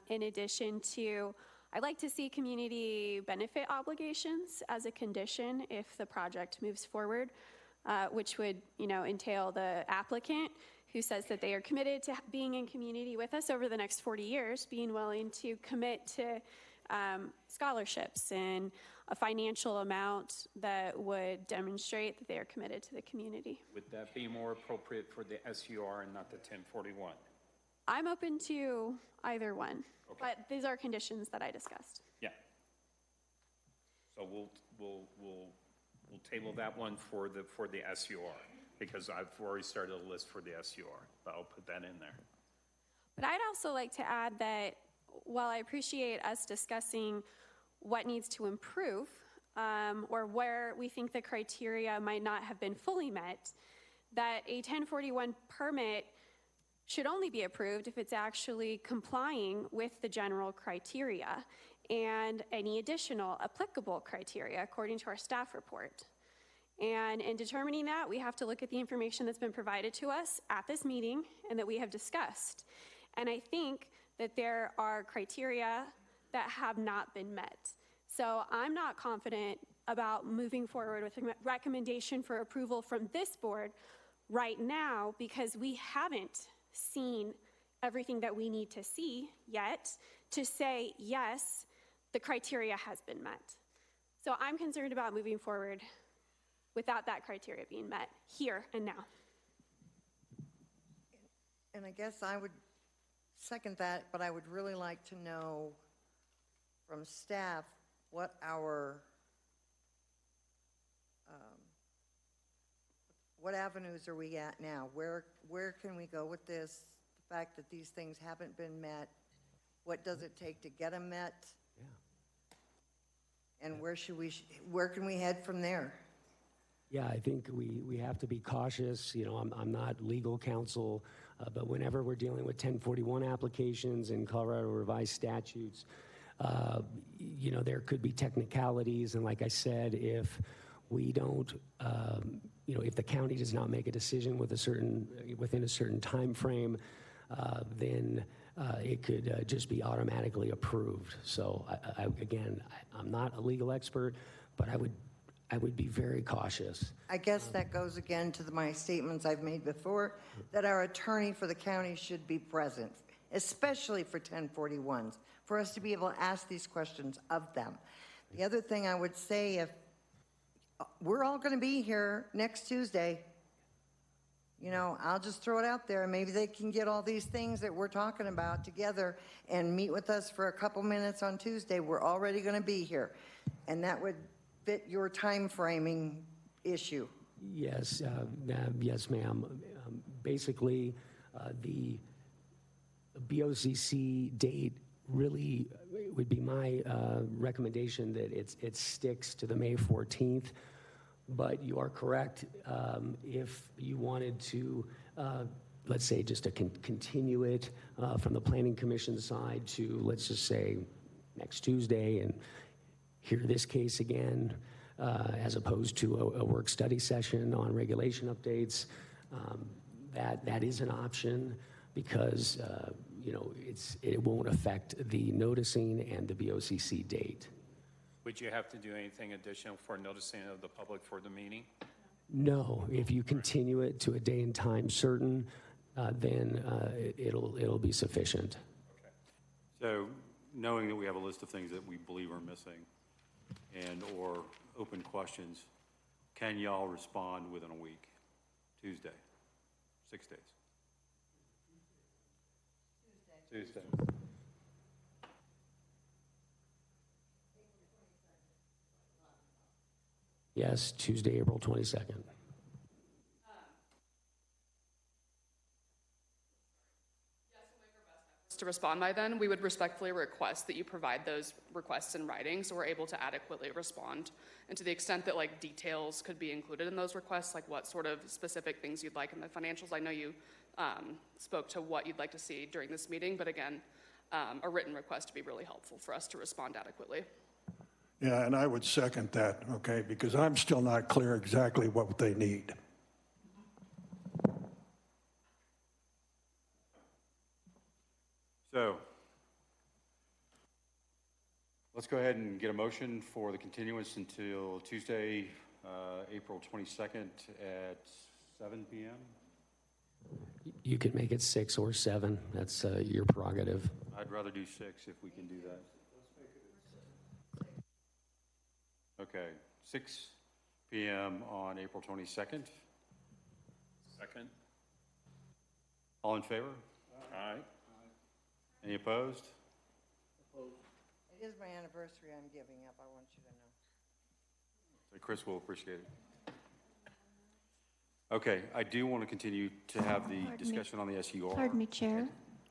In addition to, I'd like to see community benefit obligations as a condition if the project moves forward, which would, entail the applicant who says that they are committed to being in community with us over the next 40 years, being willing to commit to scholarships and a financial amount that would demonstrate that they are committed to the community. Would that be more appropriate for the SUR and not the 1041? I'm open to either one, Okay. but these are conditions that I discussed. Yeah. So we'll table that one for the SUR, because I've already started a list for the SUR, but I'll put that in there. But I'd also like to add that while I appreciate us discussing what needs to improve or where we think the criteria might not have been fully met, that a 1041 permit should only be approved if it's actually complying with the general criteria and any additional applicable criteria according to our staff report. And in determining that, we have to look at the information that's been provided to us at this meeting and that we have discussed. And I think that there are criteria that have not been met. So I'm not confident about moving forward with a recommendation for approval from this board right now because we haven't seen everything that we need to see yet to say, yes, the criteria has been met. So I'm concerned about moving forward without that criteria being met here and now. And I guess I would second that, but I would really like to know from staff what our, what avenues are we at now? Where can we go with this? The fact that these things haven't been met, what does it take to get them met? Yeah. And where can we head from there? Yeah, I think we have to be cautious. You know, I'm not legal counsel, but whenever we're dealing with 1041 applications and Colorado revised statutes, you know, there could be technicalities. And like I said, if we don't, you know, if the county does not make a decision within a certain time frame, then it could just be automatically approved. So I'm not a legal expert, but I would be very cautious. I guess that goes again to my statements I've made before, that our attorney for the county should be present, especially for 1041s, for us to be able to ask these questions of them. The other thing I would say, if we're all going to be here next Tuesday, you know, I'll just throw it out there. Maybe they can get all these things that we're talking about together and meet with us for a couple minutes on Tuesday. We're already going to be here. And that would fit your time framing issue. Yes, yes, ma'am. Basically, the BOCC date really would be my recommendation that it sticks to the May 14th. But you are correct. If you wanted to, let's say, just to continue it from the Planning Commission side to, let's just say, next Tuesday and hear this case again, as opposed to a work study session on regulation updates, that is an option because you know, it won't affect the noticing and the BOCC date. Would you have to do anything additional for noticing of the public for the meeting? No, if you continue it to a day and time certain, then it'll be sufficient. Okay. So knowing that we have a list of things that we believe are missing and or open questions, can y'all respond within a week? Tuesday, 6 days. Tuesday. Yes, Tuesday, April 22nd. To respond by then, we would respectfully request that you provide those requests in writing so we're able to adequately respond. And to the extent that like details could be included in those requests, like what sort of specific things you'd like in the financials. I know you spoke to what you'd like to see during this meeting, but again, a written request would be really helpful for us to respond adequately. Yeah, and I would second that, okay, because I'm still not clear exactly what they need. So let's go ahead and get a motion for the continuance until Tuesday, April 22nd at 7 p.m. You could make it 6 or 7. That's your prerogative. I'd rather do 6 if we can do that. Okay, 6 p.m. on April 22nd. Second. All in favor? Aye. Any opposed? It is my anniversary I'm giving up, I want you to know. So Chris will appreciate it. Okay, I do want to continue to have the discussion on the SUR. Pardon me, Chair.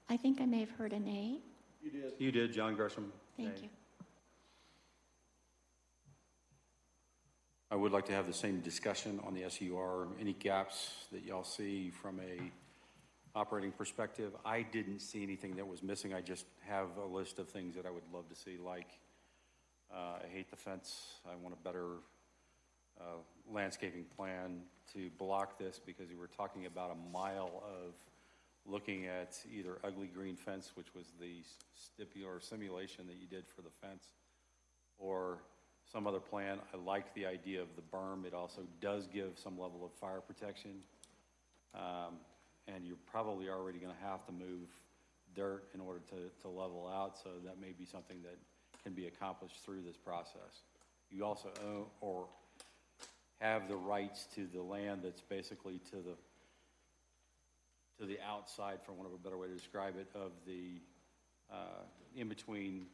I think I may have heard an A. You did. You did, John Gresham. Thank you. I would like to have the same discussion on the SUR. Any gaps that y'all see from a operating perspective, I didn't see anything that was missing. I just have a list of things that I would love to see, like, I hate the fence. I want a better landscaping plan to block this, because we were talking about a mile of looking at either ugly green fence, which was the simulation that you did for the fence, or some other plan. I like the idea of the berm. It also does give some level of fire protection. And you're probably already going to have to move dirt in order to level out, so that may be something that can be accomplished through this process. You also own or have the rights to the land that's basically to the outside, for want of a better way to describe it, of the in between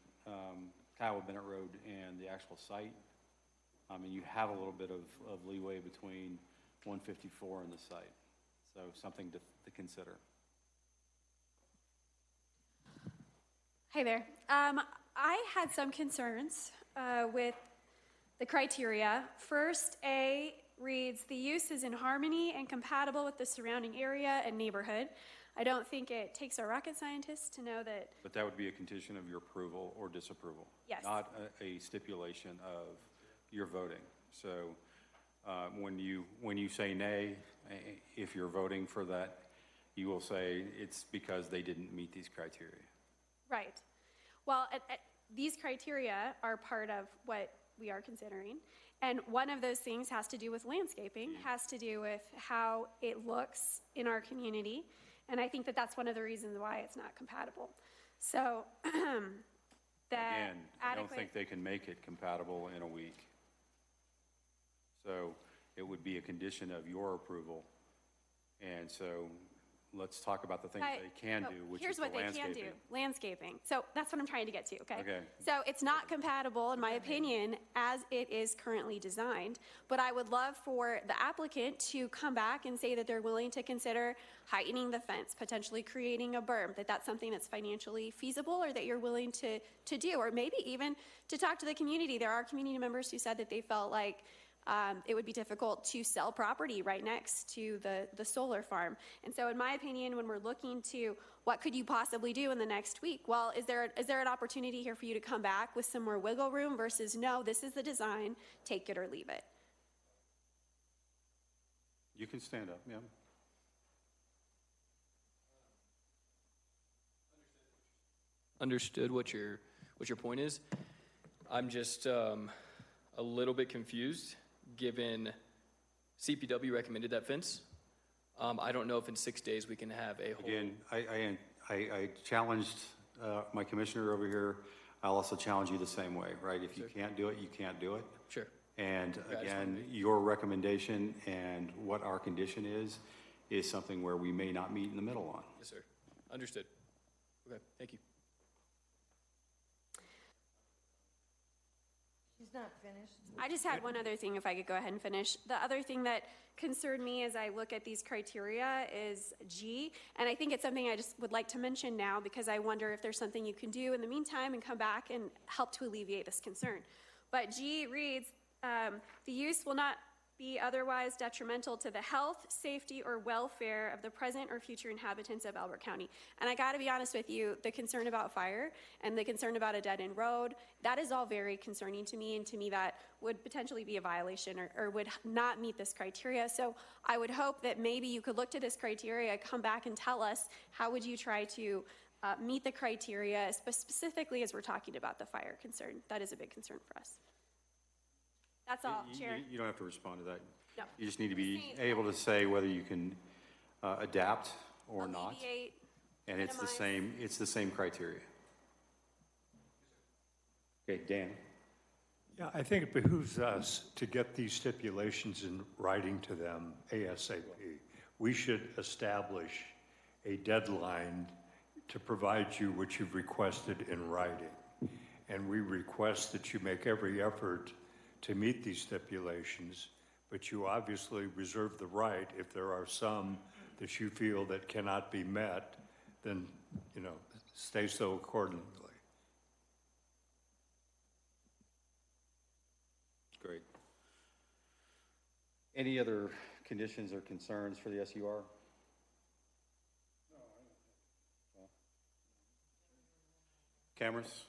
Kiowa Bennett Road and the actual site. And you have a little bit of leeway between 154 and the site. So something to consider. Hi there. I had some concerns with the criteria. First, A reads, the use is in harmony and compatible with the surrounding area and neighborhood. I don't think it takes a rocket scientist to know that. But that would be a condition of your approval or disapproval. Yes. Not a stipulation of your voting. So when you say nay, if you're voting for that, you will say it's because they didn't meet these criteria. Right. Well, these criteria are part of what we are considering. And one of those things has to do with landscaping, has to do with how it looks in our community. And I think that that's one of the reasons why it's not compatible. So Again, I don't think they can make it compatible in a week. So it would be a condition of your approval. And so let's talk about the things they can do, which is the landscaping. Here's what they can do, landscaping. So that's what I'm trying to get to, okay? Okay. So it's not compatible, in my opinion, as it is currently designed, but I would love for the applicant to come back and say that they're willing to consider heightening the fence, potentially creating a berm, that that's something that's financially feasible or that you're willing to do, or maybe even to talk to the community. There are community members who said that they felt like it would be difficult to sell property right next to the solar farm. And so in my opinion, when we're looking to what could you possibly do in the next week, well, is there an opportunity here for you to come back with some more wiggle room versus no, this is the design, take it or leave it? You can stand up, yeah. Understood what your point is. I'm just a little bit confused, given CPW recommended that fence. I don't know if in 6 days we can have a whole. Again, I challenged my commissioner over here. I'll also challenge you the same way, right? If you can't do it, you can't do it. Sure. And again, your recommendation and what our condition is something where we may not meet in the middle on. Yes, sir. Understood. Okay, thank you. She's not finished. I just had one other thing, if I could go ahead and finish. The other thing that concerned me as I look at these criteria is G, and I think it's something I just would like to mention now because I wonder if there's something you can do in the meantime and come back and help to alleviate this concern. But G reads, the use will not be otherwise detrimental to the health, safety, or welfare of the present or future inhabitants of Elbert County. And I gotta be honest with you, the concern about fire and the concern about a dead-end road, that is all very concerning to me, and to me that would potentially be a violation or would not meet this criteria. So I would hope that maybe you could look to this criteria, come back and tell us how would you try to meet the criteria, specifically as we're talking about the fire concern. That is a big concern for us. That's all, Chair. You don't have to respond to that. No. You just need to be able to say whether you can adapt or not. Alleviate, And it's the same criteria. Okay, Dan. Yeah, I think it behooves us to get these stipulations in writing to them ASAP. We should establish a deadline to provide you what you've requested in writing. And we request that you make every effort to meet these stipulations, but you obviously reserve the right, if there are some that you feel that cannot be met, then, stay so accordingly. Great. Any other conditions or concerns for the SUR? Cameras?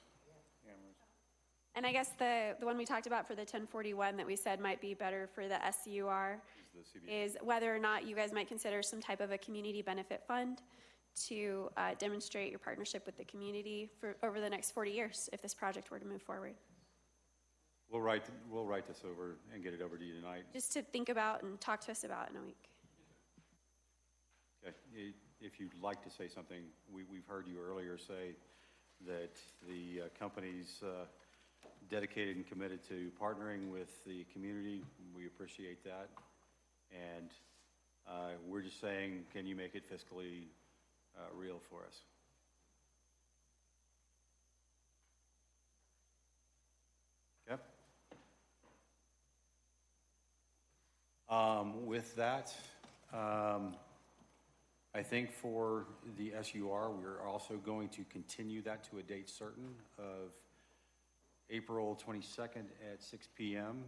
And I guess the one we talked about for the 1041 that we said might be better for the SUR is whether or not you guys might consider some type of a community benefit fund to demonstrate your partnership with the community for over the next 40 years if this project were to move forward. We'll write this over and get it over to you tonight. Just to think about and talk to us about in a week. Okay. If you'd like to say something, we've heard you earlier say that the company's dedicated and committed to partnering with the community. We appreciate that. And we're just saying, can you make it fiscally real for us? Okay. With that, I think for the SUR, we're also going to continue that to a date certain of April 22nd at 6 p.m.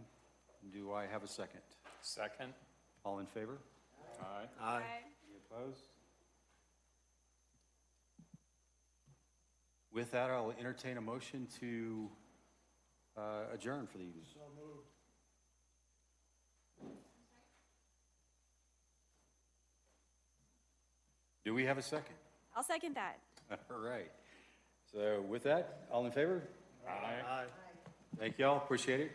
Do I have a second? Second. All in favor? Aye. Aye. Any opposed? With that, I'll entertain a motion to adjourn for the evening. So moved. Do we have a second? I'll second that. All right. So with that, all in favor? Aye. Thank you all. Appreciate it.